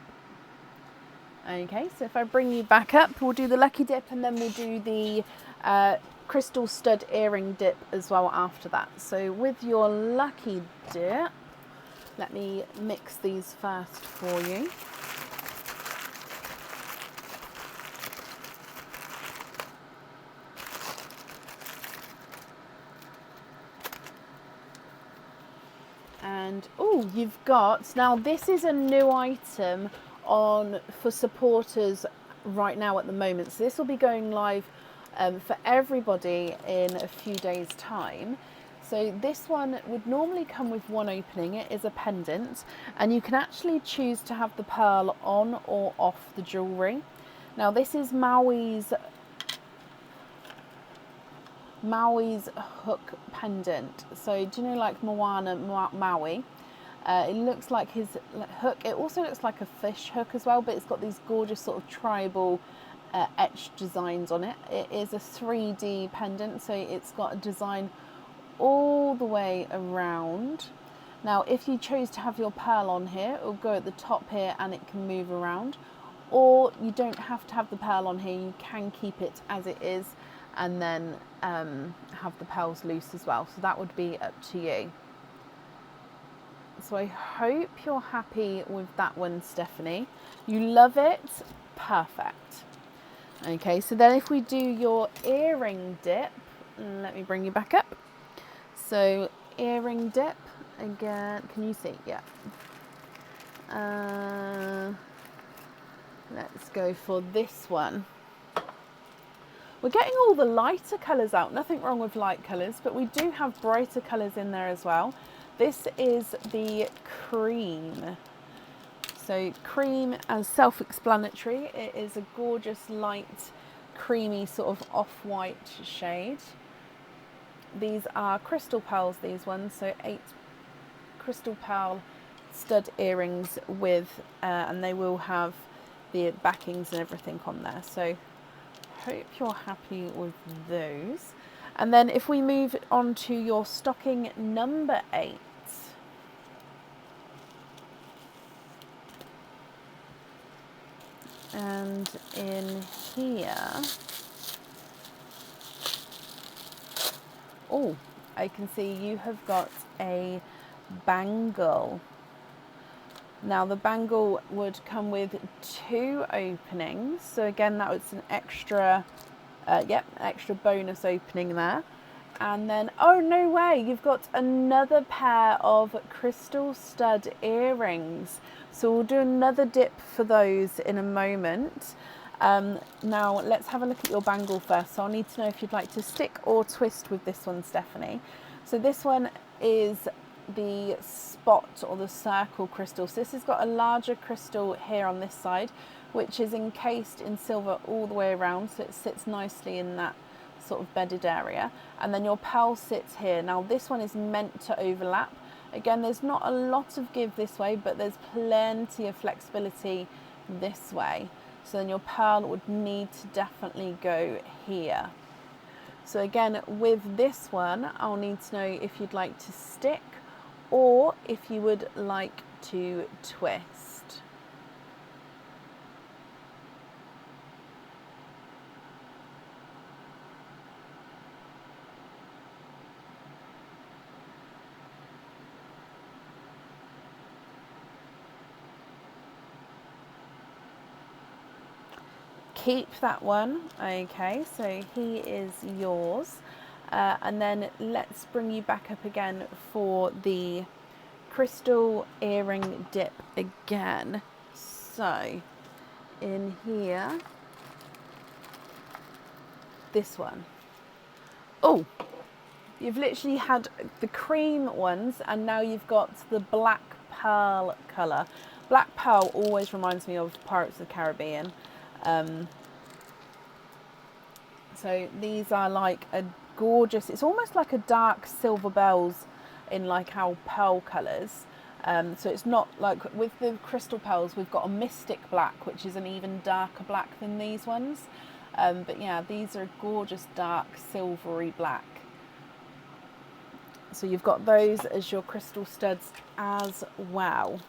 Okay, so if I bring you back up, we'll do the lucky dip and then we'll do the crystal stud earring dip as well after that. So with your lucky dip, let me mix these first for you. And oh, you've got, now this is a new item on for supporters right now at the moment. So this will be going live for everybody in a few days time. So this one would normally come with one opening. It is a pendant, and you can actually choose to have the pearl on or off the jewellery. Now this is Maui's hook pendant. So do you know, like Moana, Maui? It looks like his hook. It also looks like a fish hook as well, but it's got these gorgeous sort of tribal etched designs on it. It is a 3D pendant, so it's got a design all the way around. Now if you chose to have your pearl on here, it will go at the top here and it can move around, or you don't have to have the pearl on here. You can keep it as it is and then have the pearls loose as well, so that would be up to you. So I hope you're happy with that one, Stephanie. You love it? Perfect. Okay, so then if we do your earring dip, let me bring you back up. So earring dip again, can you see? Yeah. Let's go for this one. We're getting all the lighter colours out, nothing wrong with light colours, but we do have brighter colours in there as well. This is the cream. So cream, as self-explanatory, it is a gorgeous light, creamy sort of off-white shade. These are crystal pearls, these ones, so 8 crystal pearl stud earrings with, and they will have the backings and everything on there. So hope you're happy with those. And then if we move on to your stocking number 8. And in here, oh, I can see you have got a bangle. Now the bangle would come with 2 openings. So again, that was an extra, extra bonus opening there. And then, oh no way, you've got another pair of crystal stud earrings. So we'll do another dip for those in a moment. Now let's have a look at your bangle first. So I'll need to know if you'd like to stick or twist with this one, Stephanie. So this one is the spot or the circle crystal. So this has got a larger crystal here on this side, which is encased in silver all the way around. So it sits nicely in that sort of bedded area, and then your pearl sits here. Now this one is meant to overlap. Again, there's not a lot of give this way, but there's plenty of flexibility this way. So then your pearl would need to definitely go here. So again, with this one, I'll need to know if you'd like to stick or if you would like to twist. Keep that one. Okay, so he is yours. And then let's bring you back up again for the crystal earring dip again. So in here, this one. Oh, you've literally had the cream ones and now you've got the black pearl colour. Black pearl always reminds me of Pirates of the Caribbean. So these are like a gorgeous, it's almost like a dark silver bells in like our pearl colours. So it's not like with the crystal pearls, we've got a mystic black, which is an even darker black than these ones. But yeah, these are gorgeous dark silvery black. So you've got those as your crystal studs as well.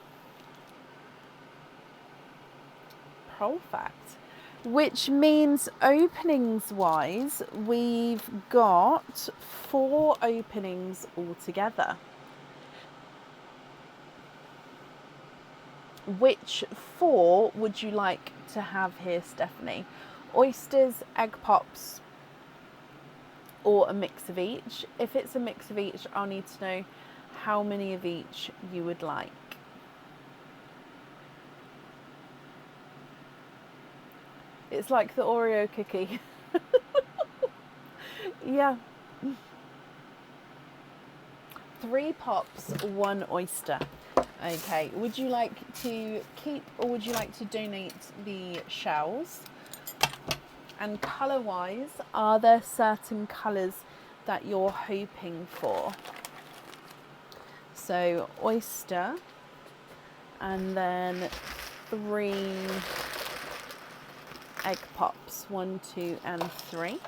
perfect. Which means openings wise, we've got 4 openings altogether. Which 4 would you like to have here, Stephanie? Oysters, egg pops, or a mix of each? If it's a mix of each, I'll need to know how many of each you would like. It's like the Oreo cookie. Yeah. 3 pops, 1 oyster. Okay, would you like to keep or would you like to donate the shells? And colour wise, are there certain colours that you're hoping for? So oyster, and then 3 egg pops, 1, 2 and 3.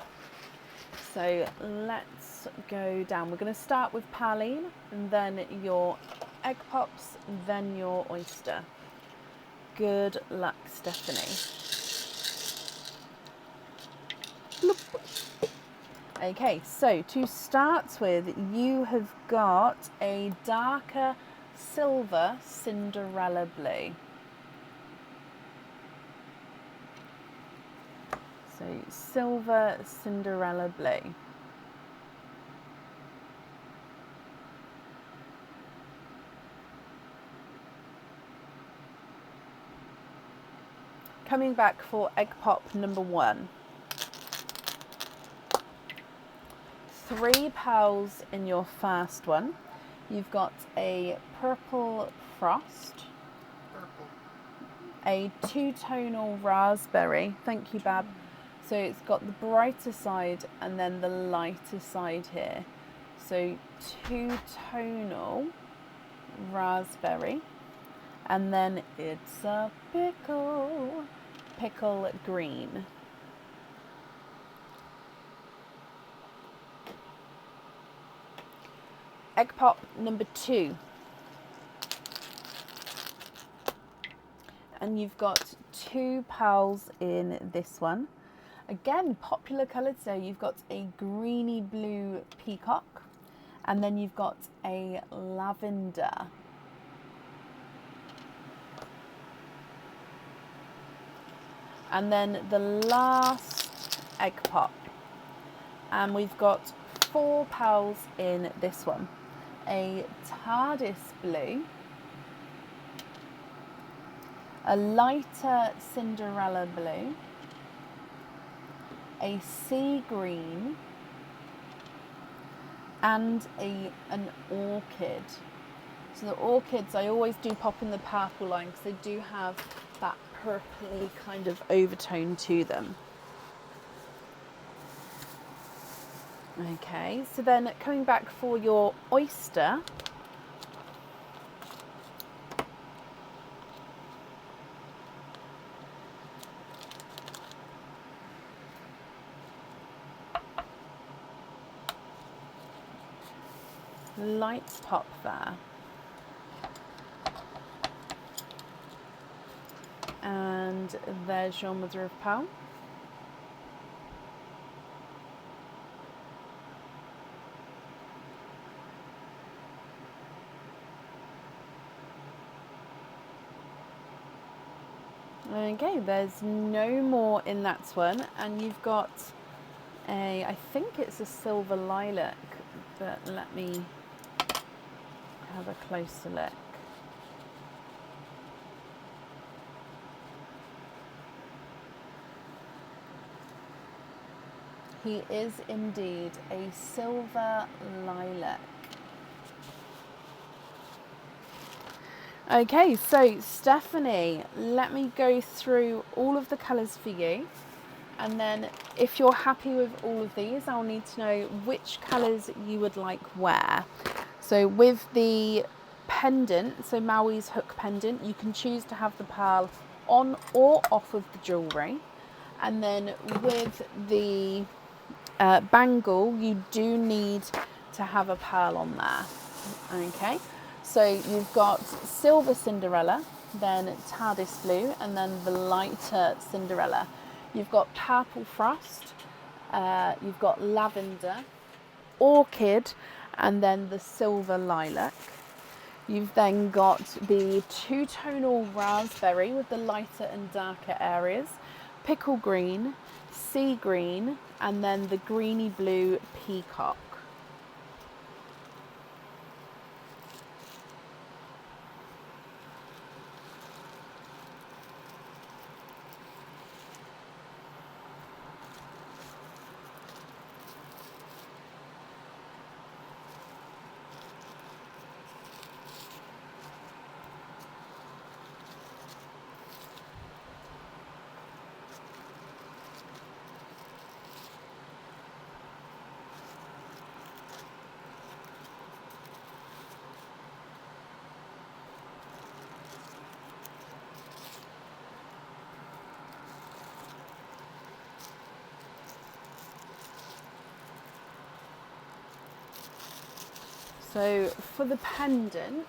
So let's go down. We're going to start with praline, and then your egg pops, then your oyster. Good luck, Stephanie. Okay, so to start with, you have got a darker silver Cinderella blue. So silver Cinderella blue. Coming back for egg pop number 1. 3 pearls in your first one. You've got a purple frost. Purple. A 2-tonal raspberry. Thank you, Bab. So it's got the brighter side and then the lighter side here. So 2-tonal raspberry. And then it's a pickle green. Egg pop number 2. And you've got 2 pearls in this one. Again, popular colour today. You've got a greeny blue peacock, and then you've got a lavender. And then the last egg pop. And we've got 4 pearls in this one. A TARDIS blue, a lighter Cinderella blue, a sea green, and an orchid. So the orchids, I always do pop in the purple line because they do have that purpley kind of overtone to them. Okay, so then coming back for your oyster, lights pop there. And there's your mother of pearl. Okay, there's no more in that one, and you've got I think it's a silver lilac, but let me have a closer look. He is indeed a silver lilac. Okay, so Stephanie, let me go through all of the colours for you, and then if you're happy with all of these, I'll need to know which colours you would like where. So with the pendant, so Maui's hook pendant, you can choose to have the pearl on or off of the jewellery, and then with the bangle, you do need to have a pearl on there. Okay. So you've got silver Cinderella, then TARDIS blue, and then the lighter Cinderella. You've got purple frost, you've got lavender, orchid, and then the silver lilac. You've then got the two-tonal raspberry with the lighter and darker areas, pickle green, sea green, and then the greeny blue peacock. So for the pendant,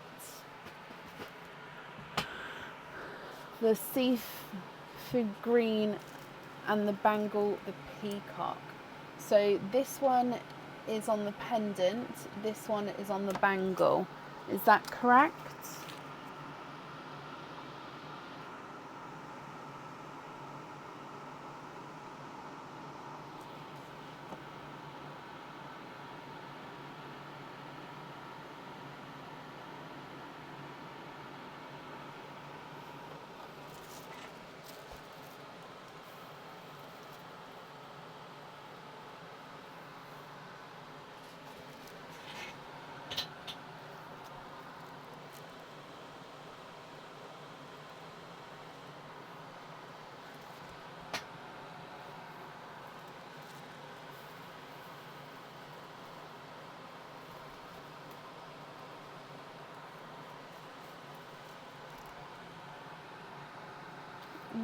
the seafood green and the bangle, the peacock. So this one is on the pendant, this one is on the bangle. Is that correct?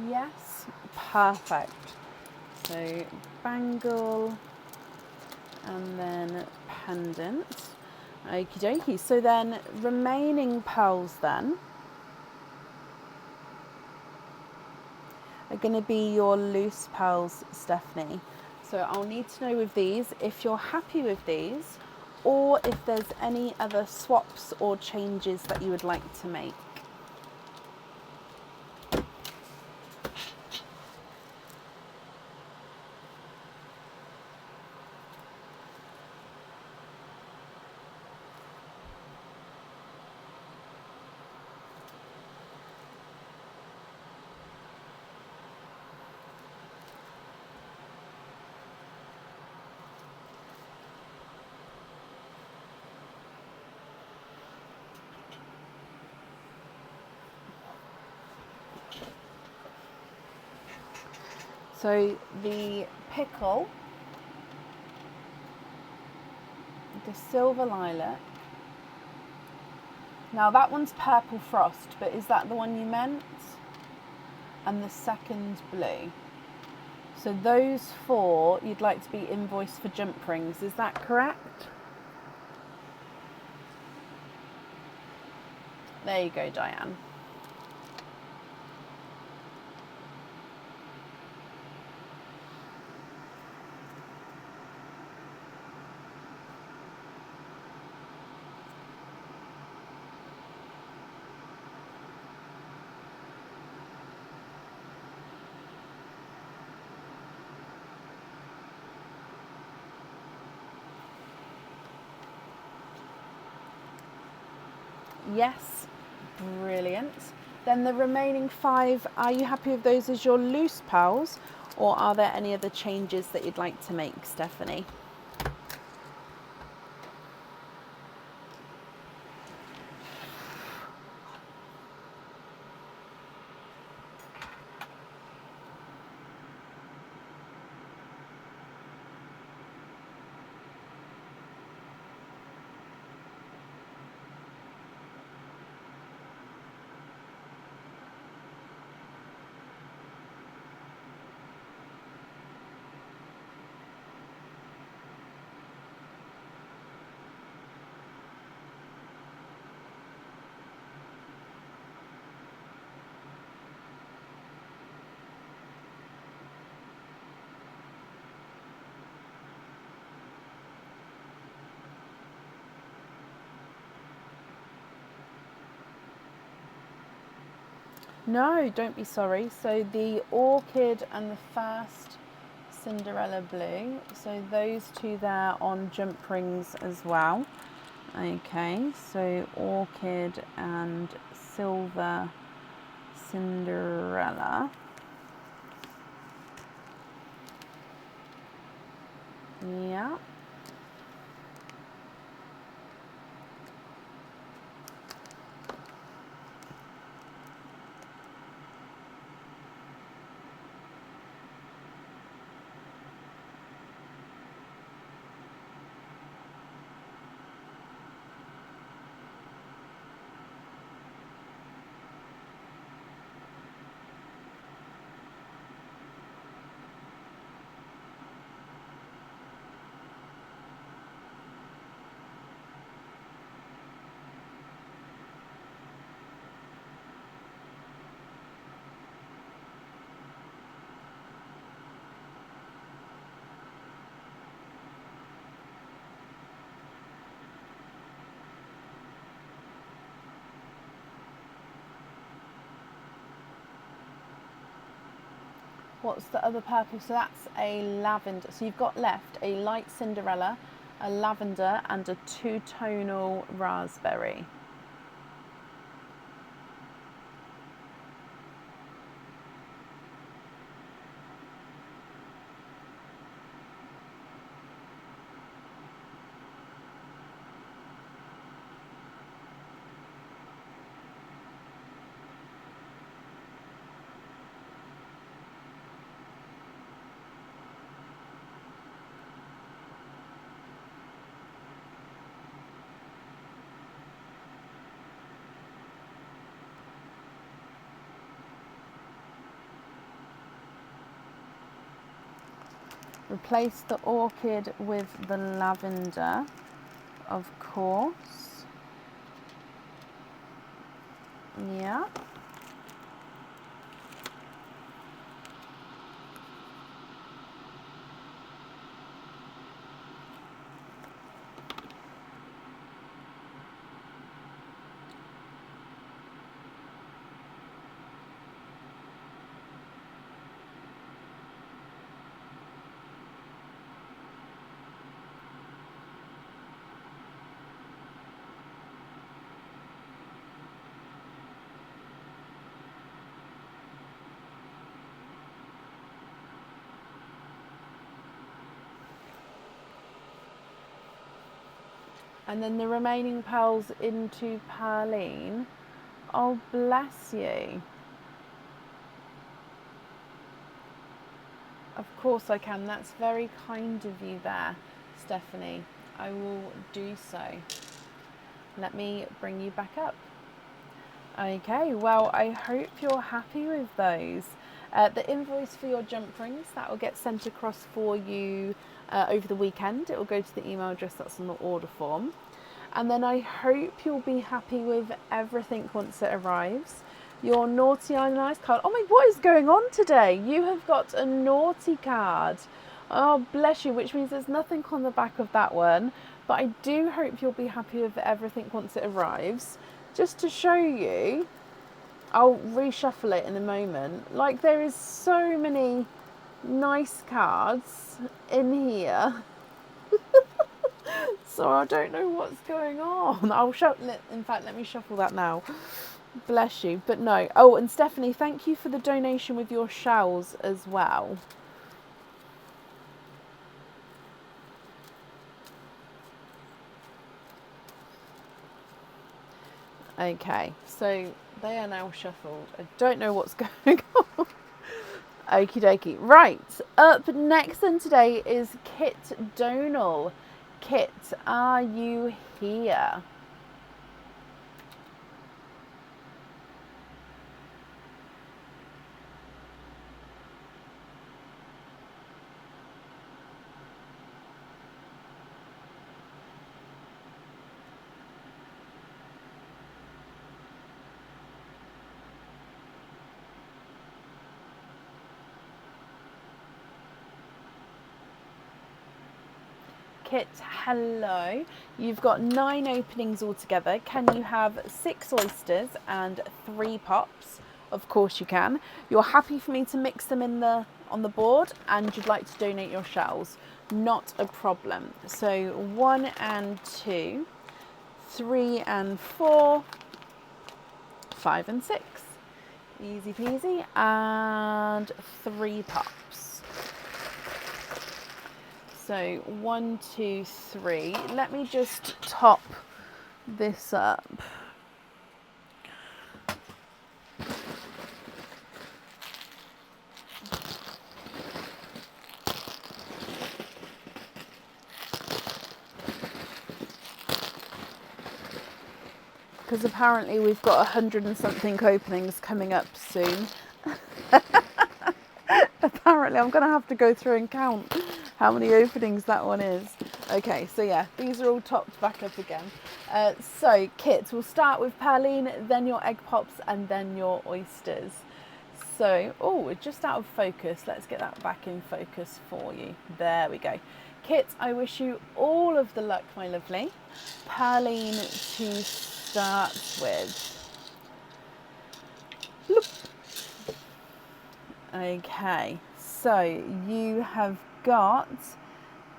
Yes, perfect. So bangle and then pendant. Okie dokie. So then remaining pearls then are going to be your loose pearls, Stephanie. So I'll need to know with these if you're happy with these or if there's any other swaps or changes that you would like to make. So the pickle, the silver lilac. Now that one's purple frost, but is that the one you meant? And the second blue. So those four you'd like to be invoiced for jump rings, is that correct? There you go, Diane. Yes, brilliant. Then the remaining 5, are you happy with those as your loose pearls, or are there any other changes that you'd like to make, Stephanie? No, don't be sorry. So the orchid and the first Cinderella blue. So those two there on jump rings as well. Okay, so orchid and silver Cinderella. Yeah. What's the other purple? So that's a lavender. So you've got left a light Cinderella, a lavender, and a two-tonal raspberry. Replace the orchid with the lavender, of course. Yeah. And then the remaining pearls into Perline. Oh, bless you. Of course I can. That's very kind of you there, Stephanie. I will do so. Let me bring you back up. Okay, well, I hope you're happy with those. The invoice for your jump rings, that will get sent across for you over the weekend. It will go to the email address that's on the order form. And then I hope you'll be happy with everything once it arrives. Your naughty and nice card. Oh my, what is going on today? You have got a naughty card. Oh, bless you, which means there's nothing on the back of that one. But I do hope you'll be happy with everything once it arrives. Just to show you, I'll reshuffle it in a moment. Like, there is so many nice cards in here. So I don't know what's going on. I'll shuffle it. In fact, let me shuffle that now. Bless you. But no. Oh, and Stephanie, thank you for the donation with your shells as well. Okay, so they are now shuffled. I don't know what's going on. Okie dokie. Right, up next then today is Kit Donal. Kit, are you here? Kit, hello. You've got 9 openings altogether. Can you have 6 oysters and 3 pops? of course you can. You're happy for me to mix them in on the board, and you'd like to donate your shells, not a problem. So 1 and 2, 3 and 4, 5 and 6. Easy peasy. And 3 pops. So 1, 2, 3. Let me just top this up. Because apparently we've got 100 and something openings coming up soon. Apparently I'm going to have to go through and count how many openings that one is. Okay, so yeah, these are all topped back up again. So kits, we'll start with Perline, then your egg pops, and then your oysters. So, oh, we're just out of focus. Let's get that back in focus for you. There we go. Kit, I wish you all of the luck, my lovely. Perline to start with. Look. Okay, so you have got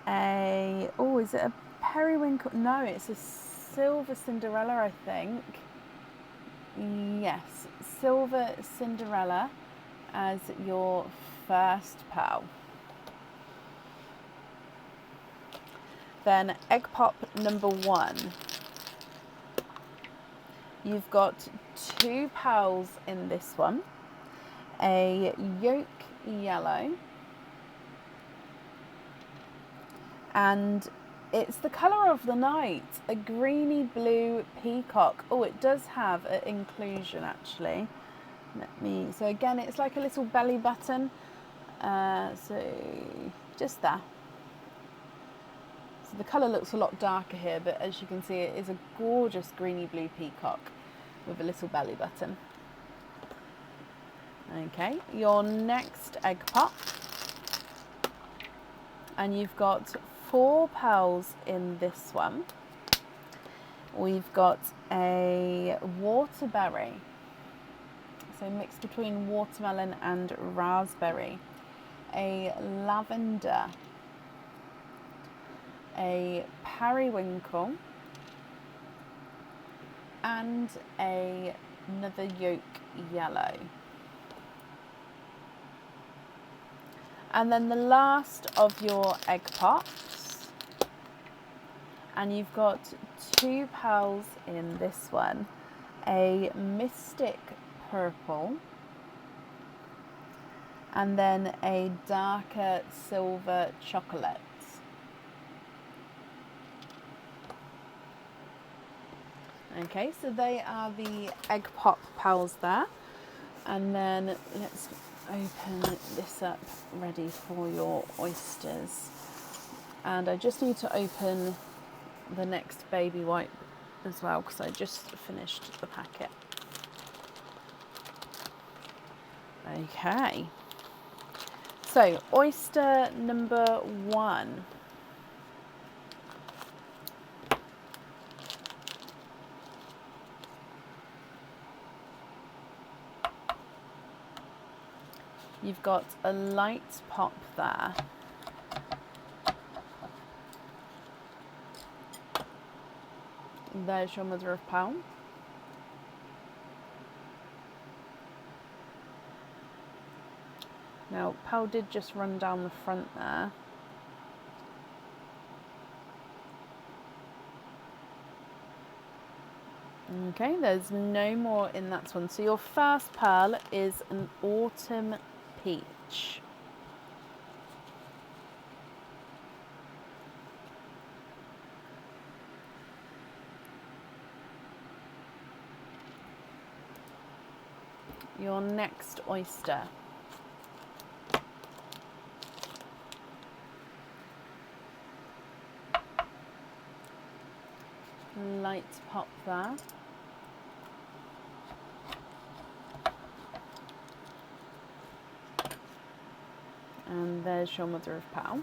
a, oh, is it a periwinkle? No, it's a silver Cinderella, I think. Yes, silver Cinderella as your first pearl. Then egg pop number 1. You've got 2 pearls in this one, a yolk yellow, and it's the colour of the night, a greeny blue peacock. Oh, it does have an inclusion actually. So again, it's like a little belly button. So just there. So the colour looks a lot darker here, but as you can see, it is a gorgeous greeny blue peacock with a little belly button. Okay, your next egg pop. And you've got 4 pearls in this one. We've got a waterberry. So mixed between watermelon and raspberry. A lavender. A periwinkle. And another yolk yellow. And then the last of your egg pops, and you've got 2 pearls in this one, a mystic purple, and then a darker silver chocolate. Okay, so they are the egg pop pearls there, and then let's open this up ready for your oysters. And I just need to open the next baby wipe as well, because I just finished the packet. Okay, so oyster number 1. You've got a light pop there. There's your mother of pearl. Now, pearl did just run down the front there. Okay, there's no more in that one. So your first pearl is an autumn peach. Your next oyster. Light pop there. And there's your mother of pearl.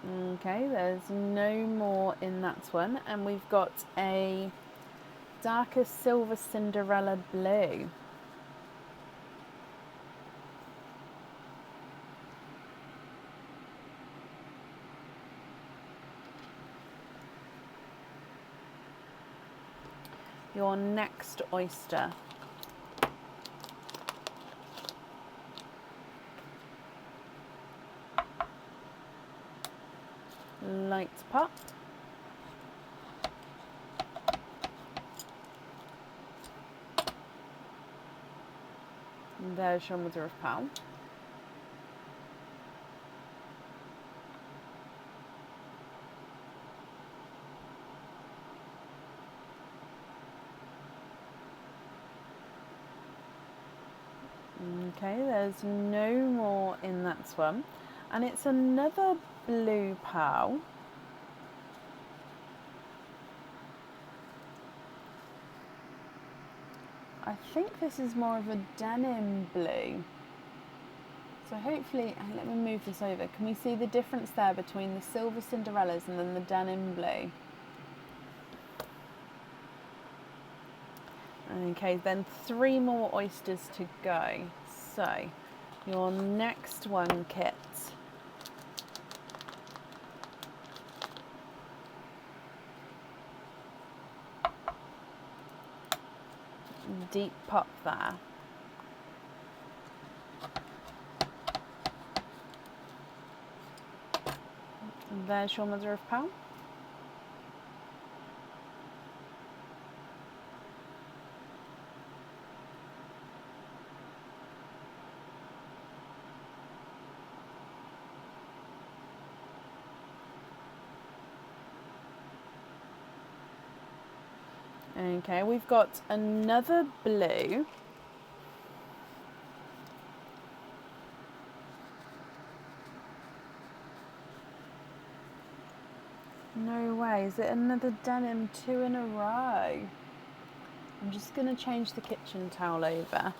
Okay, there's no more in that one. And we've got a darker silver Cinderella blue. Your next oyster. Light pop. And there's your mother of pearl. Okay, there's no more in that one. And it's another blue pearl. I think this is more of a denim blue. So hopefully, let me move this over. Can we see the difference there between the silver Cinderellas and then the denim blue? Okay, then 3 more oysters to go. So, your next one, Kit. Deep pop there. And there's your mother of pearl. Okay, we've got another blue. No way, is it another denim 2 in a row? I'm just going to change the kitchen towel over.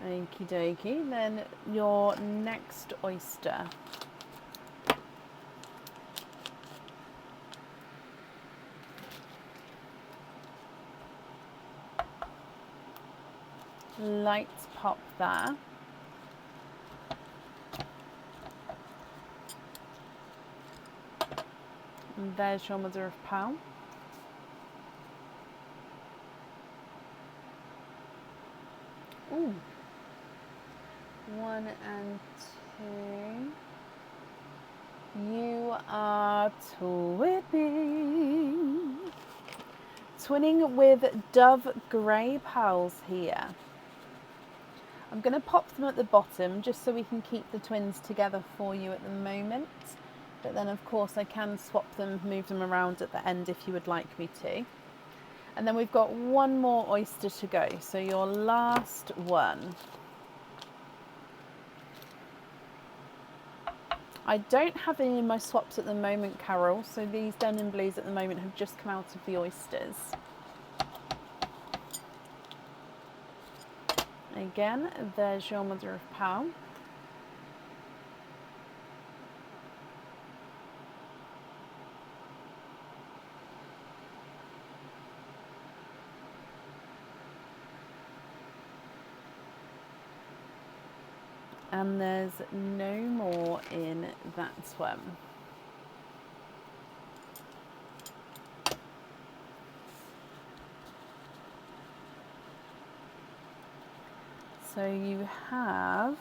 Okie dokie, then your next oyster. Light pop there. And there's your mother of pearl. Ooh. 1 and 2. You are twinning. Twinning with dove grey pearls here. I'm going to pop them at the bottom just so we can keep the twins together for you at the moment. But then of course I can swap them, move them around at the end if you would like me to. And then we've got 1 more oyster to go. So your last one. I don't have any in my swaps at the moment, Carol, so these denim blues at the moment have just come out of the oysters. Again, there's your mother of pearl. And there's no more in that one. So you have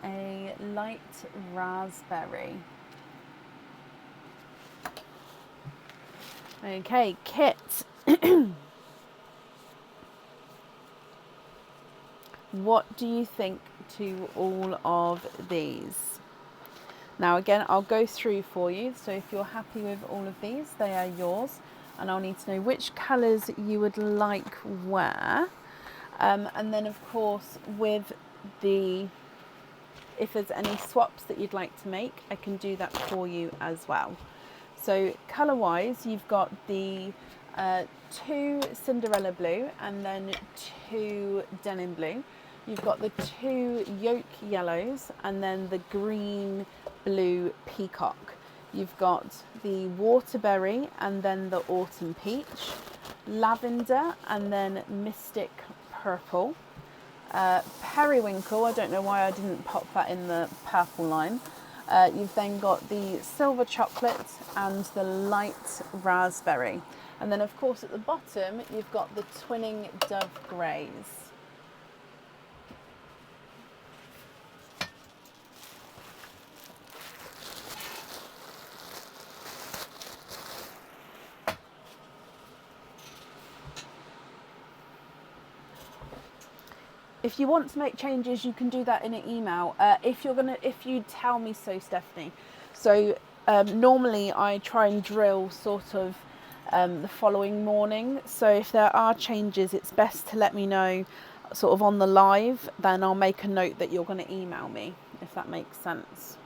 a light raspberry. Okay, Kit. What do you think to all of these? Now again, I'll go through for you. So if you're happy with all of these, they are yours. And I'll need to know which colours you would like where. And then of course with if there's any swaps that you'd like to make, I can do that for you as well. So colour wise, you've got the 2 Cinderella blue, and then 2 denim blue. You've got the 2 yolk yellows, and then the green blue peacock. You've got the waterberry, and then the autumn peach, lavender, and then mystic purple, periwinkle. I don't know why I didn't pop that in the purple line. You've then got the silver chocolate and the light raspberry. And then of course at the bottom you've got the twinning dove greys. If you want to make changes, you can do that in an email. If you tell me so, Stephanie. So normally I try and drill sort of the following morning. So if there are changes, it's best to let me know sort of on the live. Then I'll make a note that you're going to email me, if that makes sense.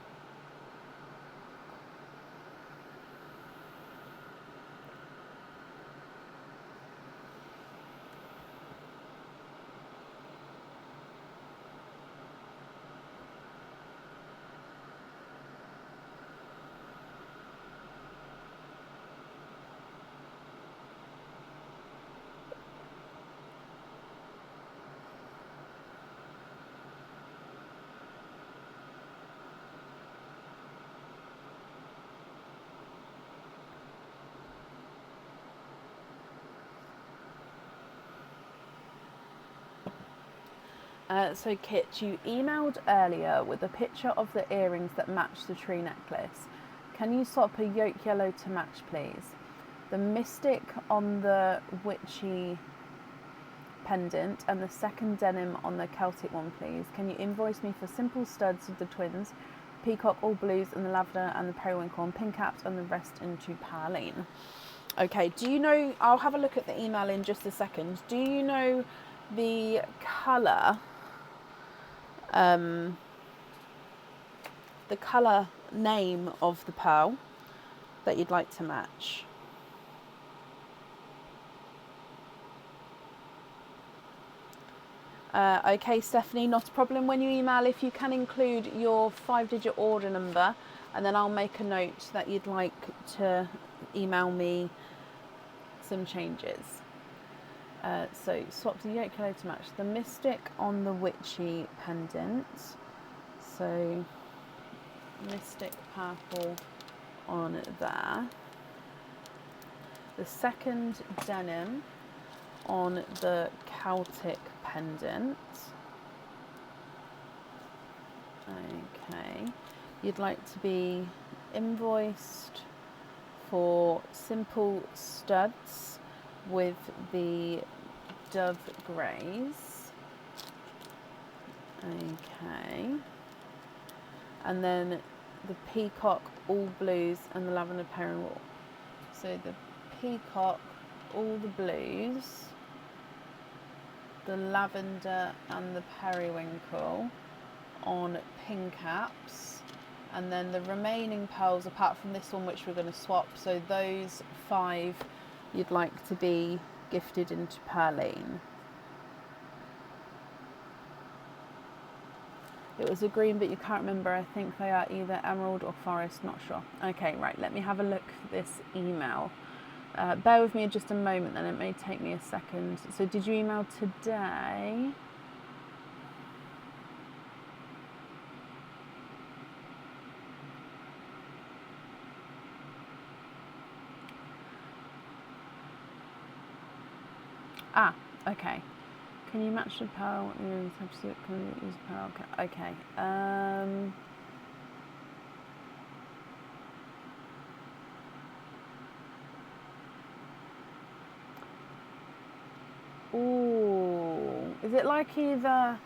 So Kit, you emailed earlier with a picture of the earrings that match the tree necklace. Can you swap a yolk yellow to match, please? The mystic on the witchy pendant and the second denim on the Celtic one, please. Can you invoice me for simple studs of the twins, peacock all blues and the lavender and the periwinkle on pink caps and the rest into perline? Okay, do you know, I'll have a look at the email in just a second. Do you know the colour name of the pearl that you'd like to match? Okay, Stephanie, not a problem. When you email, if you can include your 5-digit order number, and then I'll make a note that you'd like to email me some changes. So swap the yolk yellow to match the mystic on the witchy pendant. So mystic purple on there. The second denim on the Celtic pendant. Okay. You'd like to be invoiced for simple studs with the dove greys. Okay. And then the peacock all blues and the lavender periwinkle. So the peacock all the blues, the lavender and the periwinkle on pink caps, and then the remaining pearls apart from this one which we're going to swap, so those 5 you'd like to be gifted into perline. It was a green but you can't remember. I think they are either emerald or forest, not sure. Okay, right, let me have a look for this email. Bear with me just a moment then, it may take me a second. So did you email today? Ah, okay. Can you match the pearl? Can you use pearl? Okay. Ooh, is it like either?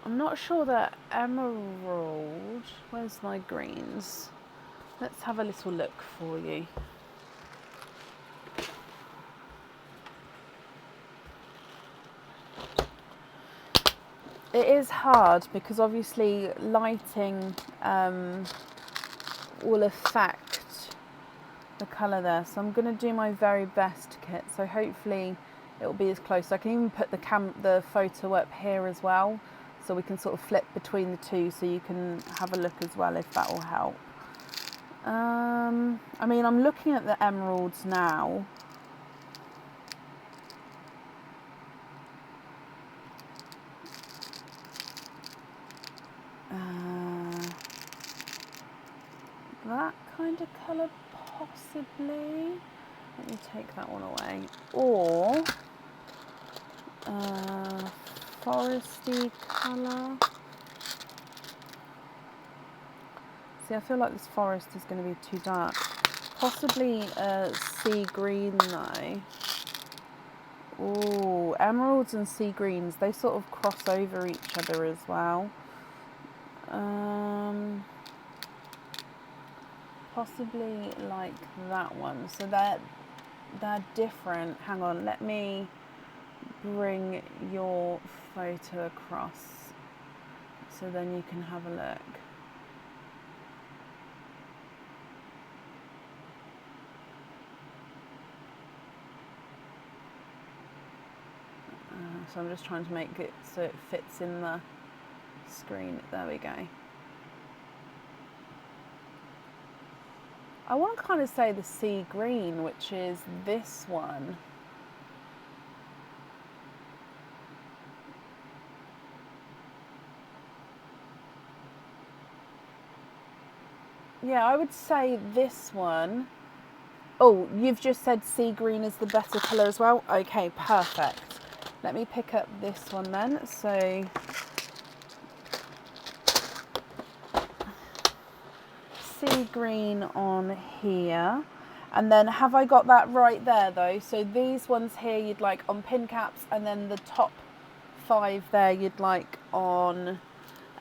I'm not sure that emerald. Where's my greens? Let's have a little look for you. It is hard because obviously lighting will affect the colour there. So I'm going to do my very best, Kit. So hopefully it'll be as close. I can even put the photo up here as well, so we can sort of flip between the two, so you can have a look as well if that will help. I mean, I'm looking at the emeralds now. That kind of colour possibly. Let me take that one away. Or foresty colour. See, I feel like this forest is going to be too dark. Possibly sea green though. Ooh, emeralds and sea greens, they sort of cross over each other as well. Possibly like that one. So they're different. Hang on, let me bring your photo across so then you can have a look. So I'm just trying to make it so it fits in the screen. There we go. I want to kind of say the sea green, which is this one. Yeah, I would say this one. Oh, you've just said sea green is the better colour as well? Okay, perfect. Let me pick up this one then. So sea green on here. And then have I got that right there though? So these ones here you'd like on pin caps, and then the top 5 there you'd like on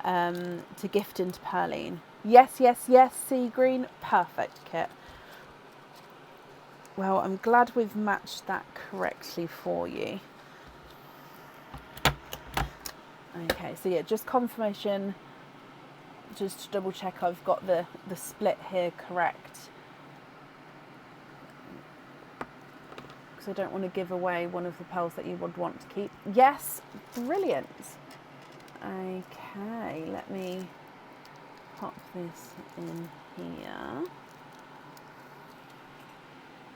to gift into Perline. Yes, yes, yes, sea green. Perfect, Kit. Well, I'm glad we've matched that correctly for you. Okay, so yeah, just confirmation, just to double check I've got the split here correct. Because I don't want to give away one of the pearls that you would want to keep. Yes, brilliant. Okay, let me pop this in here.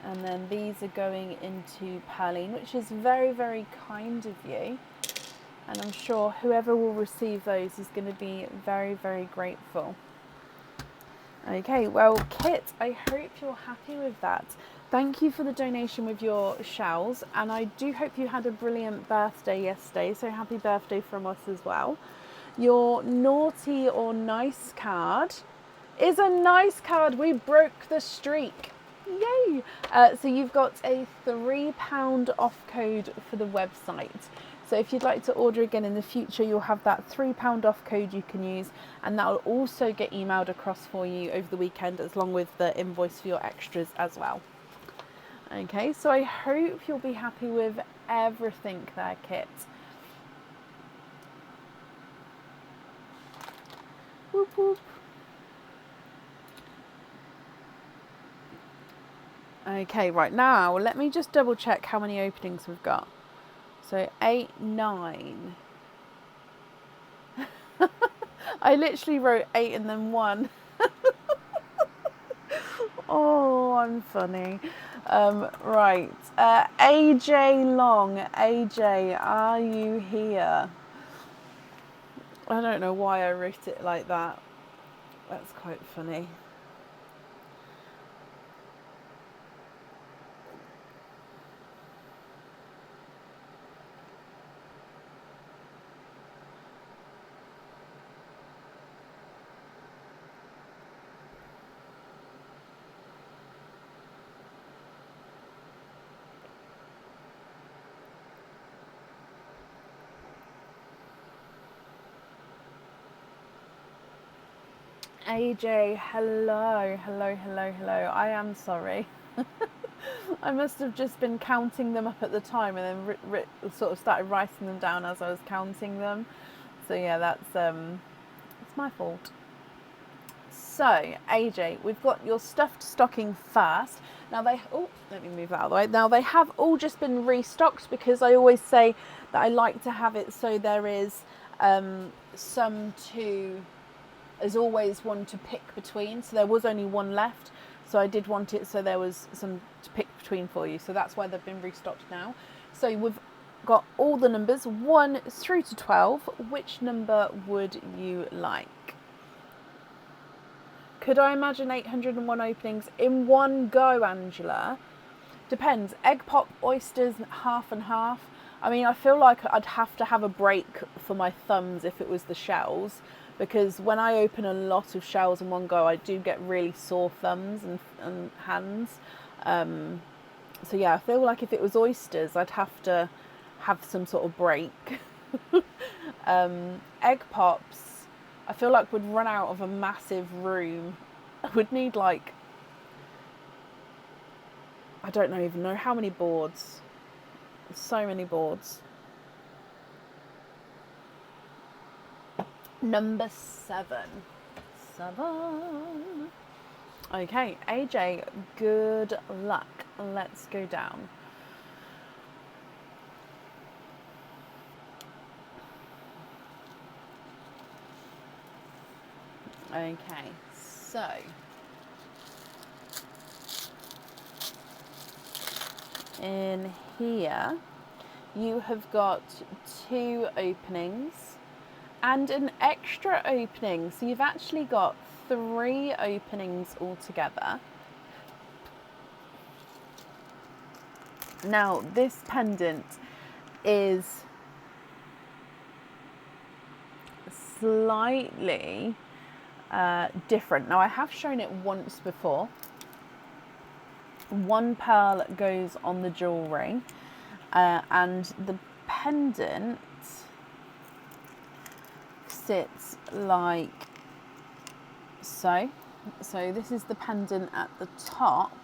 And then these are going into Perline, which is very, very kind of you. And I'm sure whoever will receive those is going to be very, very grateful. Okay, well, Kit, I hope you're happy with that. Thank you for the donation with your shells, and I do hope you had a brilliant birthday yesterday, so happy birthday from us as well. Your naughty or nice card is a nice card. We broke the streak. Yay! So you've got a £3 off code for the website. So if you'd like to order again in the future, you'll have that £3 off code you can use, and that will also get emailed across for you over the weekend, along with the invoice for your extras as well. Okay, so I hope you'll be happy with everything there, Kit. Whoop whoop. Okay, right now, let me just double check how many openings we've got. So 8, 9. I literally wrote 8 and then 1. Oh, I'm funny. Right. AJ Long. AJ, are you here? I don't know why I wrote it like that. That's quite funny. AJ, hello, hello, hello, hello. I am sorry. I must have just been counting them up at the time, and then sort of started writing them down as I was counting them. So yeah, that's it's my fault. So AJ, we've got your stuffed stocking first. Now let me move out of the way. Now they have all just been restocked because I always say that I like to have it so there is there's always one to pick between. So there was only one left. So I did want it so there was some to pick between for you. So that's why they've been restocked now. So we've got all the numbers 1 through to 12. Which number would you like? Could I imagine 801 openings in one go, Angela? Depends. Egg pop, oysters, half and half. I mean, I feel like I'd have to have a break for my thumbs if it was the shells, because when I open a lot of shells in one go, I do get really sore thumbs and hands. So yeah, I feel like if it was oysters, I'd have to have some sort of break. Egg pops, I feel like would run out of a massive room. I would need like, I don't even know how many boards. So many boards. Number 7. Okay, AJ, good luck. Let's go down. Okay, so in here you have got 2 openings and an extra opening, so you've actually got 3 openings altogether. Now this pendant is slightly different. Now I have shown it once before. 1 pearl goes on the jewellery, and the pendant sits like so. So this is the pendant at the top,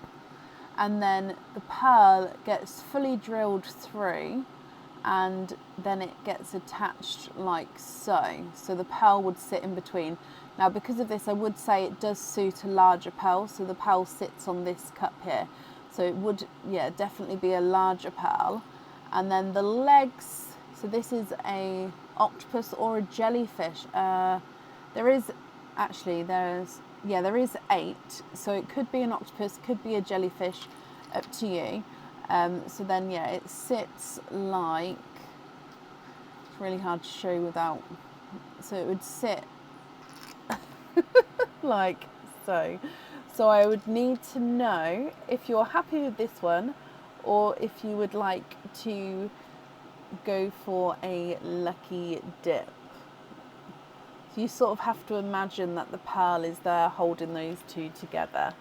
and then the pearl gets fully drilled through, and then it gets attached like so. So the pearl would sit in between. Now because of this, I would say it does suit a larger pearl, so the pearl sits on this cup here. So it would, yeah, definitely be a larger pearl. And then the legs, so this is a octopus or a jellyfish. There is 8, so it could be an octopus, could be a jellyfish, up to you. So then yeah, it sits like, it's really hard to show without, so it would sit like so. So I would need to know if you're happy with this one, or if you would like to go for a lucky dip. So you sort of have to imagine that the pearl is there holding those 2 together.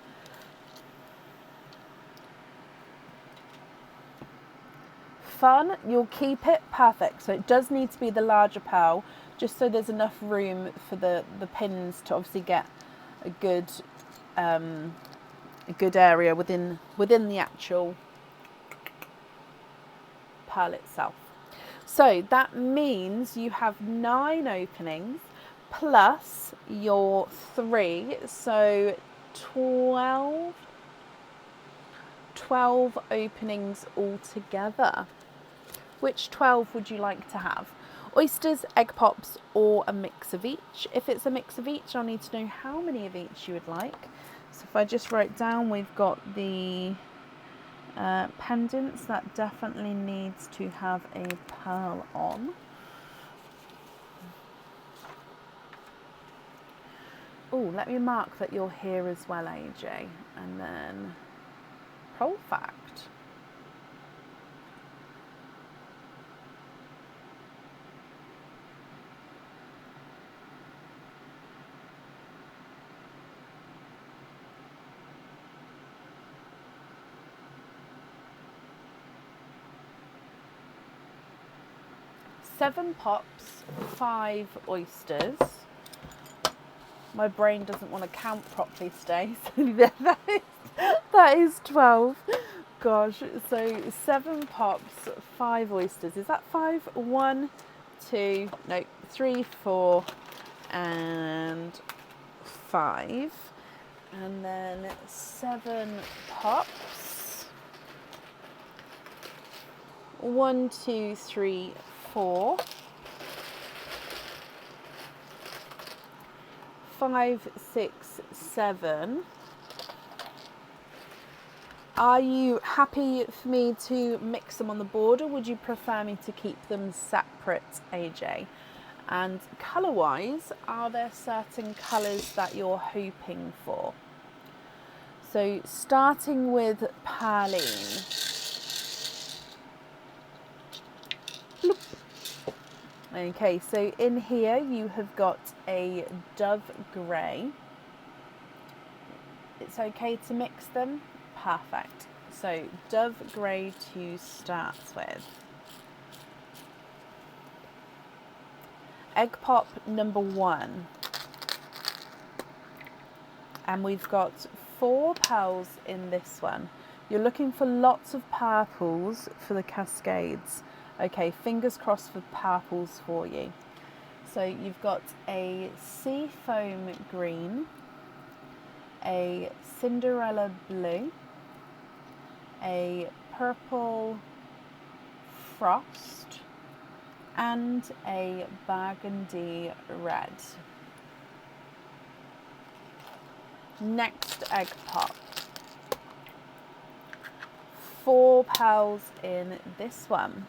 Fun, you'll keep it, perfect. So it does need to be the larger pearl, just so there's enough room for the pins to obviously get a good area within the actual pearl itself. So that means you have 9 openings plus your 3, so 12 openings altogether. Which 12 would you like to have? Oysters, egg pops, or a mix of each? If it's a mix of each, I'll need to know how many of each you would like. So if I just write down, we've got the pendants, that definitely needs to have a pearl on. Oh, let me mark that you're here as well, AJ. And then Prol fact. Seven pops, 5 oysters. My brain doesn't want to count properly today, so that is 12. Gosh, so 7 pops, 5 oysters. Is that 5? 1, 2, no, 3, 4, and 5. And then 7 pops. 1, 2, 3, 4, 5, 6, 7. Are you happy for me to mix them on the board, or would you prefer me to keep them separate, AJ? And colour-wise, are there certain colours that you're hoping for? So starting with Perline. Bloop. Okay, so in here you have got a dove grey. It's okay to mix them? Perfect. So dove grey to start with. Egg pop number 1. And we've got 4 pearls in this one. You're looking for lots of purples for the cascades. Okay, fingers crossed for purples for you. So you've got a sea foam green, a Cinderella blue, a purple frost, and a burgundy red. Next egg pop. 4 pearls in this one.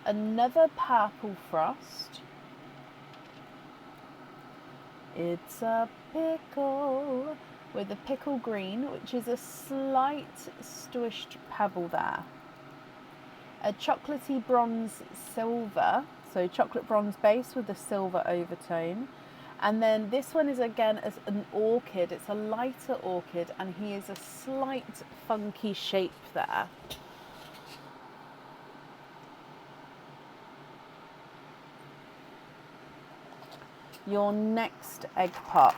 Another purple frost. It's a pickle with a pickle green, which is a slight squished pebble there. A chocolatey bronze silver, so chocolate bronze base with a silver overtone. And then this one is again as an orchid. It's a lighter orchid, and he is a slight funky shape there. Your next egg pop.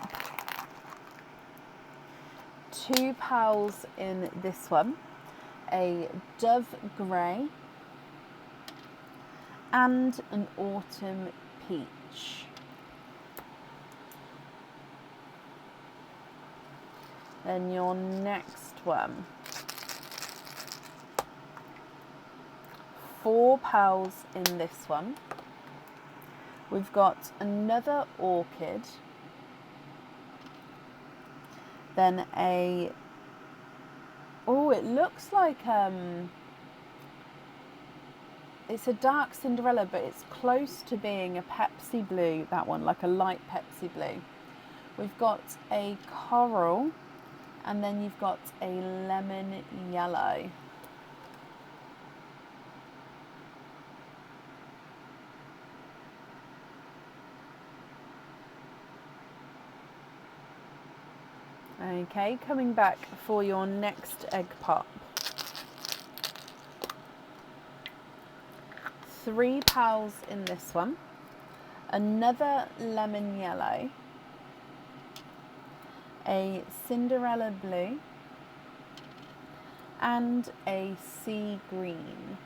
2 pearls in this one. A dove grey and an autumn peach. Then your next one. 4 pearls in this one. We've got another orchid. Then a, oh, it looks like it's a dark Cinderella, but it's close to being a Pepsi blue, that one, like a light Pepsi blue. We've got a coral, and then you've got a lemon yellow. Okay, coming back for your next egg pop. 3 pearls in this one. Another lemon yellow. A Cinderella blue. And a sea green.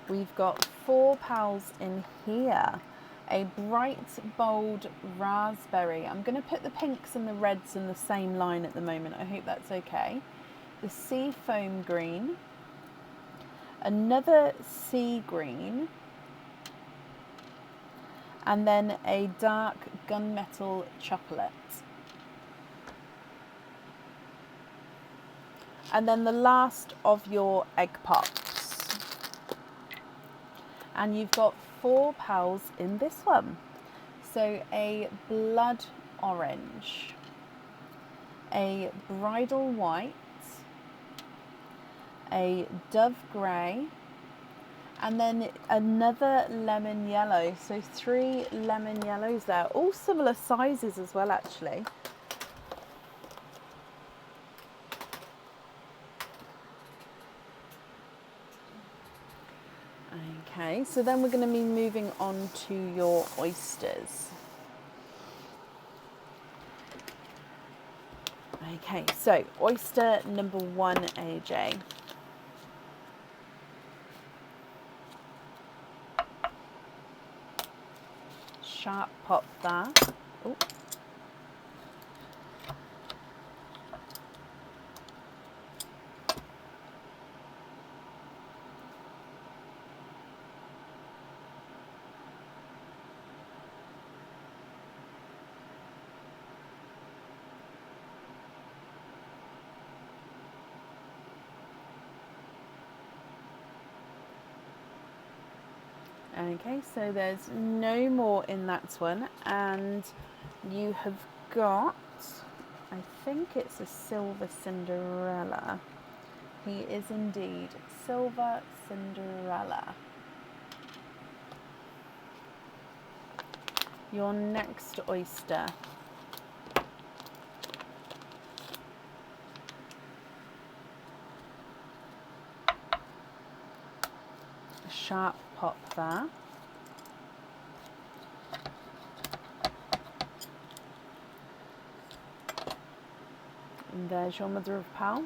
We've got 4 pearls in here. A bright, bold raspberry. I'm going to put the pinks and the reds in the same line at the moment. I hope that's okay. The sea foam green. Another sea green. And then a dark gunmetal chocolate. And then the last of your egg pops. And you've got 4 pearls in this one. So a blood orange, a bridal white, a dove grey, and then another lemon yellow. So 3 lemon yellows there, all similar sizes as well, actually. Okay, so then we're going to be moving on to your oysters. Okay, so oyster number 1, AJ. Sharp pop there. Ooh. Okay, so there's no more in that one, and you have got, I think it's a Silver Cinderella. He is indeed Silver Cinderella. Your next oyster. A sharp pop there. And there's your mother of pearl.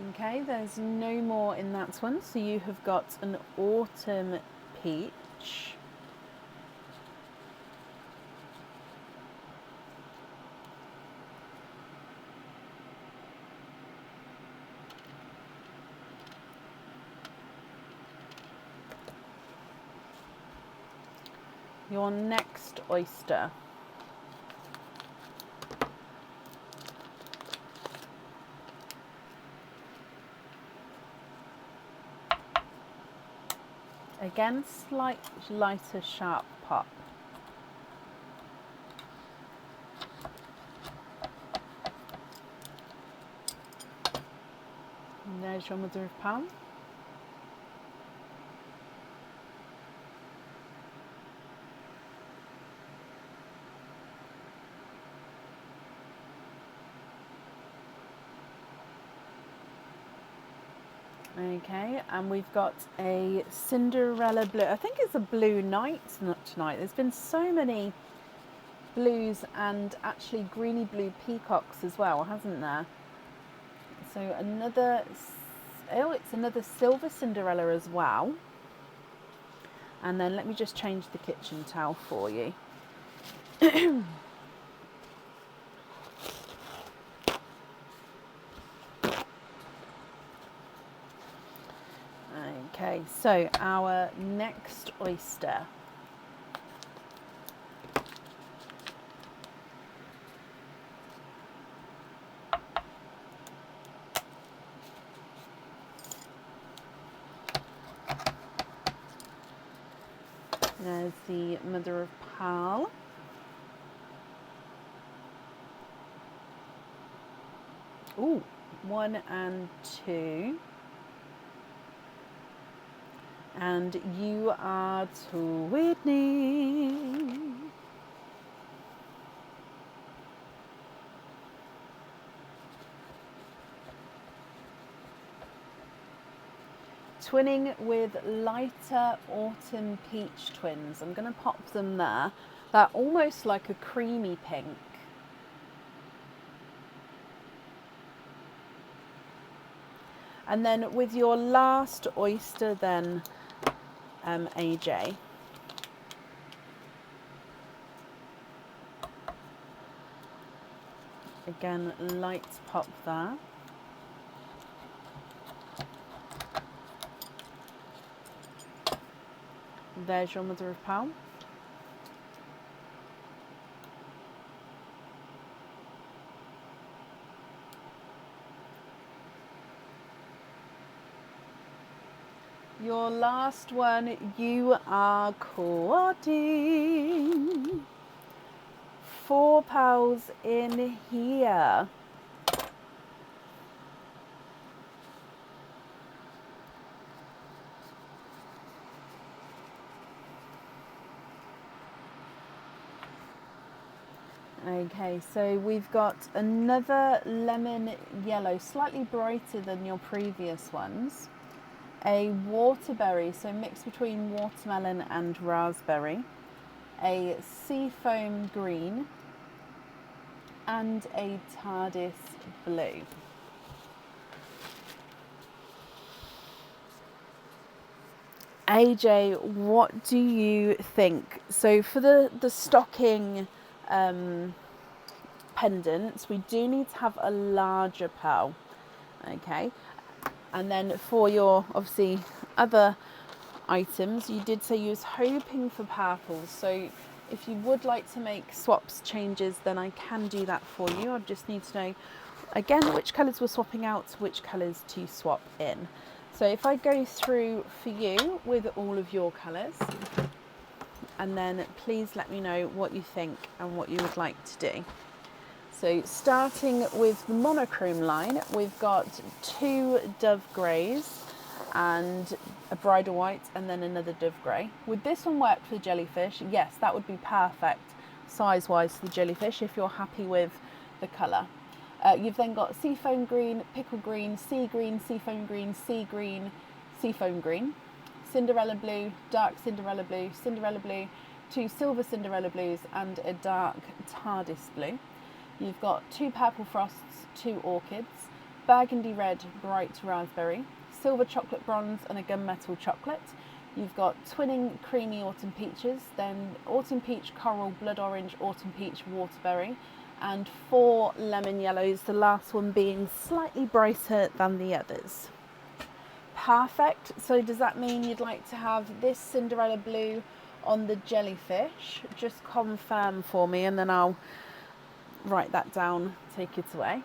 Okay, there's no more in that one, so you have got an autumn peach. Your next oyster. Again, slight lighter sharp pop. And there's your mother of pearl. Okay, and we've got a Cinderella blue. I think it's a blue night tonight. There's been so many blues and actually greeny blue peacocks as well, hasn't there? So another, oh, it's another Silver Cinderella as well. And then let me just change the kitchen towel for you. Okay, so our next oyster. There's the mother of pearl. Ooh, 1 and 2. And you are twinning. Twinning with lighter autumn peach twins. I'm going to pop them there. They're almost like a creamy pink. And then with your last oyster then, AJ. Again, light pop there. There's your mother of pearl. Your last one, you are courting. 4 pearls in here. Okay, so we've got another lemon yellow, slightly brighter than your previous ones. A waterberry, so mixed between watermelon and raspberry. A seafoam green. And a TARDIS blue. AJ, what do you think? So for the stocking pendants, we do need to have a larger pearl, okay? And then for your, obviously, other items. You did say you was hoping for purples, so if you would like to make swaps changes, then I can do that for you. I just need to know again which colours we're swapping out, which colours to swap in. So if I go through for you with all of your colours, and then please let me know what you think and what you would like to do. So starting with the monochrome line, we've got 2 dove greys and a bridal white and then another dove grey. Would this one work for the jellyfish? Yes, that would be perfect size wise for the jellyfish if you're happy with the colour. You've then got seafoam green, pickle green, sea green, seafoam green, sea green, seafoam green, Cinderella blue, dark Cinderella blue, Cinderella blue, 2 silver Cinderella blues and a dark TARDIS blue. You've got 2 purple frosts, 2 orchids, burgundy red, bright raspberry, silver chocolate bronze and a gunmetal chocolate. You've got twinning creamy autumn peaches, then autumn peach coral, blood orange, autumn peach waterberry, and 4 lemon yellows, the last one being slightly brighter than the others. Perfect. So does that mean you'd like to have this Cinderella blue on the jellyfish? Just confirm for me and then I'll write that down, take it away.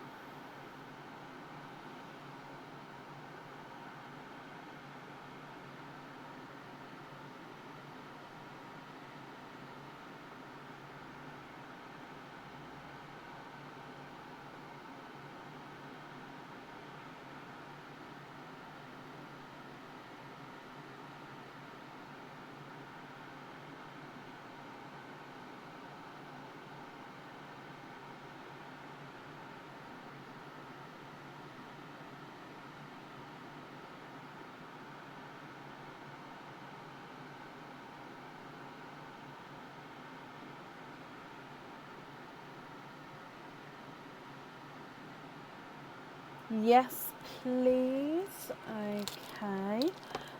Yes, please. Okay.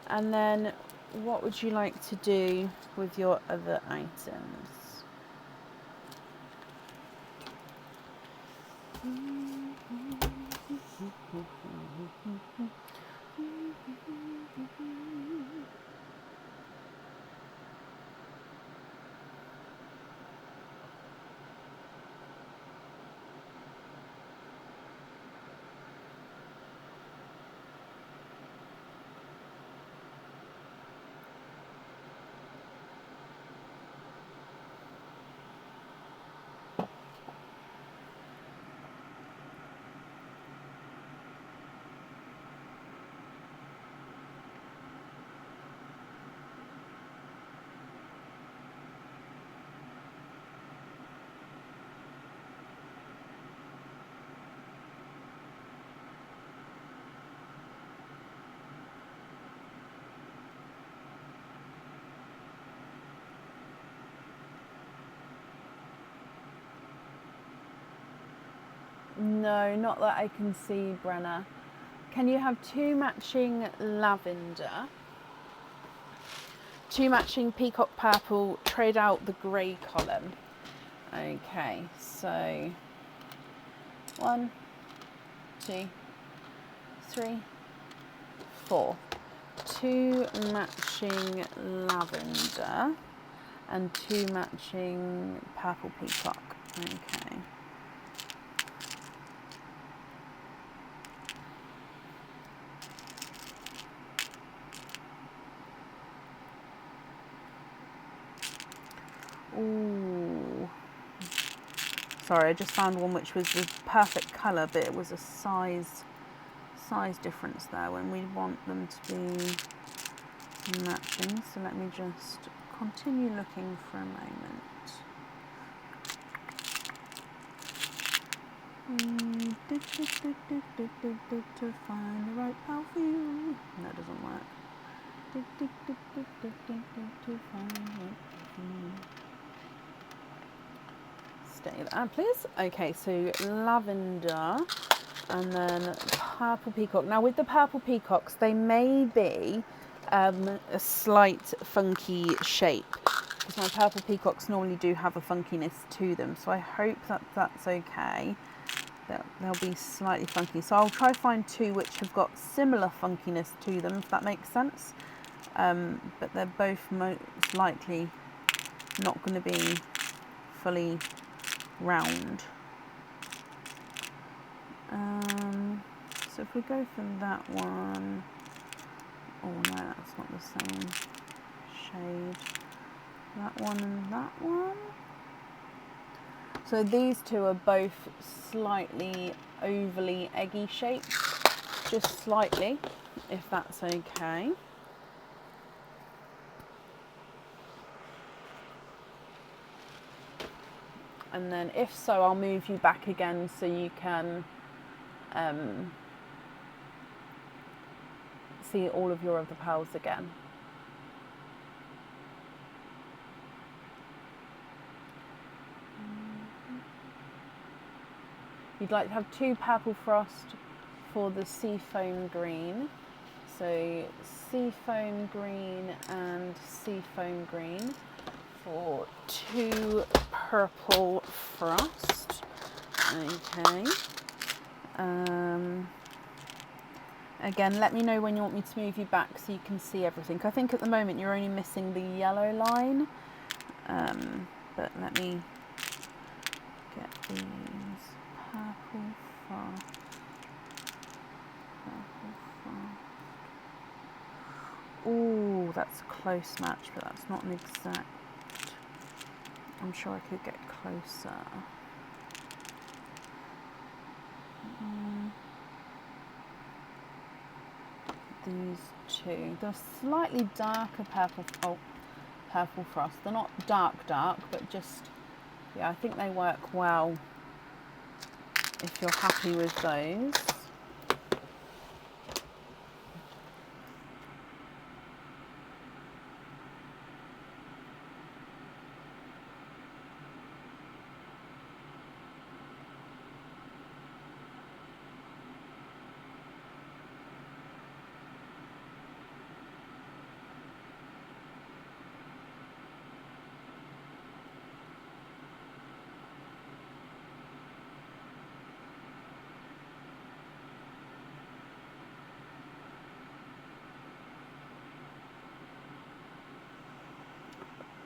And then what would you like to do with your other items? No, not that I can see, Brenna. Can you have 2 matching lavender, 2 matching peacock purple, trade out the grey column? Okay, so 1, 2, 3, 4. 2 matching lavender and 2 matching purple peacock. Okay. Ooh. Sorry, I just found one which was the perfect colour, but it was a size difference there when we want them to be matching. So let me just continue looking for a moment. To find the right pal for you. That doesn't work. To find the right pal for you. Stay there, please. Okay, so lavender and then purple peacock. Now with the purple peacocks, they may be a slight funky shape because my purple peacocks normally do have a funkiness to them. So I hope that that's okay. They'll be slightly funky. So I'll try find 2 which have got similar funkiness to them, if that makes sense. but they're both most likely not going to be fully round. So if we go for that one, oh no, that's not the same shade. That one and that one. So these two are both slightly overly eggy shaped, just slightly, if that's okay. And then if so, I'll move you back again so you can see all of your other pearls again. You'd like to have 2 purple frost for the seafoam green. So seafoam green and seafoam green for 2 purple frost. Okay. Again, let me know when you want me to move you back so you can see everything. I think at the moment you're only missing the yellow line. But let me get these purple frost. Ooh, that's a close match, but that's not an exact. I'm sure I could get closer. These two, they're slightly darker purple. Oh, purple frost. They're not dark, but just, yeah, I think they work well if you're happy with those.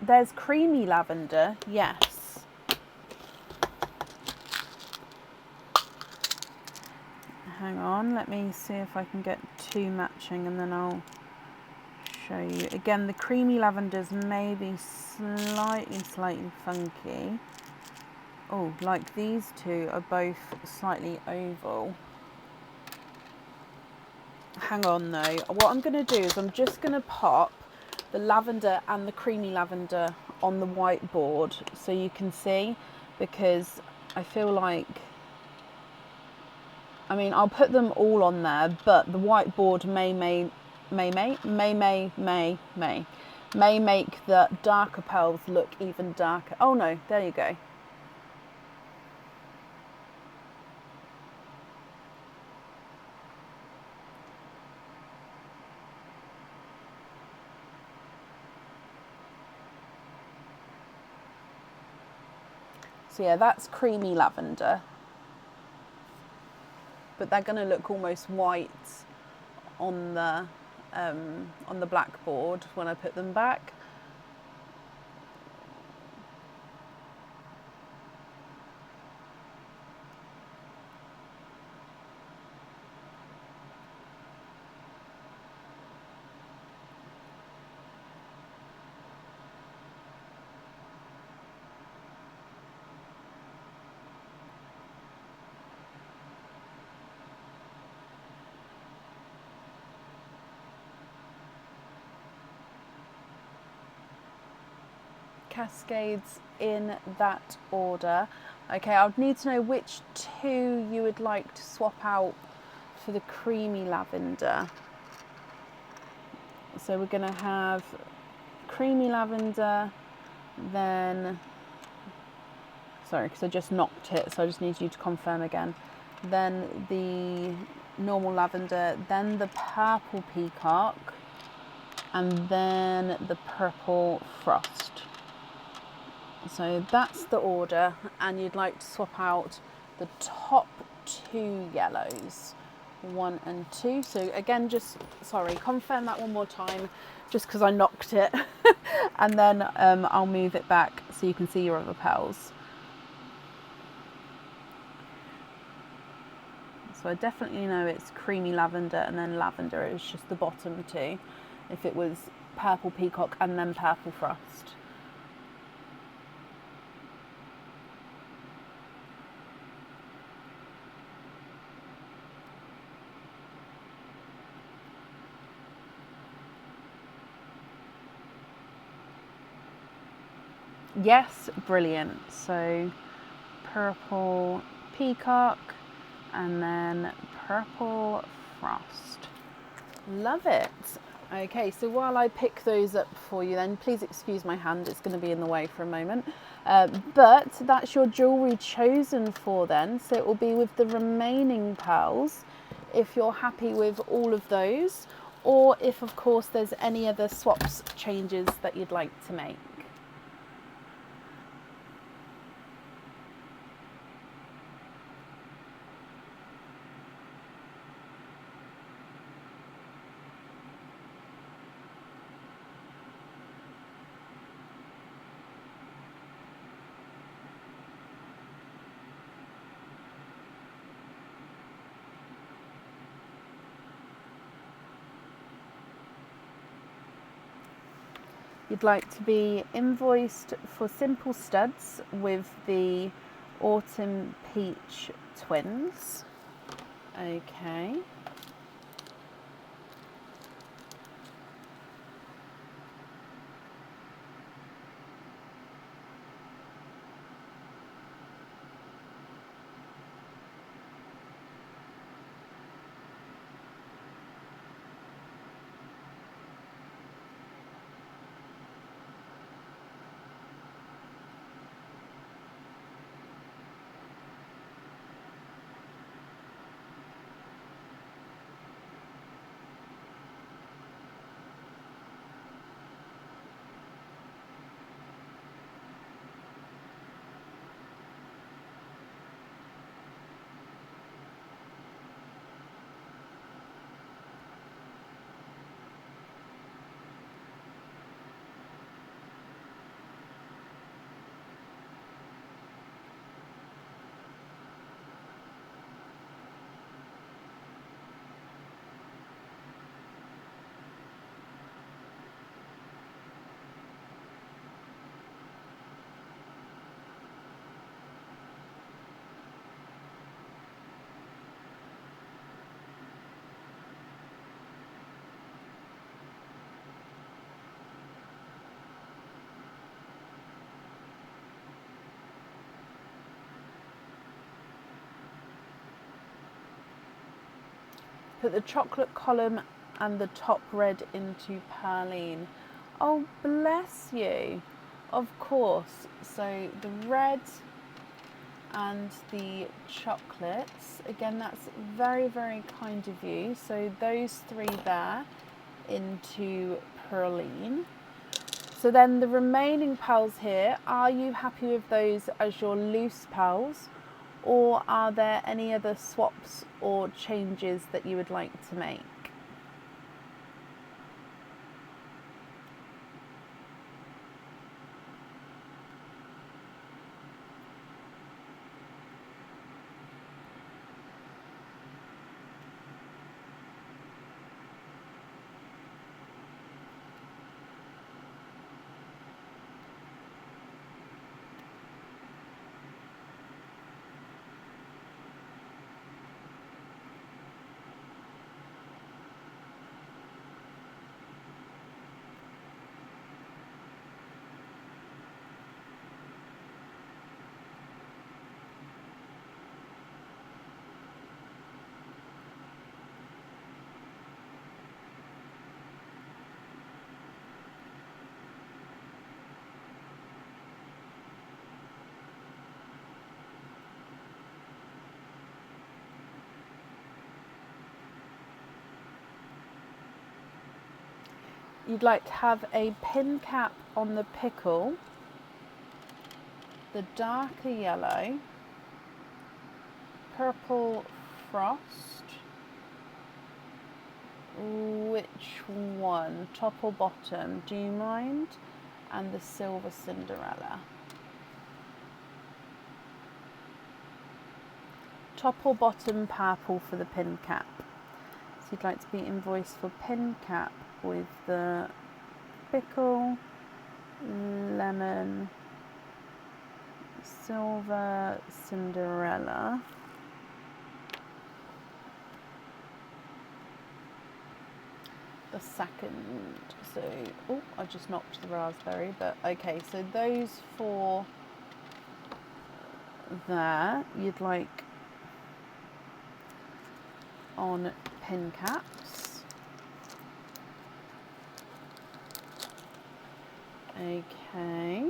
There's creamy lavender, yes. Hang on, let me see if I can get 2 matching and then I'll show you. Again, the creamy lavenders may be slightly funky. Oh, like these two are both slightly oval. Hang on though, what I'm going to do is I'm just going to pop the lavender and the creamy lavender on the whiteboard so you can see, because I feel like, I mean, I'll put them all on there, but the whiteboard may make the darker pearls look even darker. Oh no, there you go. So yeah, that's creamy lavender, but they're going to look almost white on the blackboard when I put them back. Cascades in that order. Okay, I would need to know which 2 you would like to swap out for the creamy lavender. So we're going to have creamy lavender, then, sorry, because I just knocked it, so I just need you to confirm again. Then the normal lavender, then the purple peacock, and then the purple frost. So that's the order, and you'd like to swap out the top 2 yellows 1 and 2. So again, just, sorry, confirm that one more time, just because I knocked it. And then I'll move it back so you can see your other petals. So I definitely know it's creamy lavender, and then lavender is just the bottom two, if it was purple peacock and then purple frost. Yes, brilliant. So purple peacock and then purple frost. Love it. Okay, so while I pick those up for you then, please excuse my hand, it's going to be in the way for a moment. But that's your jewellery chosen for then, so it will be with the remaining pearls, if you're happy with all of those, or if of course there's any other swaps changes that you'd like to make. You'd like to be invoiced for simple studs with the Autumn Peach twins. Okay. Put the chocolate column and the top red into perline. Oh, bless you. Of course. So the red and the chocolates. Again, that's very, very kind of you. So those three there into perline. So then the remaining pearls here, are you happy with those as your loose pearls? Or are there any other swaps or changes that you would like to make? You'd like to have a pin cap on the pickle, the darker yellow, purple frost, Which one? Top or bottom? Do you mind? And the Silver Cinderella. Top or bottom purple for the pin cap. So you'd like to be invoiced for pin cap with the pickle, lemon, Silver Cinderella. The second, so, oh, I just knocked the raspberry, but okay, so those four there, you'd like on pin caps. Okay.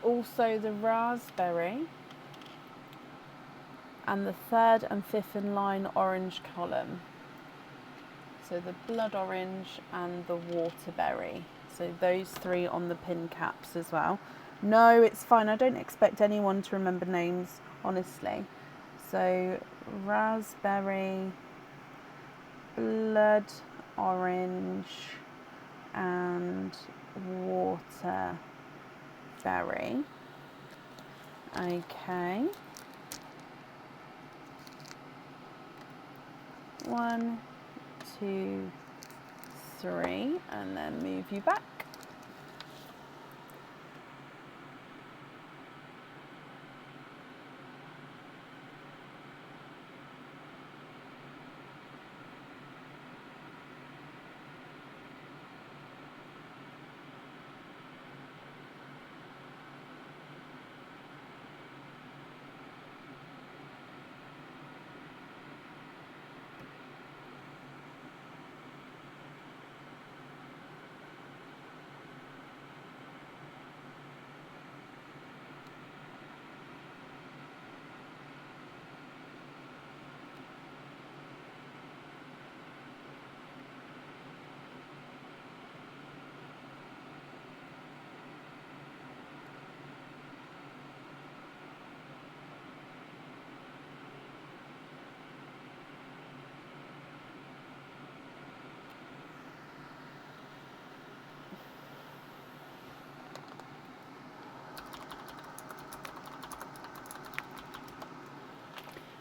Also the raspberry and the third and fifth in line orange column. So the blood orange and the waterberry. So those three on the pin caps as well. No, it's fine. I don't expect anyone to remember names, honestly. So raspberry, blood orange and waterberry. Okay. 1, 2, 3, and then move you back.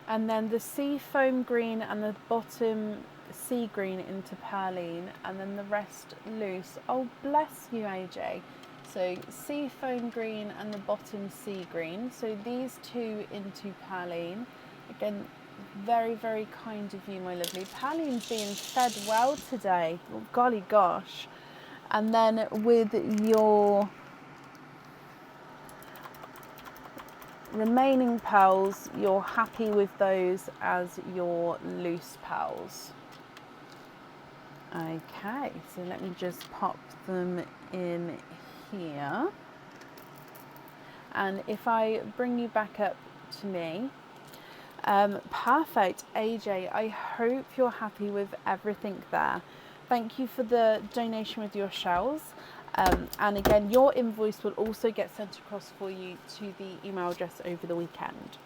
And then the sea foam green and the bottom sea green into perline, and then the rest loose. Oh, bless you, AJ. So sea foam green and the bottom sea green. So these two into perline. Again, very, very kind of you, my lovely. Perline's being fed well today. Oh, golly gosh. And then with your remaining pearls, you're happy with those as your loose pearls. Okay, so let me just pop them in here. And if I bring you back up to me, perfect, AJ, I hope you're happy with everything there. Thank you for the donation with your shells. And again, your invoice will also get sent across for you to the email address over the weekend.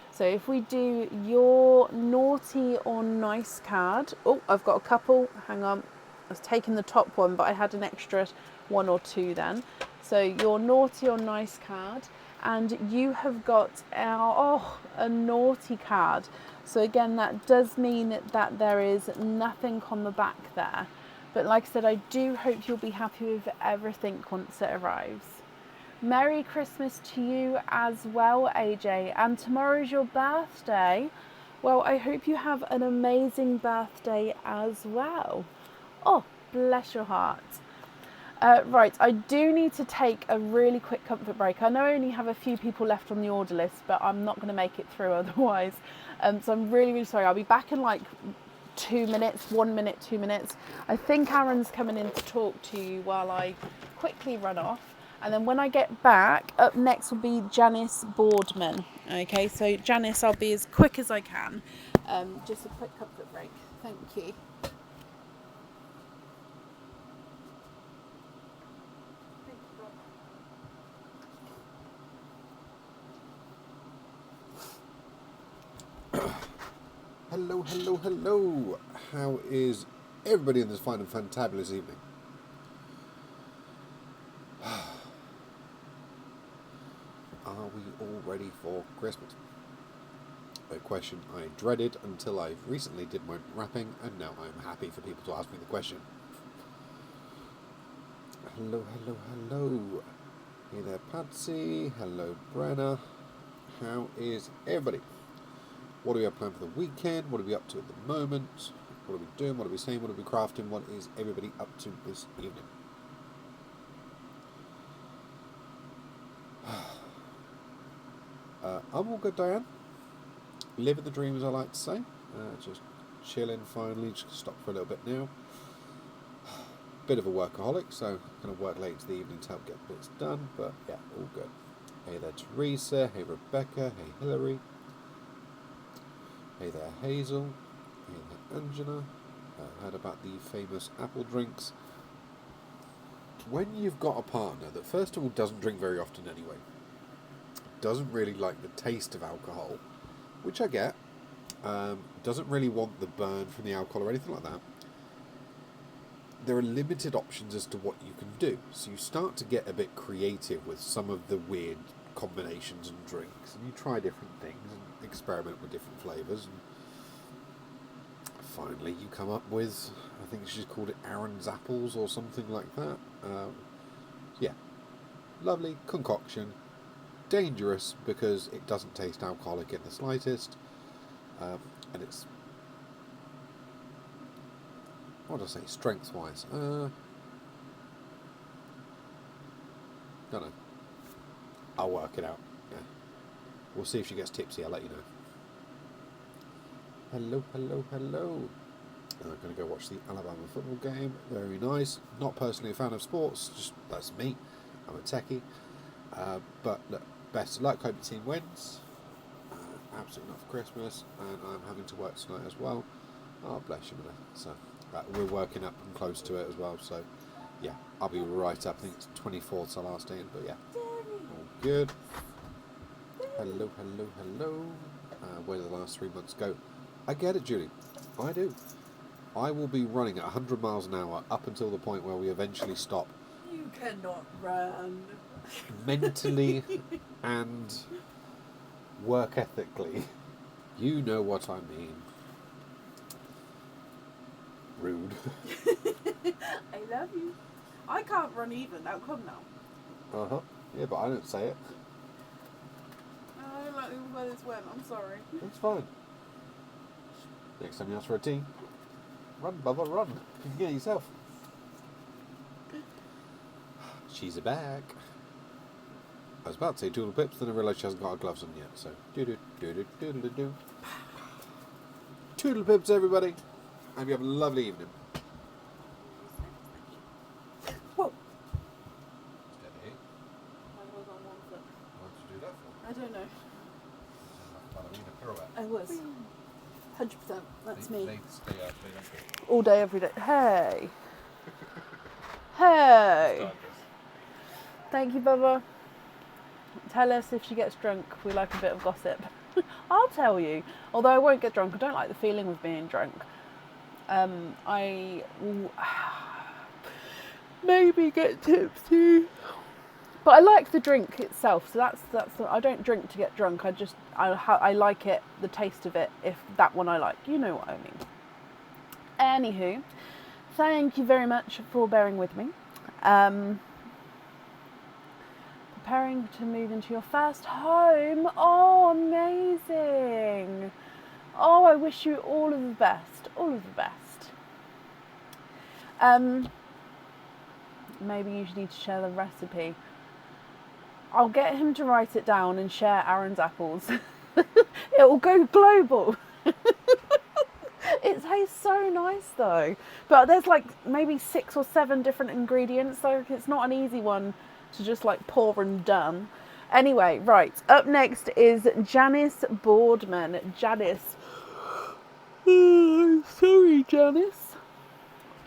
So if we do your naughty or nice card, oh, I've got a couple, hang on, I was taking the top one, but I had an extra 1 or 2 then. So your naughty or nice card, and you have got a naughty card. So again, that does mean that there is nothing on the back there. But like I said, I do hope you'll be happy with everything once it arrives. Merry Christmas to you as well, AJ. And tomorrow's your birthday. Well, I hope you have an amazing birthday as well. Oh, bless your heart. Right, I do need to take a really quick comfort break. I know I only have a few people left on the order list, but I'm not going to make it through otherwise. So I'm really, really sorry. I'll be back in like 2 minutes, 1 minute, 2 minutes. I think Aaron's coming in to talk to you while I quickly run off. And then when I get back, up next will be Janice Boardman. Okay, so Janice, I'll be as quick as I can. Just a quick comfort break. Thank you. Hello, hello, hello. How is everybody in this fine and fantabulous evening? Are we all ready for Christmas? A question I dreaded until I recently did my wrapping, and now I'm happy for people to ask me the question. Hello, hello, hello. Hey there, Patsy. Hello, Brenna. How is everybody? What do we have planned for the weekend? What are we up to at the moment? What are we doing? What are we saying? What are we crafting? What is everybody up to this evening? I'm all good, Diane. Living the dream, as I like to say. Just chilling finally. Just stop for a little bit now. Bit of a workaholic, so going to work late into the evening to help get bits done. But yeah, all good. Hey there, Teresa. Hey, Rebecca. Hey, Hillary. Hey there, Hazel. Hey there, Angela. Heard about the famous apple drinks. When you've got a partner that first of all doesn't drink very often anyway, doesn't really like the taste of alcohol, which I get, doesn't really want the burn from the alcohol or anything like that, there are limited options as to what you can do. So you start to get a bit creative with some of the weird combinations and drinks, and you try different things and experiment with different flavours, and finally you come up with, I think she's called it Aaron's Apples or something like that. Yeah, lovely concoction, dangerous because it doesn't taste alcoholic in the slightest, and it's, what do I say, strength-wise? Don't know. I'll work it out. Yeah. We'll see if she gets tipsy, I'll let you know. Hello, hello, hello. I'm going to go watch the Alabama football game. Very nice. Not personally a fan of sports, just that's me. I'm a techie. But look, best of luck. Hope your team wins. Absolutely not for Christmas. And I'm having to work tonight as well. Oh, bless you, man. So we're working up and close to it as well. So yeah, I'll be right up. I think it's 24th's our last day in, but yeah. All good. Hello, hello, hello. Where did the last 3 months go? I get it, Julie. I do. I will be running at 100 miles an hour up until the point where we eventually stop. You cannot run. Mentally and work ethically. You know what I mean. Rude. I love you. I can't run either. Now come now. Uh-huh. Yeah, but I don't say it. I don't like where this went. I'm sorry. It's fine. Next time you ask for a tea, run, Bubba, run. You can get it yourself. She's back. I was about to say Doodle Pips, then I realised she hasn't got her gloves on yet, so do-do-do-do-do-do-do. Toodle Pips, everybody. Hope you have a lovely evening. Whoa. Steady. I was on one foot. What did you do that for? I don't know. Ballerina pirouette. I was. 100%. That's me. They stay out there. All day, every day. Hey. Hey. Thank you, Bubba. Tell us if she gets drunk. We like a bit of gossip. I'll tell you. Although I won't get drunk. I don't like the feeling of being drunk. I will maybe get tipsy. But I like the drink itself. So that's I don't drink to get drunk. I like it, the taste of it, if that one I like. You know what I mean. Anywho, thank you very much for bearing with me. Preparing to move into your first home. Oh, amazing. Oh, I wish you all of the best. All of the best. Maybe you need to share the recipe. I'll get him to write it down and share Aaron's apples. It will go global. It tastes so nice though. But there's like maybe 6 or 7 different ingredients, so it's not an easy one to just like pour and done. Anyway, right, up next is Janice Boardman. Janice. Sorry, Janice.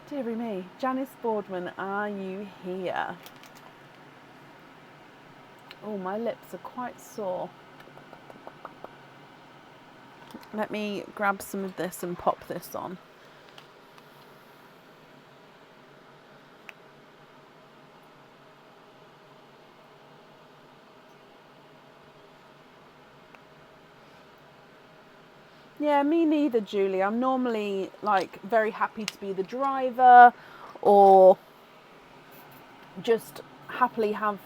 Deary me. Janice Boardman, are you here? Oh, my lips are quite sore. Let me grab some of this and pop this on. Yeah, me neither, Julie. I'm normally like very happy to be the driver or just happily have...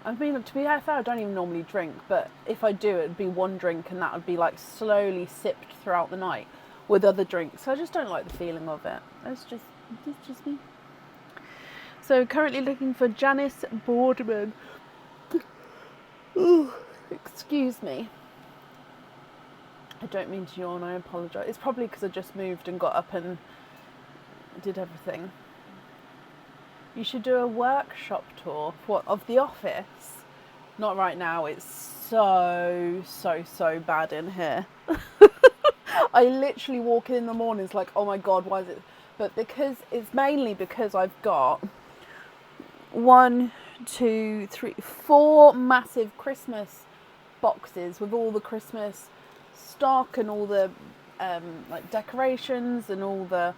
I mean, to be fair, I don't even normally drink, but if I do, it'd be one drink and that would be like slowly sipped throughout the night with other drinks. So I just don't like the feeling of it. It's just me. So currently looking for Janice Boardman. Ooh, excuse me. I don't mean to yawn, I apologise. It's probably because I just moved and got up and did everything. You should do a workshop tour of the office. Not right now, it's so bad in here. I literally walk in the mornings like, oh my God, why is it? But it's mainly because I've got 1, 2, 3, 4 massive Christmas boxes with all the Christmas stock and all the like decorations and all the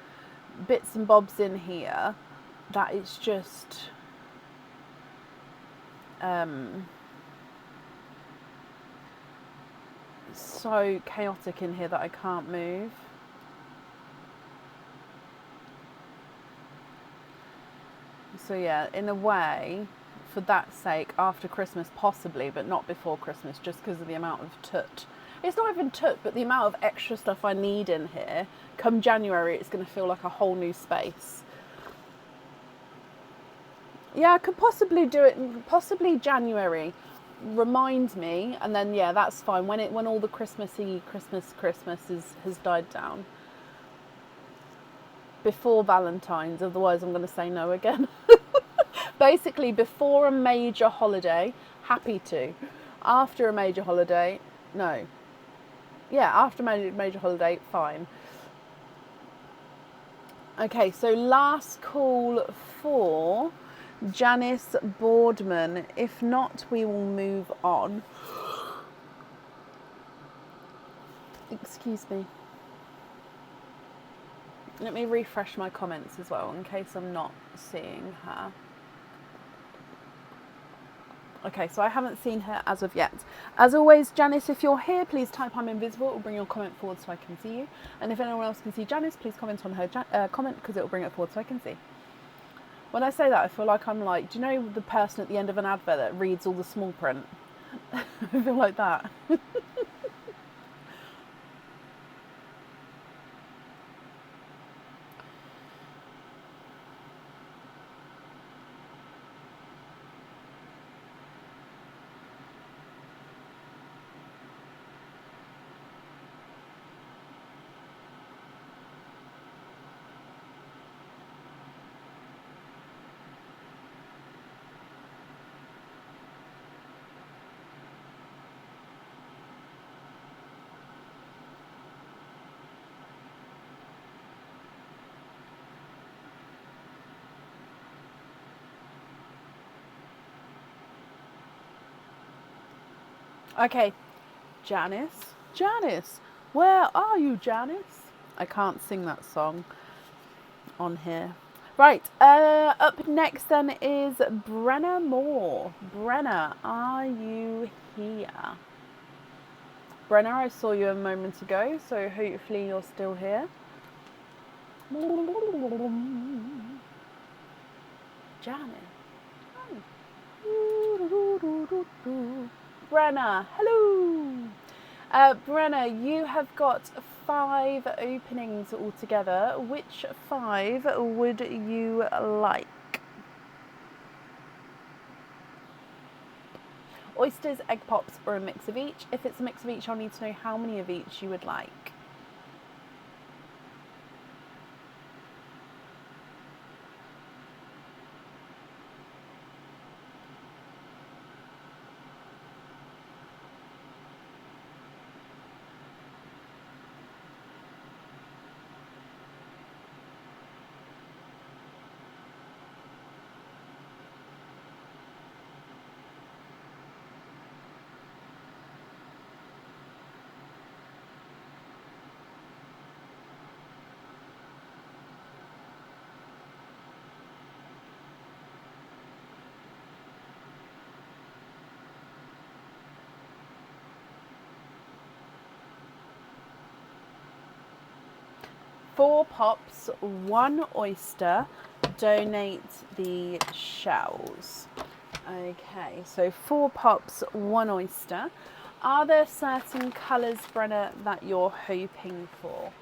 bits and bobs in here, that it's just so chaotic in here that I can't move. So yeah, in a way, for that sake, after Christmas possibly, but not before Christmas, just because of the amount of tut. It's not even tut, but the amount of extra stuff I need in here. Come January, it's going to feel like a whole new space. Yeah, I could possibly do it, possibly January. Remind me, and then yeah, that's fine. When all the Christmas has died down. Before Valentine's, otherwise I'm going to say no again. Basically, before a major holiday, happy to. After a major holiday, no. Yeah, after a major holiday, fine. Okay, so last call for Janice Boardman. If not, we will move on. Excuse me. Let me refresh my comments as well in case I'm not seeing her. Okay, so I haven't seen her as of yet. As always, Janice, if you're here, please type I'm invisible. It will bring your comment forward so I can see you. And if anyone else can see Janice, please comment on her comment because it will bring it forward so I can see. When I say that, I feel like I'm like, do you know the person at the end of an advert that reads all the small print? I feel like that. Okay, Janice, where are you, Janice? I can't sing that song on here. Right, up next then is Brenna Moore. Brenna, are you here? Brenna, I saw you a moment ago, so hopefully you're still here. Janice. Brenna, hello. Brenna, you have got 5 openings altogether. Which 5 would you like? Oysters, egg pops, or a mix of each? If it's a mix of each, I'll need to know how many of each you would like. Four pops, 1 oyster, donate the shells. Okay, so 4 pops, 1 oyster. Are there certain colours, Brenna, that you're hoping for?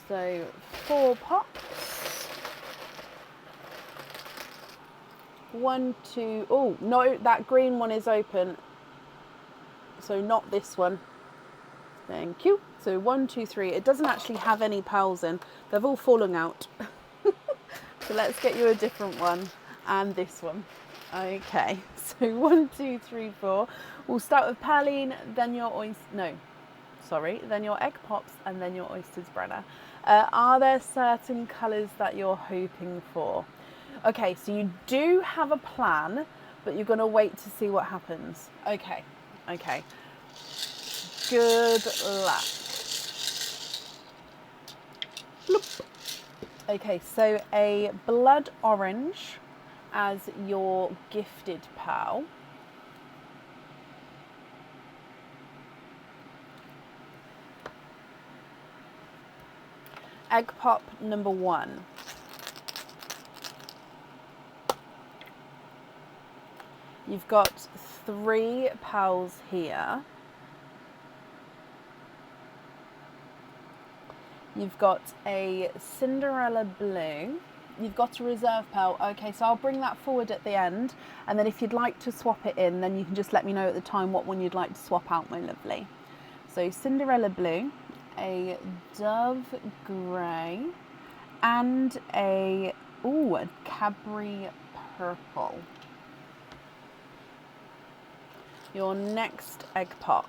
So 4 pops. 1, 2, oh no, that green one is open. So not this one. Thank you. So 1, 2, 3. It doesn't actually have any pals in. They've all fallen out. So let's get you a different one. And this one. Okay. So 1, 2, 3, 4. We'll start with Perline, then your oyster. No, sorry. Then your egg pops, and then your oysters, Brenna. Are there certain colours that you're hoping for? Okay, so you do have a plan, but you're going to wait to see what happens. Okay. Okay. Good luck. Bloop. Okay, so a blood orange as your gifted pal. Egg pop number 1. You've got 3 pals here. You've got a Cinderella blue. You've got a reserve pal. Okay, so I'll bring that forward at the end. And then if you'd like to swap it in, then you can just let me know at the time what one you'd like to swap out, my lovely. So Cinderella blue, a dove grey, and a Cadbury purple. Your next egg pop.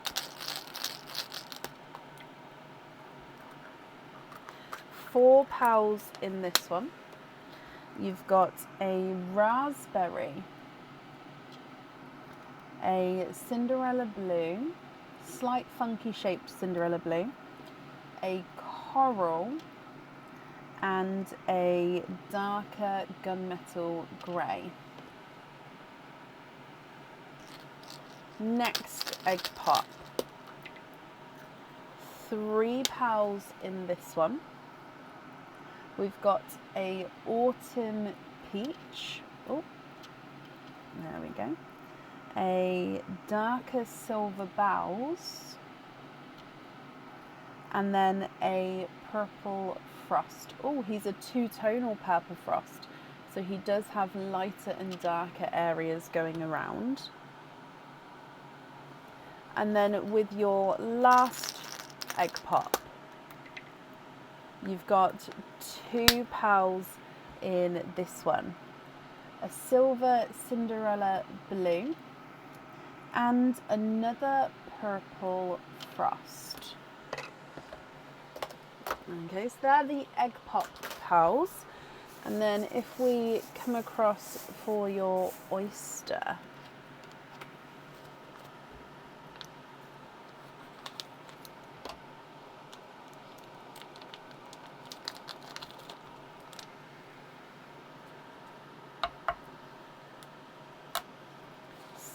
4 pals in this one. You've got a raspberry, a Cinderella blue, slight funky shaped Cinderella blue, a coral, and a darker gunmetal grey. Next egg pop. 3 pals in this one. We've got a autumn peach. Oh, there we go. A darker silver boughs. And then a purple frost. Oh, he's a 2-tonal purple frost. So he does have lighter and darker areas going around. And then with your last egg pop, you've got 2 pals in this one. A silver Cinderella blue and another purple frost. Okay, so they're the egg pop pals. And then if we come across for your oyster.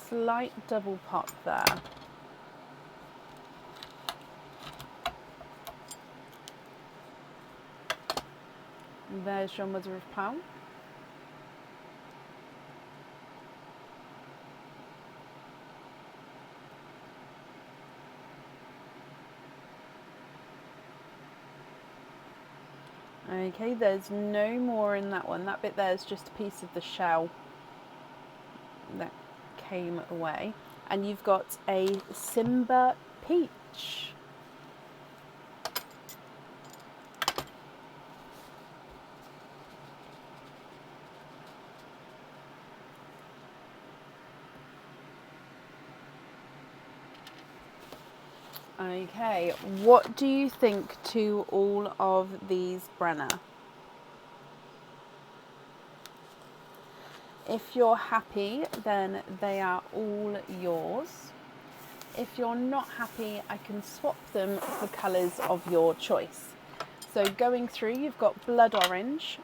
Slight double pop there. And there's your mother of pearl. Okay, there's no more in that one. That bit there is just a piece of the shell that came away. And you've got a Simba peach. Okay, what do you think to all of these, Brenna? If you're happy, then they are all yours. If you're not happy, I can swap them for colours of your choice. So going through, you've got blood orange,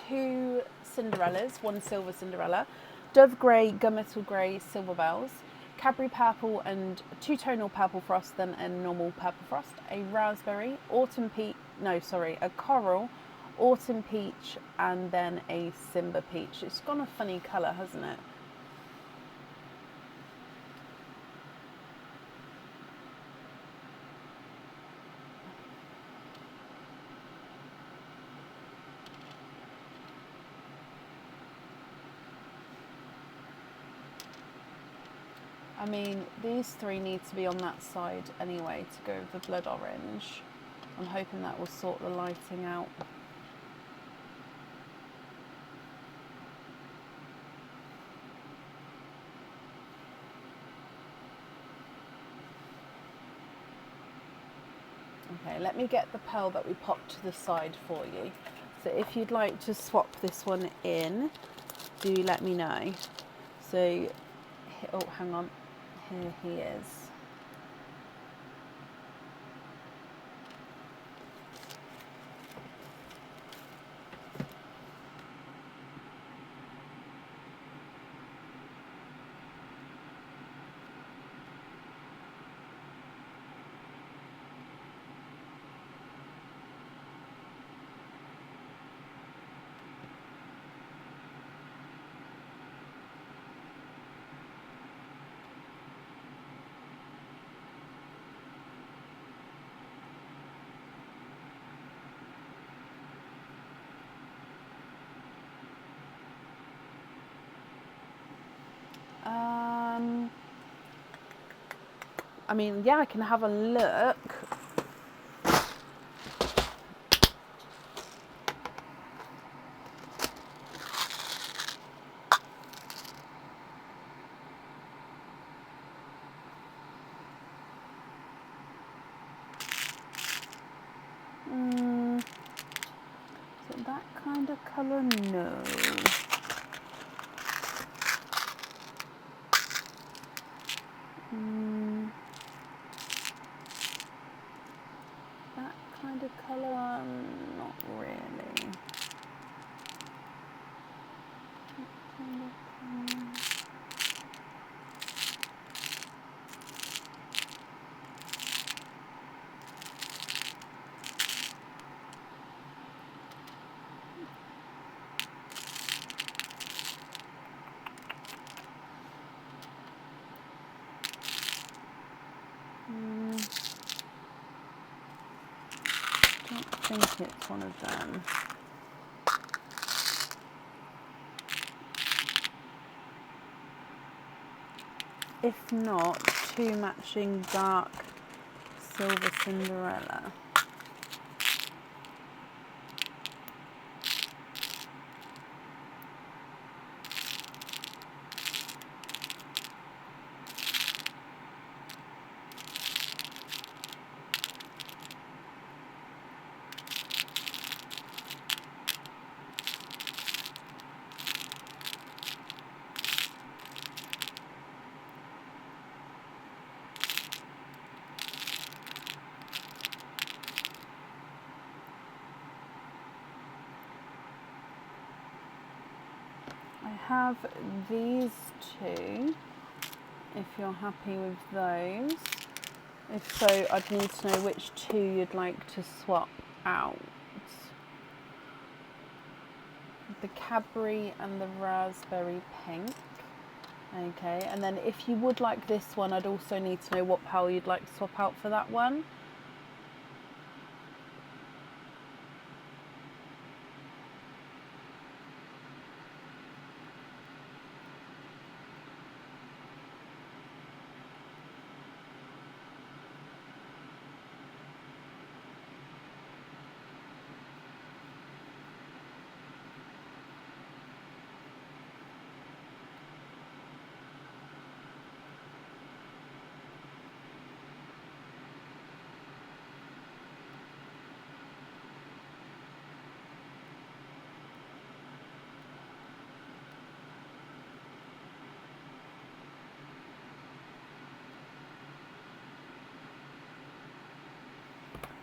2 Cinderellas, 1 silver Cinderella, dove grey, gunmetal grey, silver bells, Cadbury purple and 2 tonal purple frost, then a normal purple frost, a raspberry, a coral, autumn peach, and then a Simba peach. It's gone a funny colour, hasn't it? I mean, these 3 need to be on that side anyway to go with the blood orange. I'm hoping that will sort the lighting out. Okay, let me get the pearl that we popped to the side for you. So if you'd like to swap this one in, do let me know. So, oh, hang on. Here he is. I mean, yeah, I can have a look. Is it that kind of colour? No. That kind of colour? Not really. I don't think it's one of them. If not, 2 matching dark silver Cinderella. I have these 2, if you're happy with those. If so, I'd need to know which 2 you'd like to swap out. The Cadbury and the raspberry pink. Okay, and then if you would like this one, I'd also need to know what pearl you'd like to swap out for that one.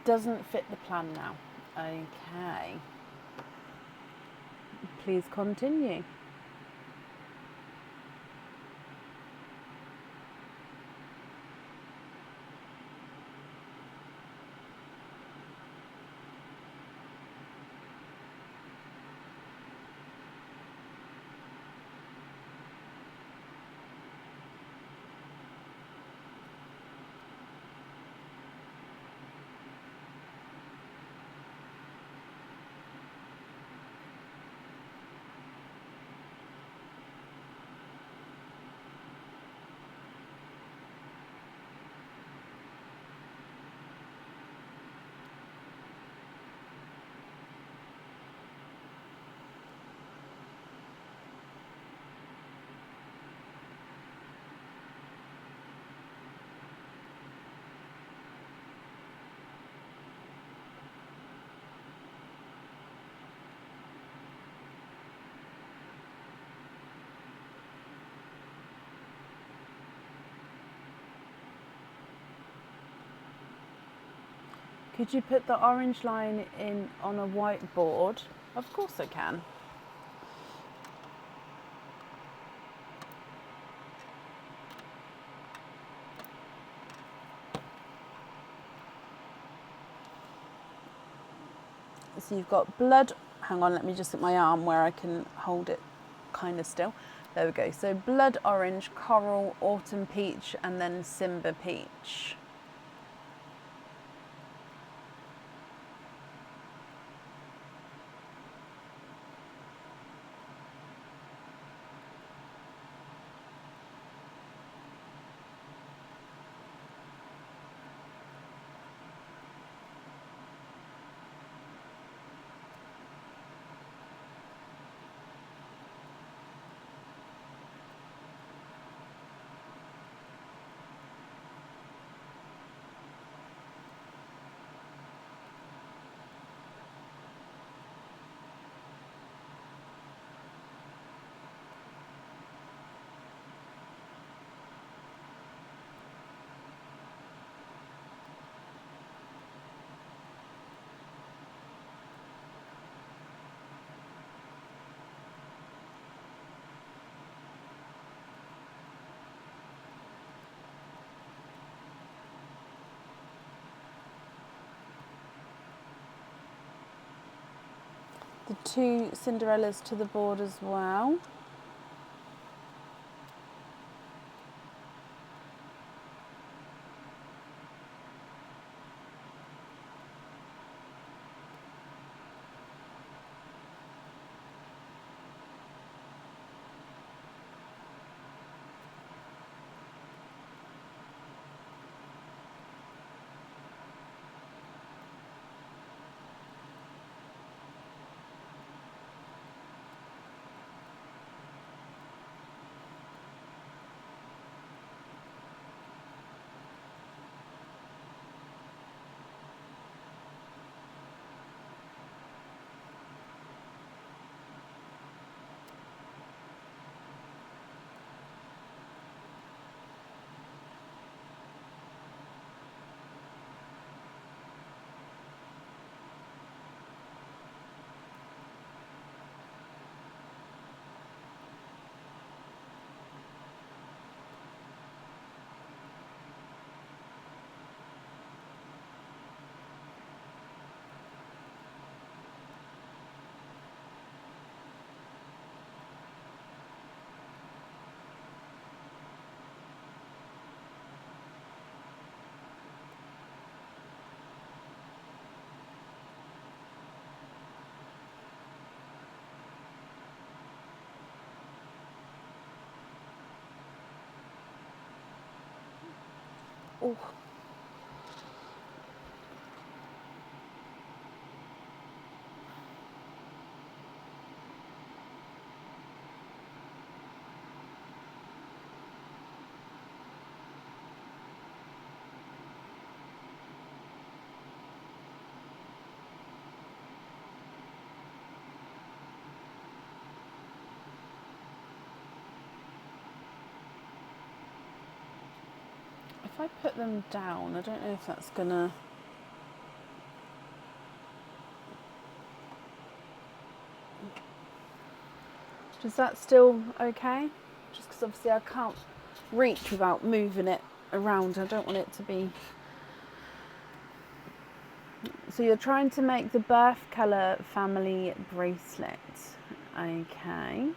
doesn't fit the plan now. Okay. Please continue. Could you put the orange line in on a whiteboard? Of course I can. So you've got blood, hang on, let me just get my arm where I can hold it kind of still. There we go. So blood orange, coral, autumn peach, and then Simba peach. The 2 Cinderellas to the board as well. Oh. If I put them down, I don't know if that's gonna... Does that still okay? Just because obviously I can't reach without moving it around. I don't want it to be... So you're trying to make the birth colour family bracelet. Okay.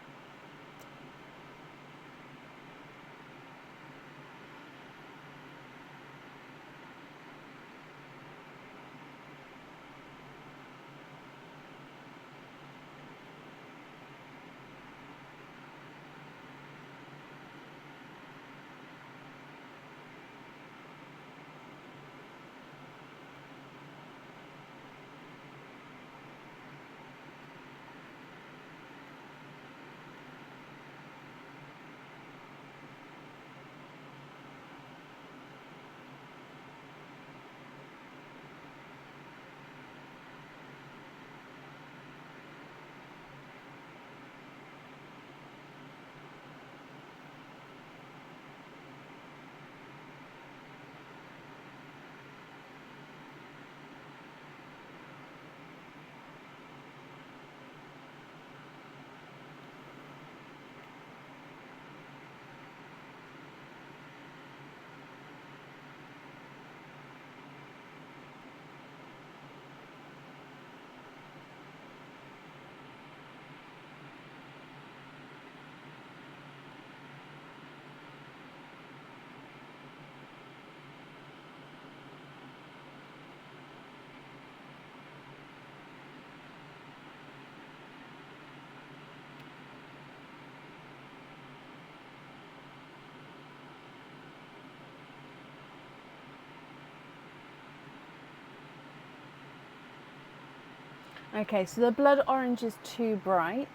Okay, so the blood orange is too bright.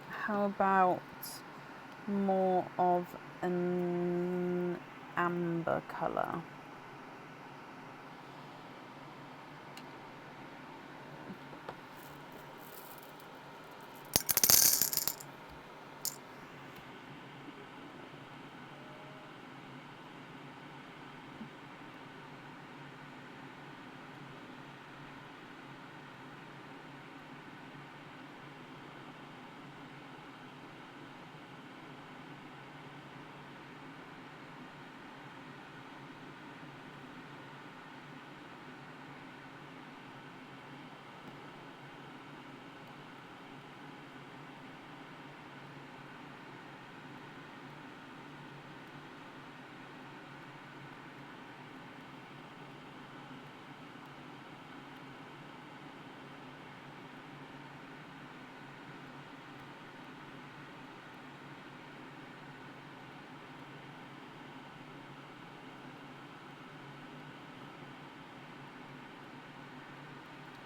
How about more of an amber colour?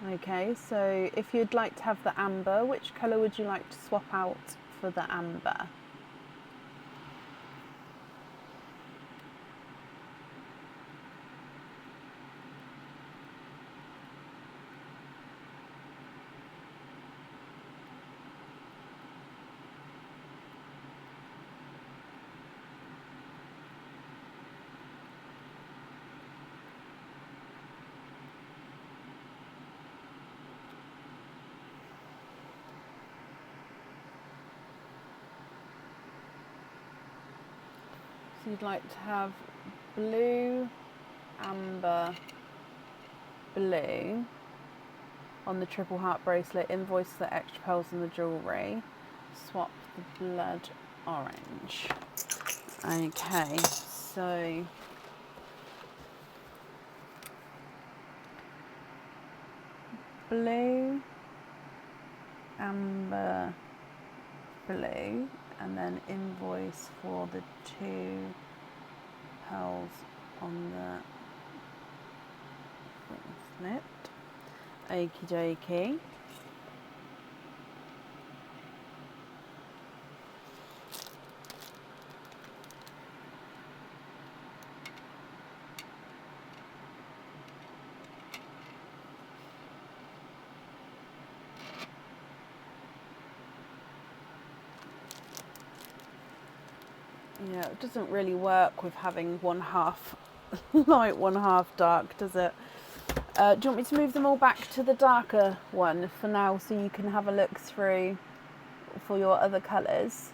Okay, so if you'd like to have the amber, which colour would you like to swap out for the amber? So you'd like to have blue, amber, blue on the triple heart bracelet, invoice the extra pearls and the jewellery, swap the blood orange. Okay, so blue, amber, blue, and then invoice for the 2 pearls on the bracelet. Okie dokie. Yeah, it doesn't really work with having one half light, one half dark, does it? Do you want me to move them all back to the darker one for now so you can have a look through for your other colours?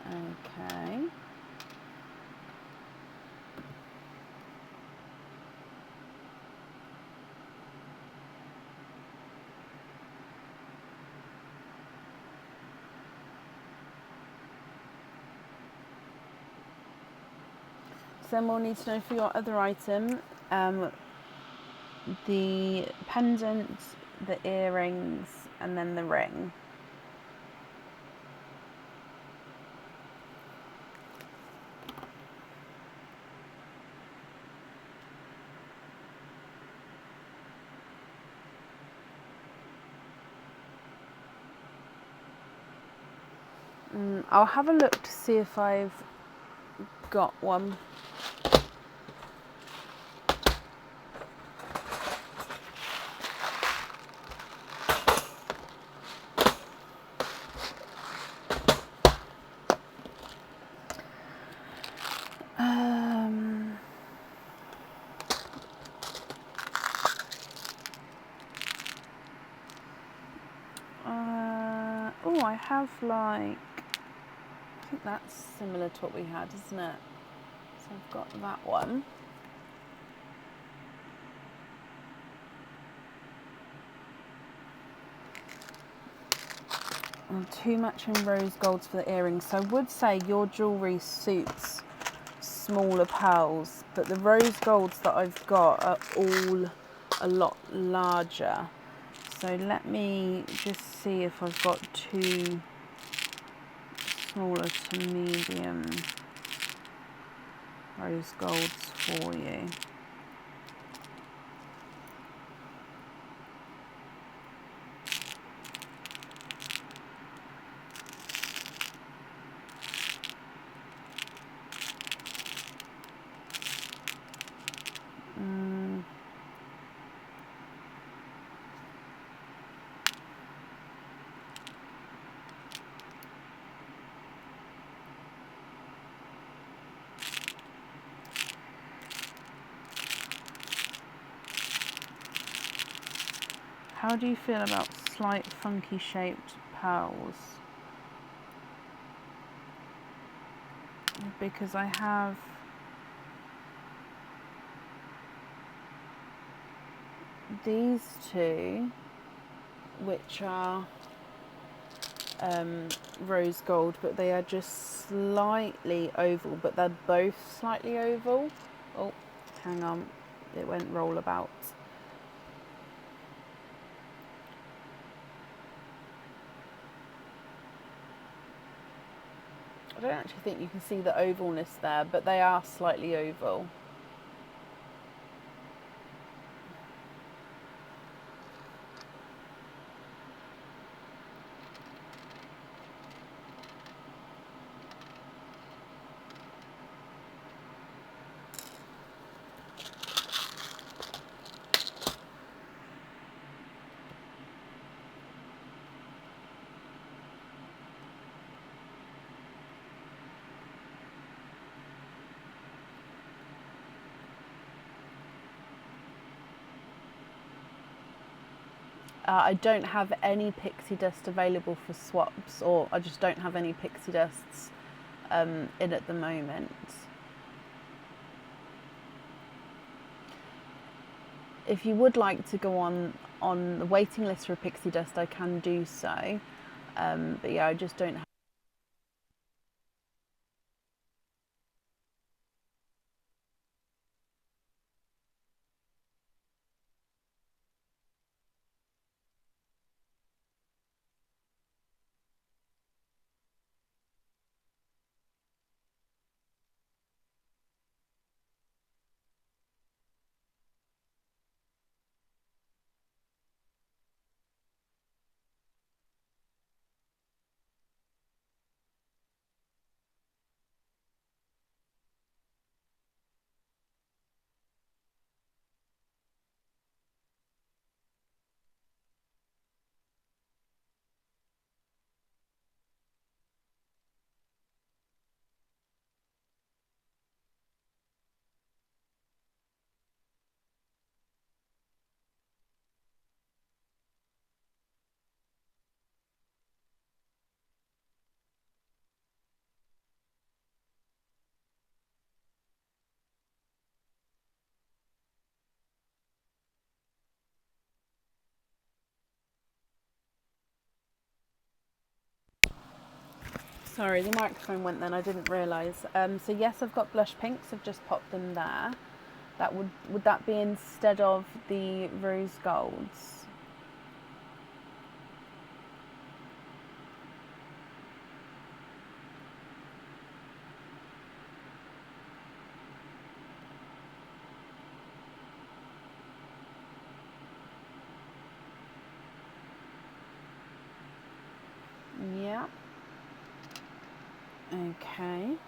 Okay. So then we'll need to know for your other item, the pendant, the earrings, and then the ring. I'll have a look to see if I've got one. Oh, I have like, I think that's similar to what we had, isn't it? So I've got that one. And 2 matching rose golds for the earrings. So I would say your jewellery suits smaller pearls, but the rose golds that I've got are all a lot larger. So let me just see if I've got 2 smaller to medium rose golds for you. How do you feel about slight funky shaped pearls? Because I have these 2, which are rose gold, but they are just slightly oval, but they're both slightly oval. Oh, hang on, it went rollabout. I don't actually think you can see the ovalness there, but they are slightly oval. I don't have any pixie dust available for swaps, or I just don't have any pixie dusts in at the moment. If you would like to go on the waiting list for a pixie dust, I can do so. But yeah, I just don't have. Sorry, the microphone went then, I didn't realise. So yes, I've got blush pinks, I've just popped them there. That would that be instead of the rose golds? Yeah. Okay.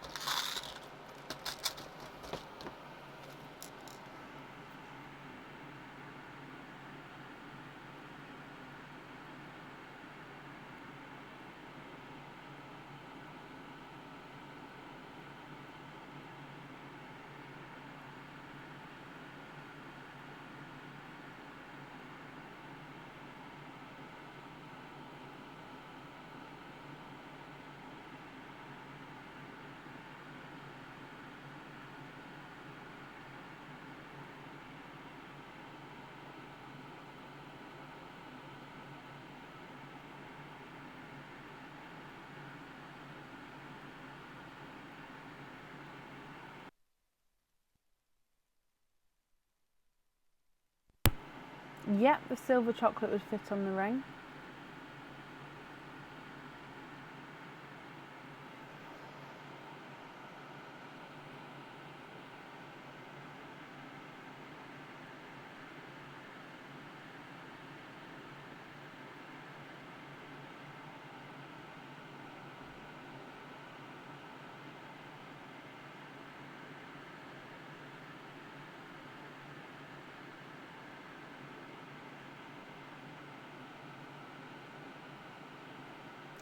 Yep, the silver chocolate would fit on the ring.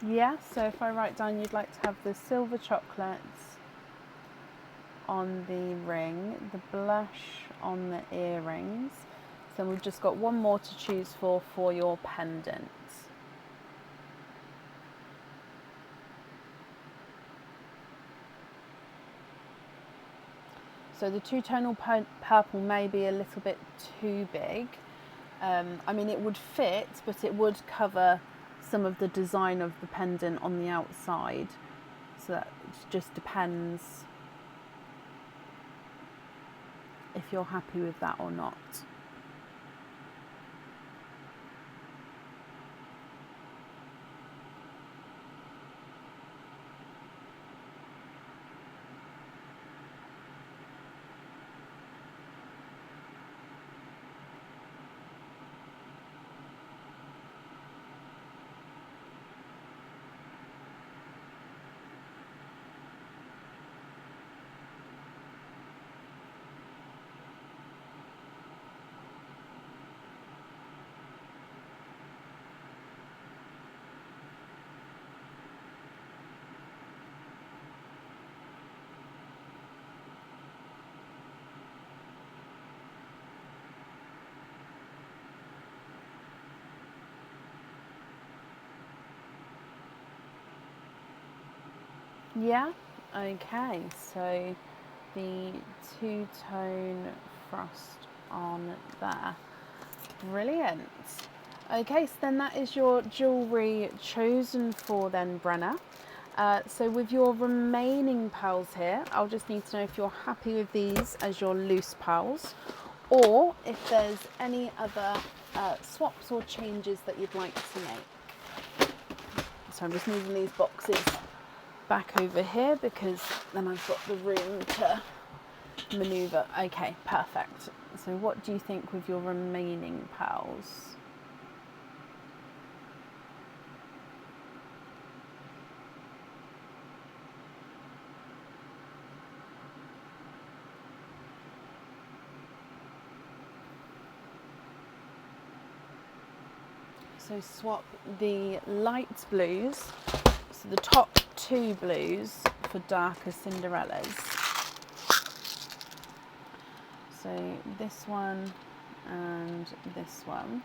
Yeah, so if I write down you'd like to have the silver chocolates on the ring, the blush on the earrings. So we've just got one more to choose for your pendant. So the two-tonal purple may be a little bit too big. I mean, it would fit, but it would cover some of the design of the pendant on the outside. So that just depends if you're happy with that or not. Yeah, okay, so the two-tone frost on there. Brilliant. Okay, so then that is your jewellery chosen for then, Brenna. So with your remaining pearls here, I'll just need to know if you're happy with these as your loose pearls, or if there's any other swaps or changes that you'd like to make. So I'm just moving these boxes back over here because then I've got the room to maneuver. Okay, perfect. So what do you think with your remaining pearls? So swap the light blues, so the top two blues, for darker Cinderellas. So this one and this one.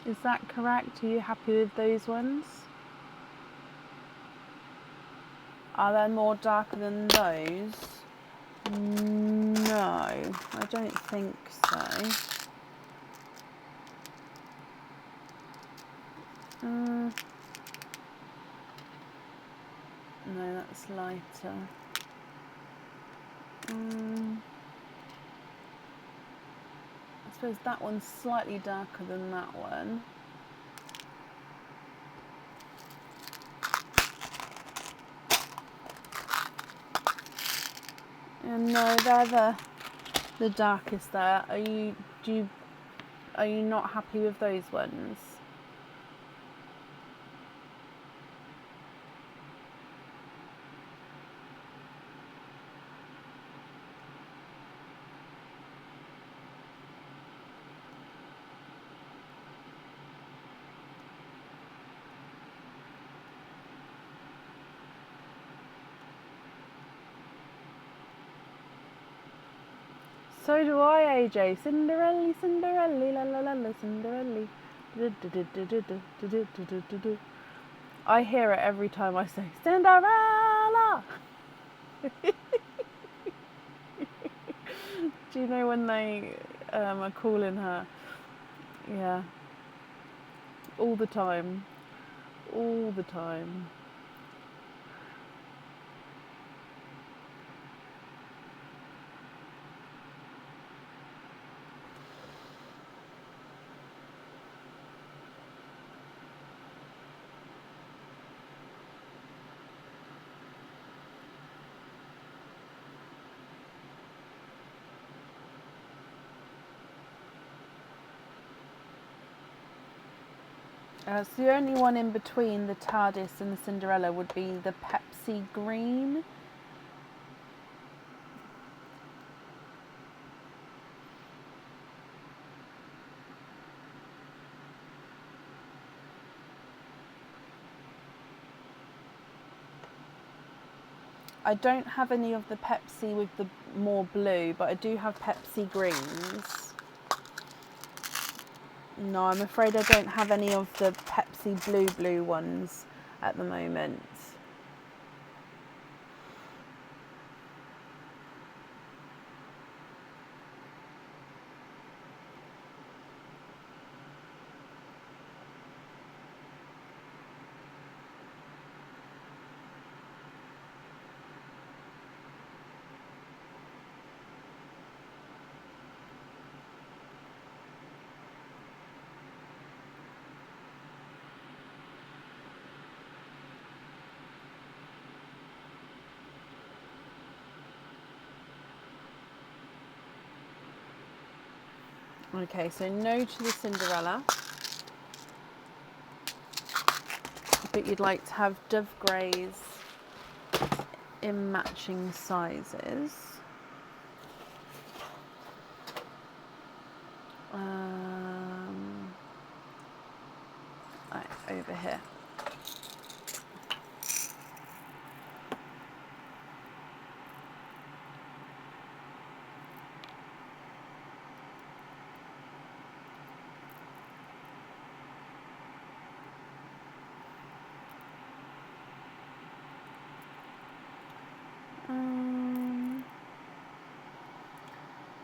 Is that correct? Are you happy with those ones? Are they more darker than those? No, I don't think so. No, that's lighter. I suppose that one's slightly darker than that one. And no, they're the darkest there. Are you not happy with those ones? So do I, AJ. Cinderella, Cinderella, la la la la, Cinderella. I hear it every time I say Cinderella. Do you know when they are calling her? Yeah. All the time. All the time. So the only one in between the TARDIS and the Cinderella would be the Pepsi Green. I don't have any of the Pepsi with the more blue, but I do have Pepsi Greens. No, I'm afraid I don't have any of the Pepsi blue ones at the moment. Okay, so no to the Cinderella. But you'd like to have Dove Greys in matching sizes. Right, over here.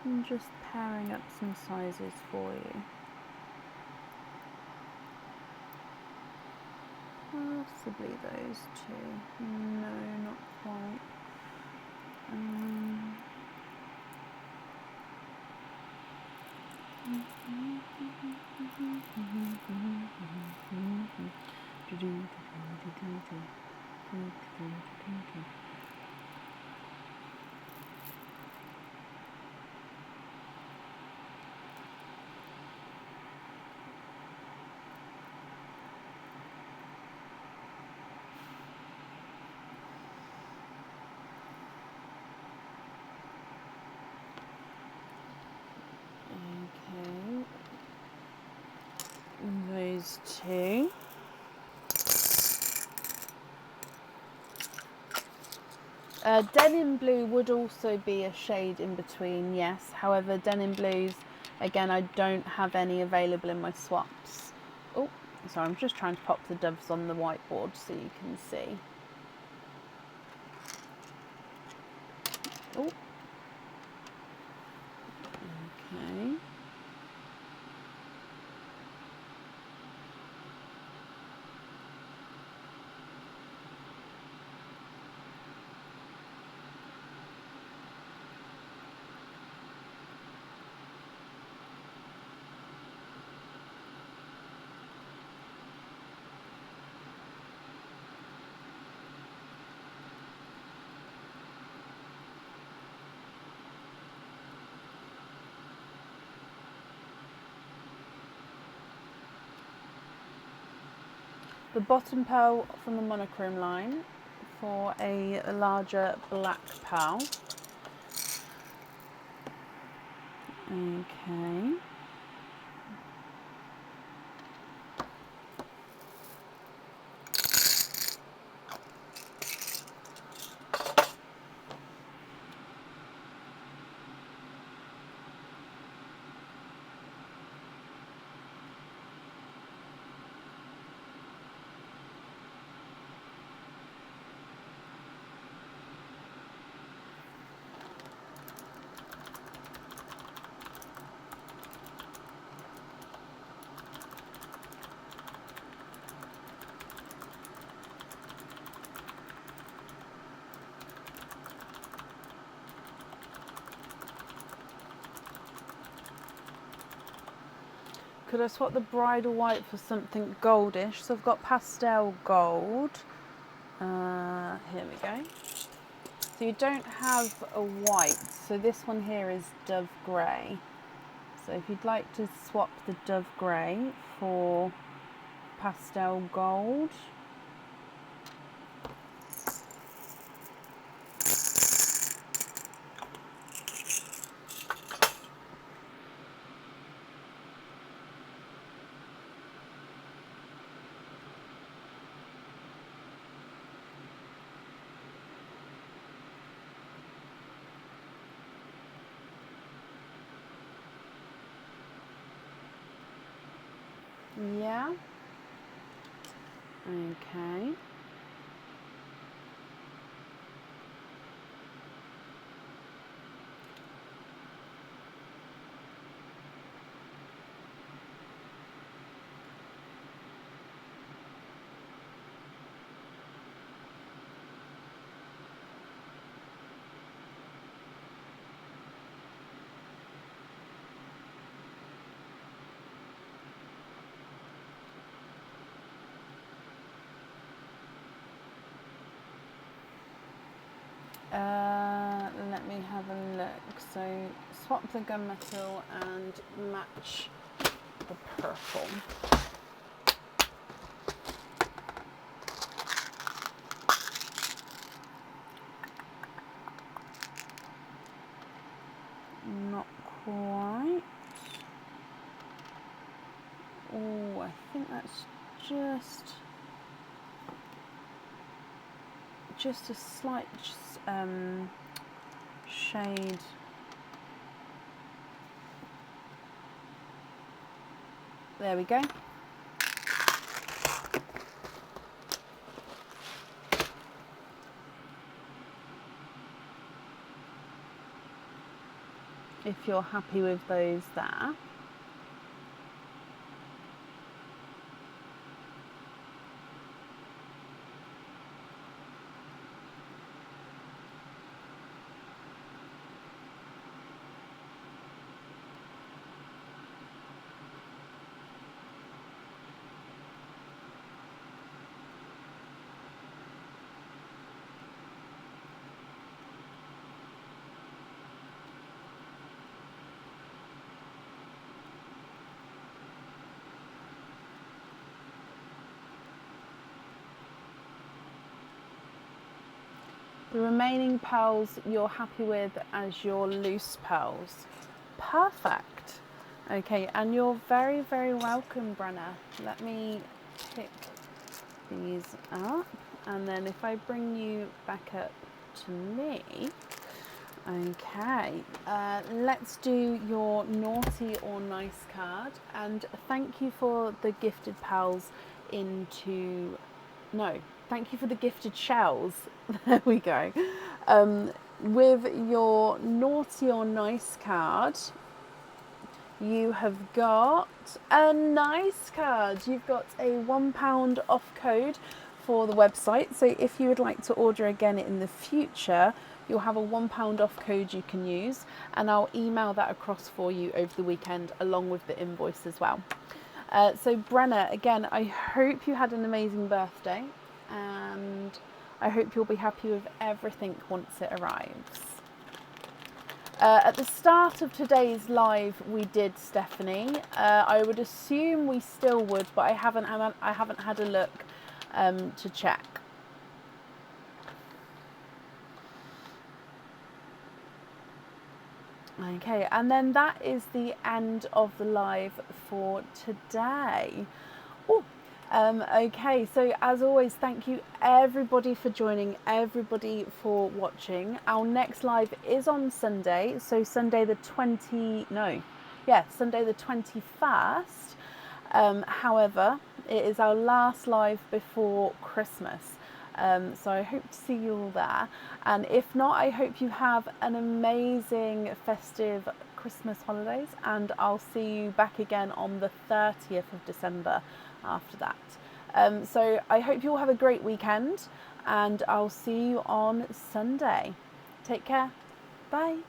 I'm just pairing up some sizes for you. Possibly those two. No, not quite. Those two. Denim blue would also be a shade in between, yes. However, denim blues, again, I don't have any available in my swaps. Oh, sorry, I'm just trying to pop the doves on the whiteboard so you can see. Oh, okay. The bottom pearl from the monochrome line for a larger black pearl. Okay. Could I swap the bridal white for something goldish? So I've got pastel gold. Here we go. So you don't have a white. So this one here is dove grey. So if you'd like to swap the dove grey for pastel gold. Yeah. Okay. Let me have a look. So swap the gunmetal and match the purple. Not quite. Oh, I think that's just a slight shade. There we go. If you're happy with those there. The remaining pearls you're happy with as your loose pearls. Perfect. Okay, and you're very, very welcome, Brenna. Let me pick these up, and then if I bring you back up to me, Okay, let's do your naughty or nice card, and thank you for the gifted pals into, no, thank you for the gifted shells. There we go. With your naughty or nice card, you have got a nice card. You've got a £1 off code for the website. So if you would like to order again in the future, you'll have a £1 off code you can use, and I'll email that across for you over the weekend along with the invoice as well. So Brenna, again, I hope you had an amazing birthday, and I hope you'll be happy with everything once it arrives. At the start of today's live, we did Stephanie. I would assume we still would, but I haven't had a look to check. Okay, and then that is the end of the live for today. Oh, okay, so as always, thank you everybody for joining, everybody for watching. Our next live is on Sunday, so Sunday the 21st. However, it is our last live before Christmas. So I hope to see you all there. And if not, I hope you have an amazing festive Christmas holidays, and I'll see you back again on the 30th of December after that. So I hope you all have a great weekend, and I'll see you on Sunday. Take care. Bye.